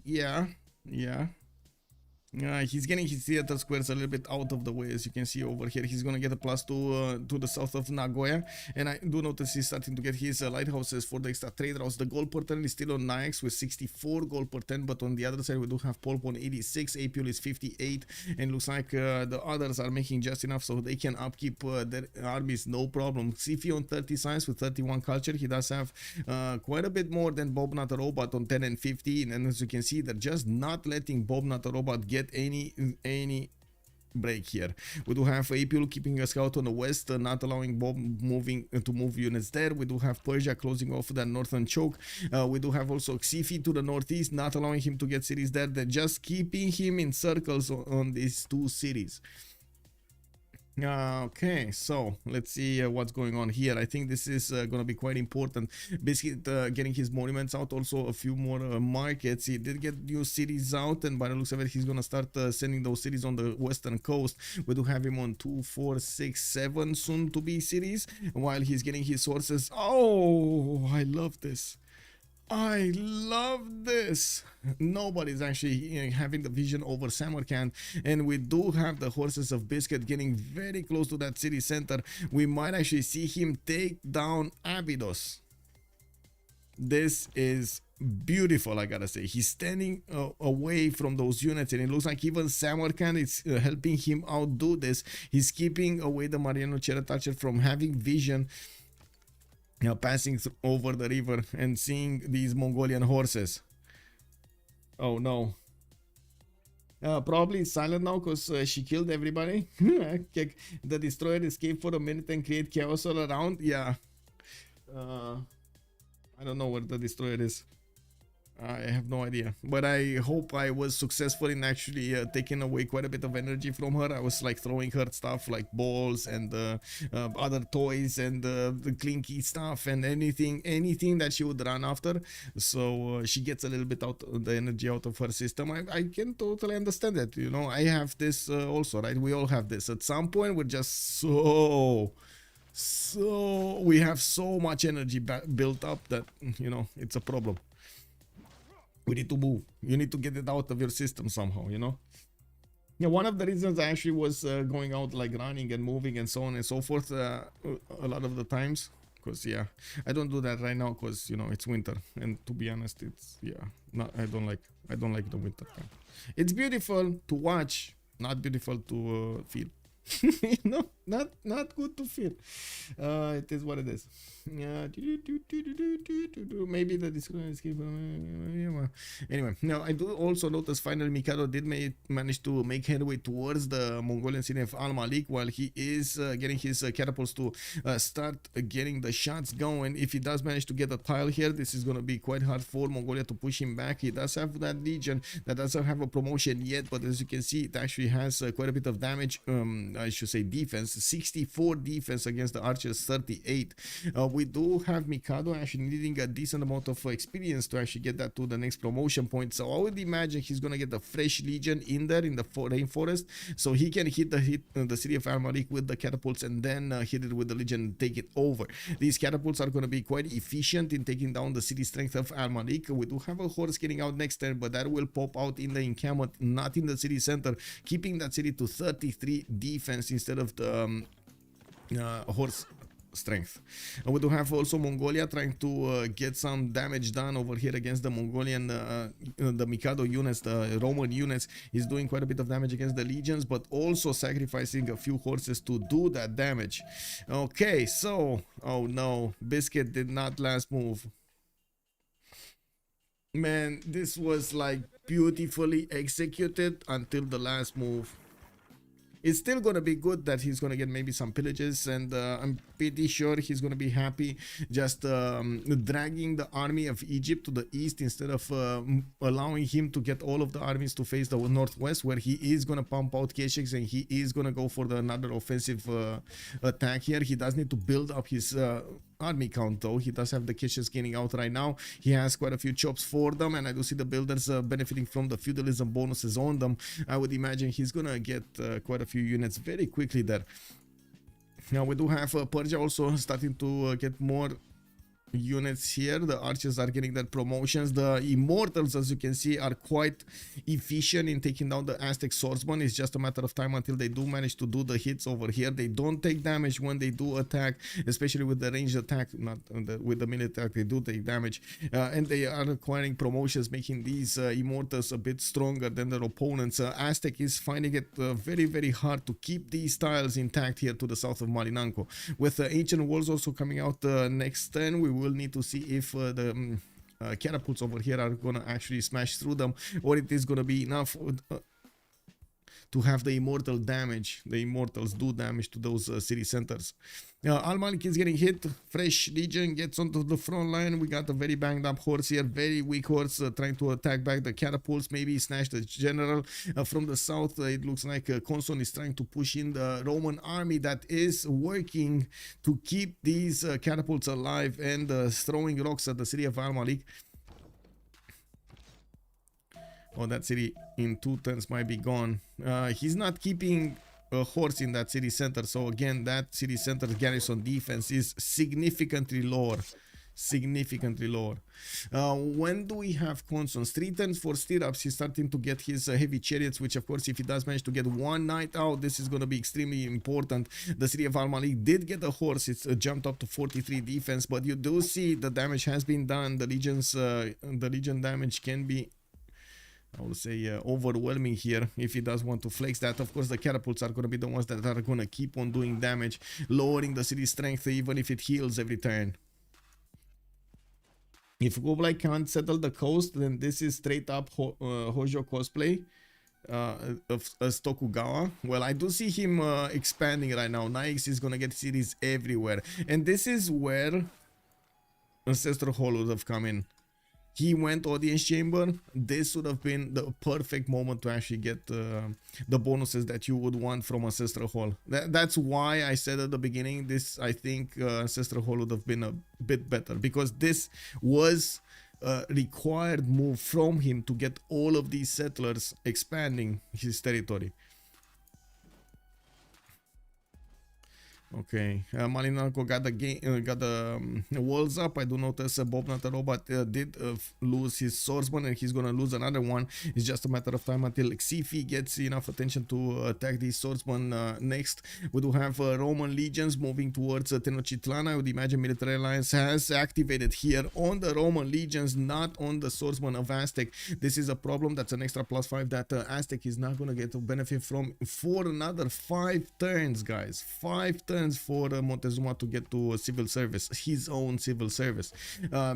Yeah. He's getting his theater squares a little bit out of the way, as you can see over here. He's gonna get a +2 to the south of Nagoya, and I do notice he's starting to get his lighthouses for the extra trade routes. The gold per turn is still on Naix with 64 gold per turn, but on the other side we do have Polp on 86, Apul is 58, and looks like the others are making just enough so they can upkeep their armies no problem. Sifi on 30 science with 31 culture. He does have quite a bit more than Bob Not a Robot on 10 and 15, and as you can see, they're just not letting Bob Not a Robot get any break here. We do have Apul keeping a scout on the west, not allowing Bob to move units there. We do have Persia closing off that northern choke. We do have also Xifi to the northeast, not allowing him to get cities there. They're just keeping him in circles on these two cities. Okay, so let's see what's going on here. I think this is going to be quite important. Basically, getting his monuments out, also a few more markets. He did get new cities out, and by the looks of it, he's going to start sending those cities on the western coast. We do have him on 2, 4, 6, 7 soon to be cities, while he's getting his sources. Oh, I love this. I love this. Nobody's actually having the vision over Samarkand, and we do have the horses of Biscuit getting very close to that city center. We might actually see him take down Abydos. This is beautiful, I gotta say. He's standing away from those units, and it looks like even Samarkand is helping him outdo this. He's keeping away the Mariano Cheratacher from having vision, passing over the river and seeing these Mongolian horses. Oh no. Probably silent now because she killed everybody. The destroyer escaped for a minute and create chaos all around. Yeah. I don't know where the destroyer is. I have no idea, but I hope I was successful in actually taking away quite a bit of energy from her. I was like throwing her stuff like balls and other toys and the clinky stuff and anything that she would run after. So she gets a little bit out the energy out of her system. I can totally understand that. You know, I have this also, right? We all have this. At some point, we're just so we have so much energy built up that, you know, it's a problem. We need to move. You need to get it out of your system somehow, you know. Yeah, one of the reasons I actually was going out like running and moving and so on and so forth a lot of the times, because yeah, I don't do that right now because, you know, it's winter, and to be honest, it's I don't like the winter time. It's beautiful to watch, not beautiful to feel. You know, not good to feel. It is what it is. Maybe the description is anyway. Now I do also notice finally Mikado did manage to make headway towards the Mongolian city of Al Malik, while he is getting his catapults to start getting the shots going. If he does manage to get a tile here, this is going to be quite hard for Mongolia to push him back. He does have that legion that doesn't have a promotion yet, but as you can see, it actually has quite a bit of damage. I should say defense, 64 defense against the archers, 38. We do have Mikado actually needing a decent amount of experience to actually get that to the next promotion point. So I would imagine he's gonna get the fresh legion in there in the rainforest, so he can hit the city of Al Malik with the catapults and then hit it with the legion and take it over. These catapults are gonna be quite efficient in taking down the city strength of Al Malik. We do have a horse getting out next turn, but that will pop out in the encampment, not in the city center, keeping that city to 33 defense instead of the horse strength. We do have also Mongolia trying to get some damage done over here against the Mongolian, the Mikado units, the Roman units. He's doing quite a bit of damage against the legions, but also sacrificing a few horses to do that damage. Okay, so, oh no, Biscuit did not last move. Man, this was like beautifully executed until the last move. It's still gonna be good that he's gonna get maybe some pillages, and I'm pretty sure he's gonna be happy just dragging the army of Egypt to the east instead of allowing him to get all of the armies to face the northwest, where he is gonna pump out Keshiks and he is gonna go for another offensive attack here. He does need to build up his army count though. He does have the Keshiks getting out right now. He has quite a few chops for them, and I do see the builders benefiting from the feudalism bonuses on them. I would imagine he's gonna get quite a few units very quickly there. Now we do have Persia also starting to get more units here. The archers are getting their promotions. The immortals, as you can see, are quite efficient in taking down the Aztec swordsman. It's just a matter of time until they do manage to do the hits over here. They don't take damage when they do attack, especially with the ranged attack, not with the melee attack. They do take damage, and they are acquiring promotions, making these immortals a bit stronger than their opponents. Aztec is finding it very hard to keep these tiles intact here to the south of Malinanko. With ancient walls also coming out next turn, we will need to see if the catapults over here are gonna actually smash through them, or it is gonna be enough to have the immortal damage. The immortals do damage to those city centers. Al Malik is getting hit. Fresh legion gets onto the front line. We got a very banged up horse here, very weak horse, trying to attack back the catapults, maybe snatch the general from the south. It looks like Conson is trying to push in the Roman army that is working to keep these catapults alive and throwing rocks at the city of Al Malik. Oh, that city in 2 turns might be gone. He's not keeping a horse in that city center, so again, that city center garrison defense is significantly lower. When do we have consoles? 3 turns for stirrups. He's starting to get his heavy chariots, which of course, if he does manage to get one knight out, this is going to be extremely important. The city of Al Malik did get a horse. It's jumped up to 43 defense, but you do see the damage has been done. The legion damage can be, I would say, overwhelming here if he does want to flex that. Of course, the catapults are going to be the ones that are going to keep on doing damage, lowering the city strength even if it heals every turn. If Goblai can't settle the coast, then this is straight up Hojo cosplay of Tokugawa. Well, I do see him expanding right now. Naix is going to get cities everywhere. And this is where Ancestral Hall would have come in. he went audience chamber, this would have been the perfect moment to actually get the bonuses that you would want from Ancestral Hall. That's why I said at the beginning, this, I think Ancestral Hall would have been a bit better, because this was a required move from him to get all of these settlers expanding his territory. Okay, Malinalco got the walls up. I do notice Bob Natarobot did lose his swordsman, and he's gonna lose another one. It's just a matter of time until Xifi gets enough attention to attack these swordsmen next. We do have Roman legions moving towards Tenochtitlan. I would imagine military alliance has activated here on the Roman legions, not on the swordsman of Aztec. This is a problem. That's an extra +5 that Aztec is not gonna get to benefit from for another 5 turns, guys. 5 turns for Montezuma to get to civil service, his own civil service.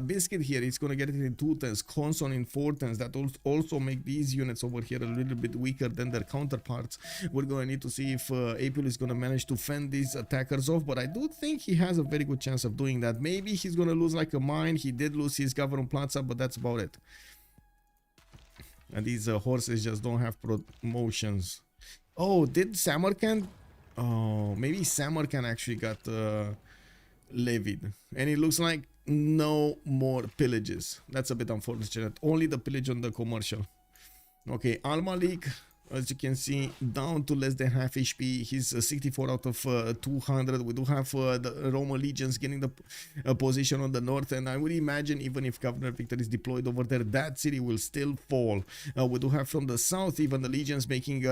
Biscuit here, it's gonna get it in 2 turns, Conson in 4 turns. That also make these units over here a little bit weaker than their counterparts. We're gonna need to see if Apul is gonna manage to fend these attackers off, but I do think he has a very good chance of doing that. Maybe he's gonna lose like a mine. He did lose his government plaza, but that's about it. And these horses just don't have promotions. Oh, did Samarkand? Oh, maybe Samarkand actually got levied, and it looks like no more pillages. That's a bit unfortunate. Only the pillage on the commercial. Okay, Al Malik, as you can see, down to less than half HP. He's 64 out of 200. We do have the Roman legions getting the position on the north, and I would imagine even if Governor Victor is deployed over there, that city will still fall. We do have from the south even the legions making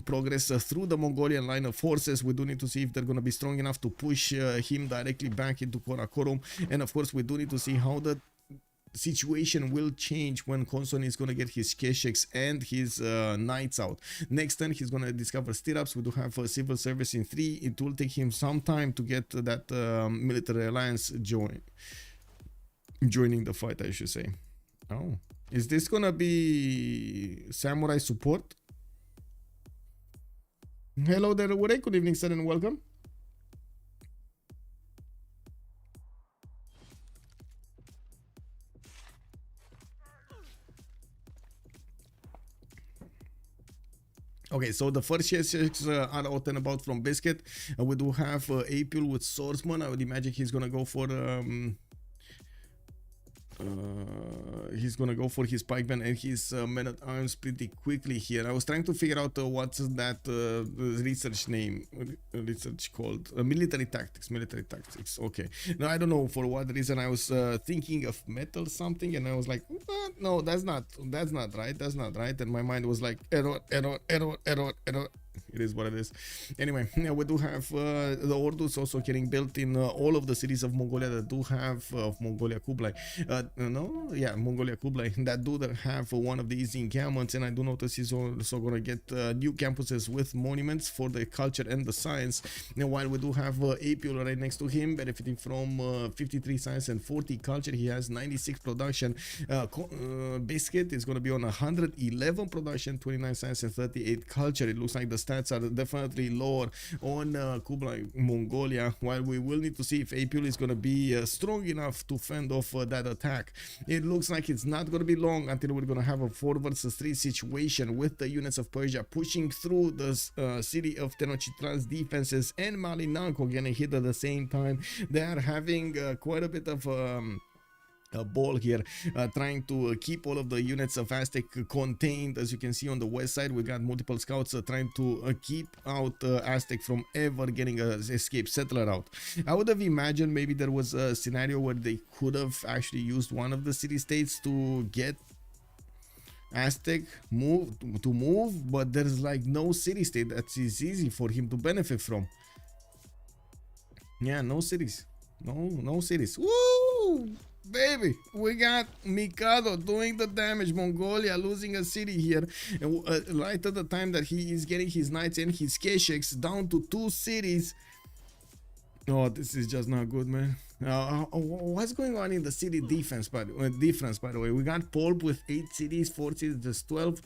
progress through the Mongolian line of forces. We do need to see if they're going to be strong enough to push him directly back into Karakorum, and of course we do need to see how the situation will change when Conson is going to get his Kesheks and his knights out. Next turn he's going to discover stirrups. We do have civil service in 3. It will take him some time to get that military alliance joining the fight, I should say. Oh, is this going to be samurai support? Hello there, Urek. Good evening, sir, and welcome. Okay, so the first Chasse are out and about from Biscuit. We do have Apul with swordsman. I would imagine he's gonna go for his pikeman and his men at arms pretty quickly here. I was trying to figure out what's that research called. Military tactics. Okay. Now I don't know for what reason I was thinking of metal something, and I was like, what? No, that's not right. And my mind was like, error. It is what it is. Anyway, yeah, we do have the Ordus also getting built in all of the cities of Mongolia that do have Mongolia Kublai. Mongolia Kublai that do have one of these encampments, and I do notice he's also gonna get new campuses with monuments for the culture and the science. Now, while we do have Apul right next to him, benefiting from 53 science and 40 culture, he has 96 production. Biscuit is gonna be on 111 production, 29 science and 38 culture. It looks like the stats are definitely lower on Kublai Mongolia, while we will need to see if Apul is going to be strong enough to fend off that attack. It looks like it's not going to be long until we're going to have a 4 versus 3 situation with the units of Persia pushing through the city of Tenochtitlan's defenses, and Malinalco getting hit at the same time. They are having quite a bit of a ball here, trying to keep all of the units of Aztec contained. As you can see on the west side, we got multiple scouts trying to keep out Aztec from ever getting a escape settler out. I would have imagined maybe there was a scenario where they could have actually used one of the city-states to get Aztec move, but there's like no city-state that is easy for him to benefit from. Yeah, no cities. No cities. Woo! Baby, we got Mikado doing the damage. Mongolia losing a city here, right at the time that he is getting his knights and his Kesheks down to 2 cities. Oh, this is just not good, man. What's going on in the city defense? By the way, we got Pulp with 8 cities, 4 cities, just 12,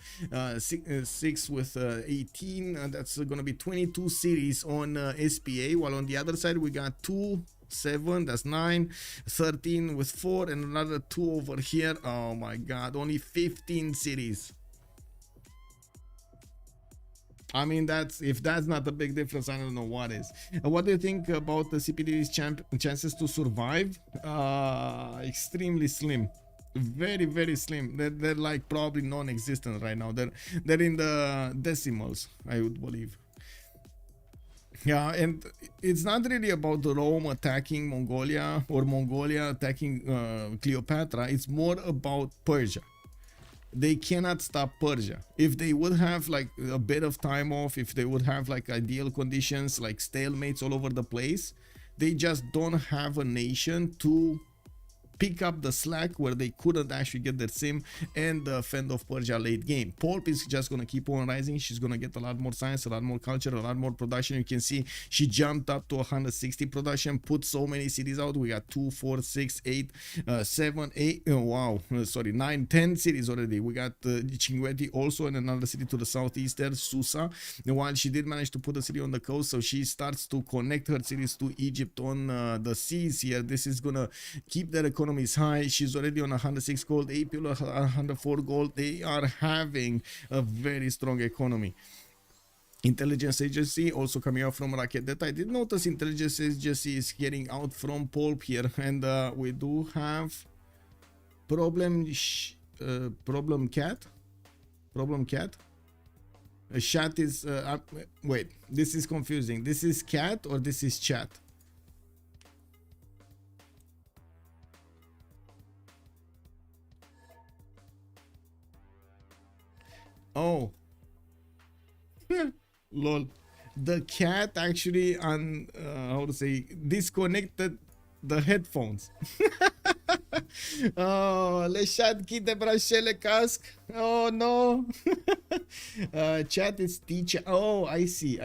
6 with 18. That's gonna be 22 cities on SPA. While on the other side, we got 2 7, that's 9, 13 with 4, and another 2 over here. Oh my god, only 15 cities. I mean, if that's not a big difference, I don't know what is. What do you think about the CPD's chances to survive? Extremely slim. Very, very slim. They're like probably non-existent right now. They're in the decimals, I would believe. Yeah, and it's not really about Rome attacking Mongolia or Mongolia attacking Cleopatra. It's more about Persia. They cannot stop Persia. If they would have like a bit of time off, if they would have like ideal conditions, like stalemates all over the place, they just don't have a nation to pick up the slack where they couldn't actually get their sim and fend off Persia late game. Pulp is just gonna keep on rising. She's gonna get a lot more science, a lot more culture, a lot more production. You can see she jumped up to 160 production, put so many cities out. We got 2, 4, 6, 8, 7, 8, wow, sorry, 9, 10 cities already. We got Cinguetti also in another city to the southeast there, Susa. And while she did manage to put a city on the coast, so she starts to connect her cities to Egypt on the seas here. This is gonna keep their economy is high. She's already on 106 gold, AP 104 gold. They are having a very strong economy. Intelligence agency also coming out from Rocket Data. I did notice intelligence agency is getting out from Pulp here, and we do have problem cat. Chat is wait, this is confusing. This is cat or this is chat? Oh, lol. The cat actually how to say, disconnected the headphones. Oh, le chat qui débranché le casque. Oh no. Chat is teacher. Oh, I see.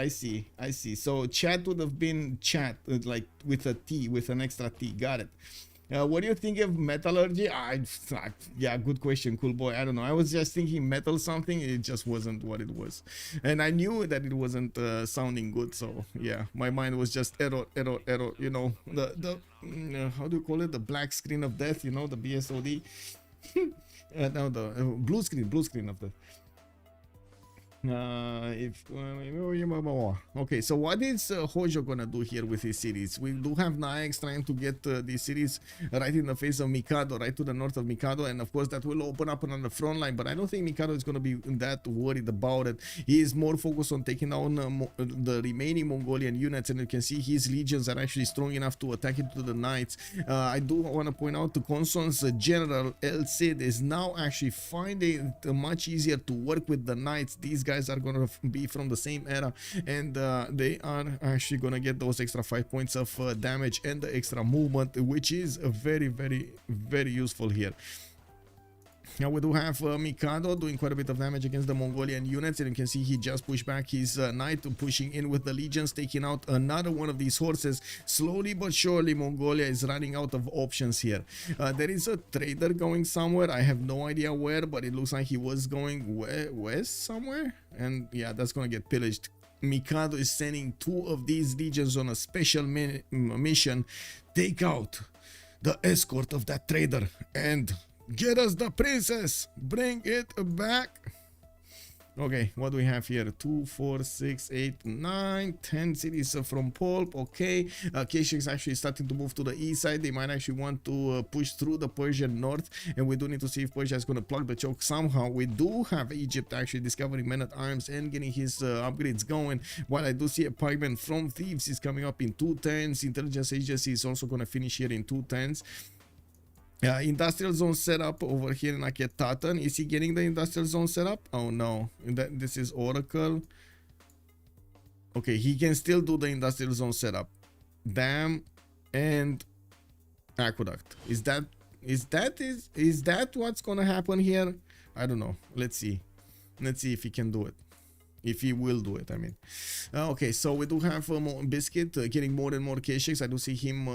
So chat would have been chat, like with a T, with an extra T. Got it. What do you think of metallurgy? Yeah, good question, cool boy. I don't know. I was just thinking metal something. It just wasn't what it was, and I knew that it wasn't sounding good. So yeah, my mind was just error. You know, the how do you call it? The black screen of death. You know, the BSOD. No, the blue screen of death. Okay, so what is Hojo gonna do here with his cities? We do have Naex trying to get these cities right in the face of Mikado, right to the north of Mikado, and of course that will open up another front line, but I don't think Mikado is gonna be that worried about it. He is more focused on taking down the remaining Mongolian units, and you can see his legions are actually strong enough to attack into the knights. I do want to point out to Conson's general El Cid is now actually finding it much easier to work with the knights. These guys are gonna be from the same era, and they are actually gonna get those extra 5 points of damage and the extra movement, which is very useful here. Now we do have Mikado doing quite a bit of damage against the Mongolian units, and you can see he just pushed back his knight, pushing in with the legions, taking out another one of these horses. Slowly but surely Mongolia is running out of options here. There is a trader going somewhere. I have no idea where, but it looks like he was going west somewhere, and yeah, that's gonna get pillaged. Mikado is sending 2 of these legions on a special mission. Take out the escort of that trader and get us the princess. Bring it back. Okay, what do we have here? 2, 4, 6, 8, 9, 10 cities from Pulp. Okay, Peche is actually starting to move to the east side. They might actually want to push through the Persian north, and we do need to see if Persia is going to plug the choke somehow. We do have Egypt actually discovering men at arms and getting his upgrades going, while I do see a pikeman from Thieves is coming up in 210s. Intelligence agency is also going to finish here in 210s. Industrial zone setup over here in Aketatan. Is he getting the industrial zone setup? Oh no, this is Oracle. Okay, he can still do the industrial zone setup. Dam and aqueduct. Is that what's gonna happen here? I don't know. Let's see if he can do it. if he will do it, I mean. Okay, so we do have Biscuit getting more and more K-Shakes. I do see him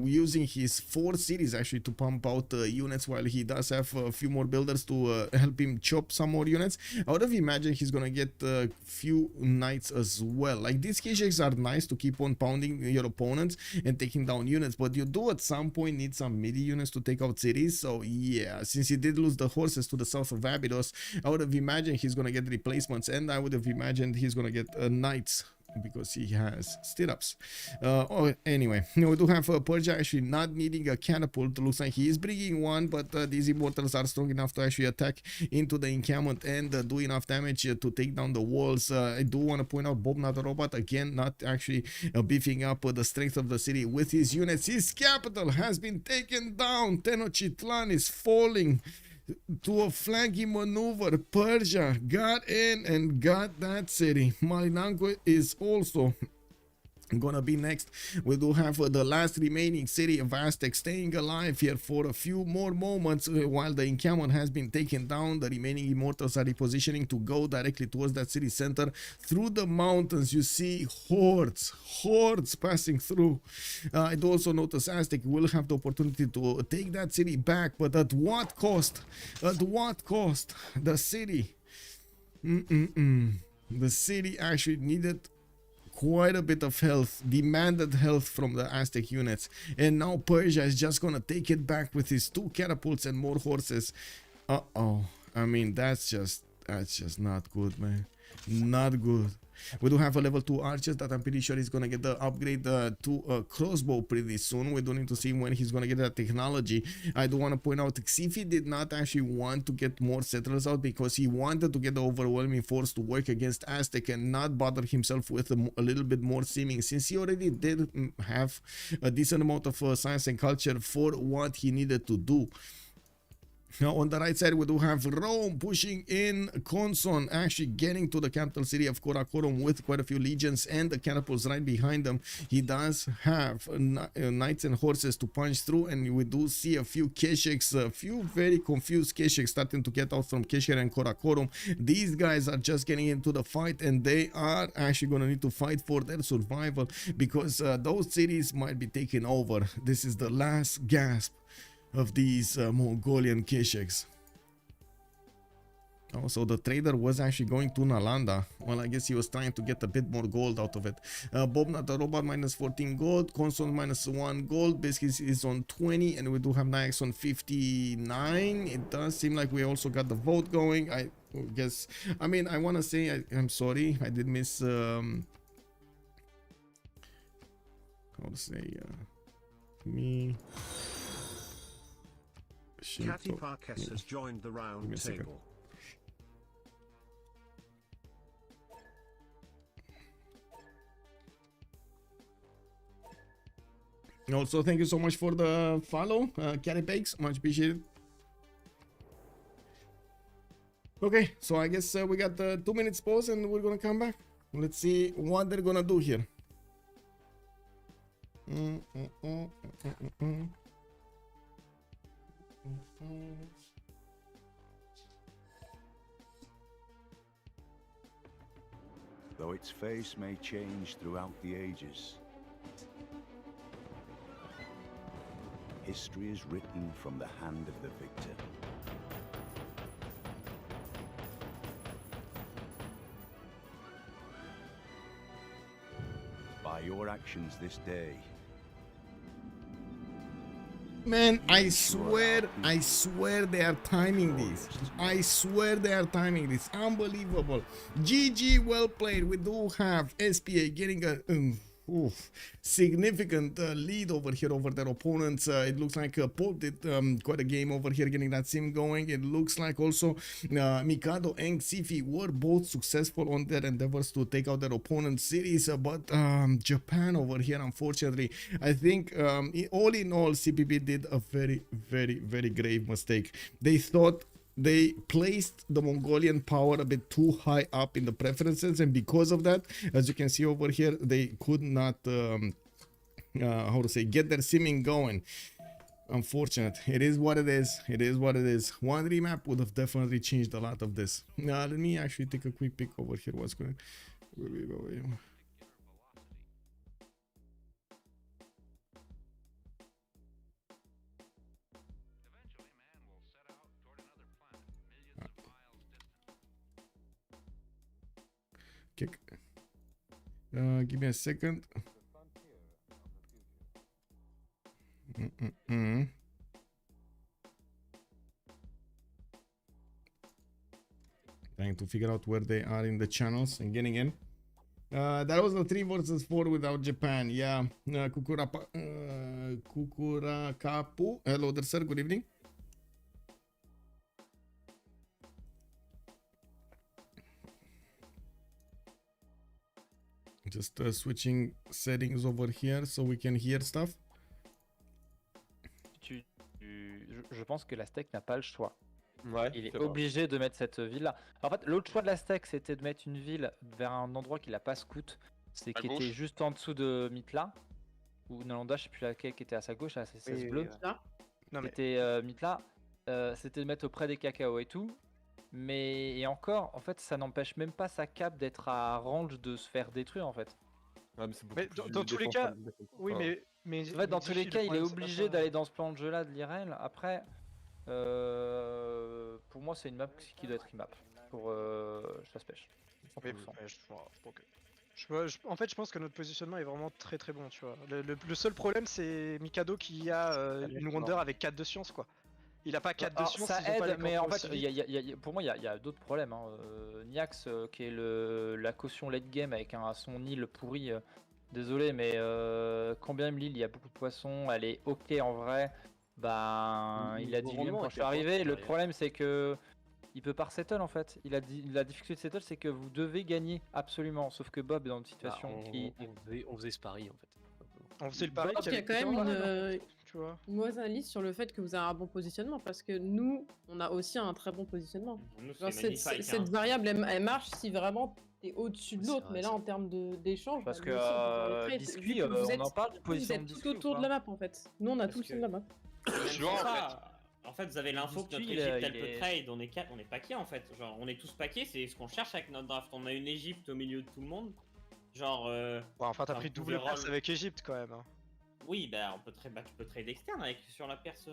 using his 4 cities actually to pump out units, while he does have a few more builders to help him chop some more units. I would have imagined he's gonna get a few knights as well. Like, these K-Shakes are nice to keep on pounding your opponents and taking down units, but you do at some point need some midi units to take out cities. So yeah, since he did lose the horses to the south of Abydos, I would have imagined he's gonna get replacements, and I would have imagined he's gonna get knights because he has stirrups. Anyway, we do have Persia actually not needing a catapult. Looks like he is bringing one, but these immortals are strong enough to actually attack into the encampment and do enough damage to take down the walls. I do want to point out Bob, not a robot, again not actually beefing up the strength of the city with his units. His capital has been taken down. Tenochtitlan is falling to a flanking maneuver. Persia got in and got that city. Malinanko is also gonna be next. We do have the last remaining city of Aztec staying alive here for a few more moments while the encampment has been taken down. The remaining immortals are repositioning to go directly towards that city center. Through the mountains you see hordes passing through. I do also notice Aztec will have the opportunity to take that city back, but at what cost? At what cost? The city the city actually needed quite a bit of health, demanded health from the Aztec units, and now Persia is just gonna take it back with his 2 catapults and more horses. I mean, that's just not good, man. Not good. We do have a level 2 archer that I'm pretty sure he's gonna get the upgrade to a crossbow pretty soon. We do need to see when he's gonna get that technology. I do want to point out Xifi did not actually want to get more settlers out because he wanted to get the overwhelming force to work against Aztec and not bother himself with a little bit more seeming, since he already did have a decent amount of science and culture for what he needed to do. Now on the right side we do have Rome pushing in, Conson actually getting to the capital city of Karakorum with quite a few legions and the catapults right behind them. He does have knights and horses to punch through, and we do see a few Kesheks, a few very confused Kesheks starting to get out from Kesher and Karakorum. These guys are just getting into the fight, and they are actually going to need to fight for their survival because those cities might be taken over. This is the last gasp of these Mongolian Kesheks. Also, the trader was actually going to Nalanda. Well, I guess he was trying to get a bit more gold out of it. Bob, not the robot, minus 14 gold. Conson, minus 1 gold. Biscuits is on 20, and we do have Nax on 59. It does seem like we also got the vote going. I guess, I mean, I want to say I'm sorry. I did miss, how to say, me. Catty Parkes has joined the round table. Also, thank you so much for the follow, Catty Bakes, much appreciated. Okay, so I guess we got 2 minutes pause and we're gonna come back. Let's see what they're gonna do here. Though its face may change throughout the ages, history is written from the hand of the victor. By your actions this day, man, I swear they are timing this. I swear they are timing this. Unbelievable. GG, well played. We do have SPA getting a significant lead over here over their opponents. It looks like Paul did quite a game over here getting that sim going. It looks like also Mikado and Xifi were both successful on their endeavors to take out their opponent's cities, but Japan over here, unfortunately, I think all in all, CPP did a very grave mistake. They thought they placed the Mongolian power a bit too high up in the preferences, and because of that, as you can see over here, they could not how to say, get their simming going. Unfortunate. It is what it is. It is what it is. One remap would have definitely changed a lot of this. Now, let me actually take a quick peek over here. What's going on? Kick. Give me a second. Trying to figure out where they are in the channels and getting in. That was a 3 versus 4 without Japan. Yeah. Kukurakapu. Hello there, sir. Good evening. Just switching settings over here so we can hear stuff. Je pense que la steak n'a pas le choix. Ouais, Il est c'est vrai. obligé de mettre cette ville-là. En fait, l'autre choix de la steak, c'était de mettre une ville vers un endroit qui n'a pas scout. C'est qui était juste en dessous de Mitla. Ou Nalanda, je sais plus laquelle qui était à sa gauche, là, c'est 16 bleu. Là non, mais... C'était Mitla. C'était de mettre auprès des cacao et tout. Mais et encore, en fait, ça n'empêche même pas sa cape d'être à range de se faire détruire en fait. Ouais, mais c'est beaucoup Mais plus dans tous les cas, défensif. oui, Enfin, mais En fait, dans tous les cas, il est problème, c'est pas obligé ça. d'aller dans ce plan de jeu là de l'IRL. Après, pour moi, c'est une map qui doit être remap pour Chasse Pêche. Mais, 100%. en fait, je pense que notre positionnement est vraiment très très bon, tu vois. Le seul problème, c'est Mikado qui a une Wonder avec 4 de science, quoi. Il a pas 4 de Alors, science, ça ils ont pas aide, les mais en campements fait, aussi vite. pour moi, il y a d'autres problèmes. Hein. Niax, qui est la caution late game avec son île pourri. Désolé, mais quand bien même l'île, il y a beaucoup de poissons, elle est ok en vrai. Ben, il a dit lui-même quand je suis arrivé. Le problème, c'est que il peut pas resettle en fait. La difficulté de settle, c'est que vous devez gagner absolument. Sauf que Bob est dans une situation qui. On faisait ce pari en fait. On faisait le pari. Je pense qu'il y a quand même tu vois. une mauvaise analyse sur le fait que vous avez un bon positionnement parce que nous, on a aussi un très bon positionnement. Genre, cette variable, elle marche si vraiment t'es au-dessus de l'autre, mais là en termes d'échange, Parce bah, que nous aussi, on peut faire les trades, Biscuit, vu que vous êtes- on en parle de vous position êtes de tout Biscuit. autour de la map en fait. Nous, on a tout le sud de la map. En fait, vous avez l'info que notre Biscuit, Égypte il elle peut est- trade, on est paquet en fait. Genre, on est tous paquets, c'est ce qu'on cherche avec notre draft. On a une Égypte au milieu de tout le monde. Genre. Enfin, t'as un pris double pouvait passe roll. avec Egypte quand même. Hein. Oui, bah tu peux trade externe avec sur la perse.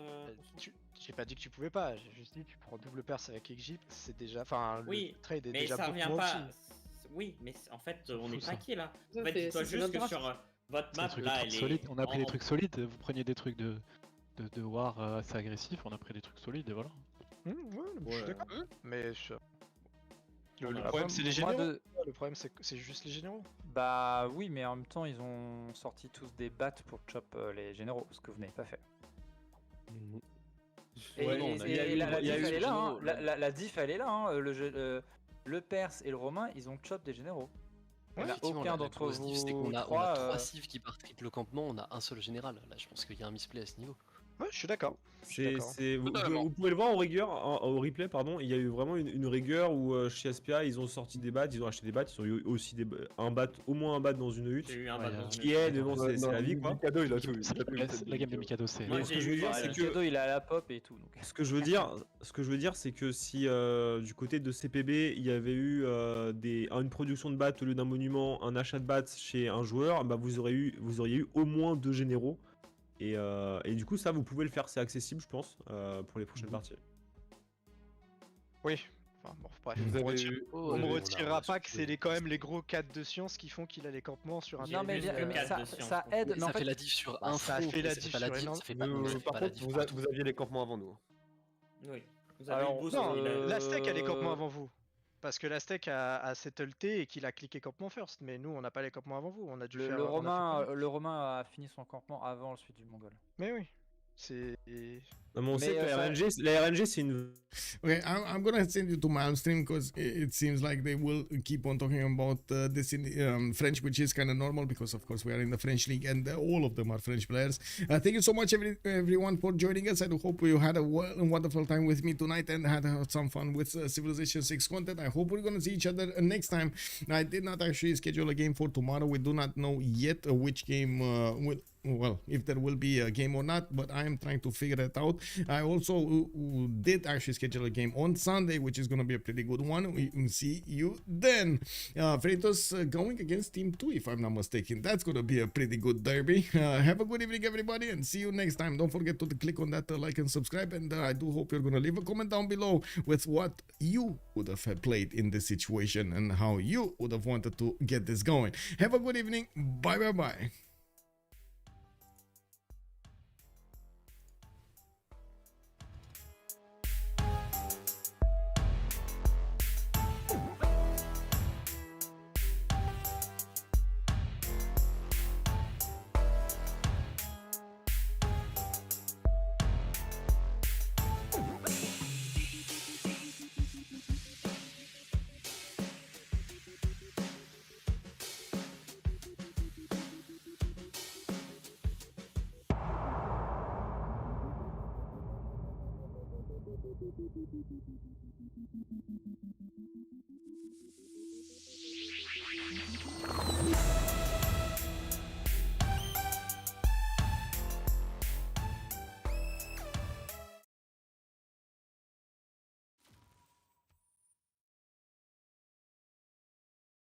J'ai pas dit que tu pouvais pas, j'ai juste dit tu prends double perse avec Egypte, c'est déjà. Enfin, Oui, le trade est mais déjà ça beaucoup revient moins pas. petit. Oui, mais en fait, on fou, est ça. paquet là. Ça, En fait, c'est- dis-toi c'est juste notre que draft. sur votre C'est map des trucs là, trop elle est. solides. On a pris des en- trucs solides. Vous preniez des trucs de war assez agressifs. On a pris des trucs solides et voilà. Ouais, je suis d'accord. Mais le Voilà. problème c'est les Moi, généraux. de- Le problème c'est juste les généraux. Bah oui, mais en même temps, ils ont sorti tous des battes pour chop les généraux, ce que vous n'avez pas fait. Et, Ouais, non, on a- il y a eu- la il y a diff, eu elle est là. Hein. généraux, là. La diff, elle est là. Hein. Le Perse et le Romain, ils ont chop des généraux. Il y en a Effectivement, aucun la d'entre grosse diff, c'est qu'on vous a trois. 3 cives qui partent triple campement, on a un seul général. Là, je pense qu'il y a un misplay à ce niveau. Ouais, je suis d'accord. Vous pouvez le voir au rigueur, au replay, pardon. Il y a eu vraiment une rigueur où chez SPA ils ont sorti des bats, ils ont acheté des bats, ils ont eu aussi un bat, au moins un bat dans une hutte. J'ai eu un Ouais, bat dans une Qui est, mais bon, c'est la vie quoi. Mikado, il a tout. La game de Mikado, c'est. Moi, Mais ce j'ai que je veux eu- dire, Ouais, c'est le que cadeau, il est à la pop et tout. Donc. ce que je veux dire, c'est que si du côté de CPB, il y avait eu une production de bats au lieu d'un monument, un achat de bats chez un joueur, bah vous auriez eu au moins 2 généraux. Et du coup, ça, vous pouvez le faire, c'est accessible, je pense, pour les prochaines parties. Oui. Enfin bon, bref. Vous On avez retire- eu- on me on a- retirera on a pas que surtout- c'est quand même les gros 4 de science qui font qu'il a les campements sur un Non, mais, juste mais quatre ça, de science, ça quoi. aide. Mais en Ça fait, fait la diff sur bah, un ça front, fait la mais ça diff fait pas la sur diff, énorme- ça fait pas, ça fait Par pas la contre, diff vous partout. aviez les campements avant nous. Oui. Vous avez Alors, le beau Non, il a- la steak a les campements avant vous. Parce que la steak a settle T et qu'il a cliqué campement first. Mais nous, on n'a pas les campements avant vous. On a dû faire. le on a fait Romain, pareil. le Romain a fini son campement avant celui du Mongol. Mais oui. C'est. Non, mais on sait Mais, que ça- la RNG, c'est une. Okay, I'm gonna send you to my stream because it seems like they will keep on talking about this in French, which is kind of normal because, of course, we are in the French league and all of them are French players. Thank you so much, everyone, for joining us. I do hope you had a wonderful time with me tonight and had some fun with Civilization 6 content. I hope we're gonna see each other next time. I did not actually schedule a game for tomorrow. We do not know yet which game will well, if there will be a game or not, but I am trying to figure it out. I also did actually schedule a game on Sunday, which is going to be a pretty good one. We will see you then. Freitos going against Team 2, if I'm not mistaken. That's going to be a pretty good derby. Have a good evening, everybody, and see you next time. Don't forget to click on that like and subscribe, and I do hope you're going to leave a comment down below with what you would have played in this situation and how you would have wanted to get this going. Have a good evening. Bye, bye, bye.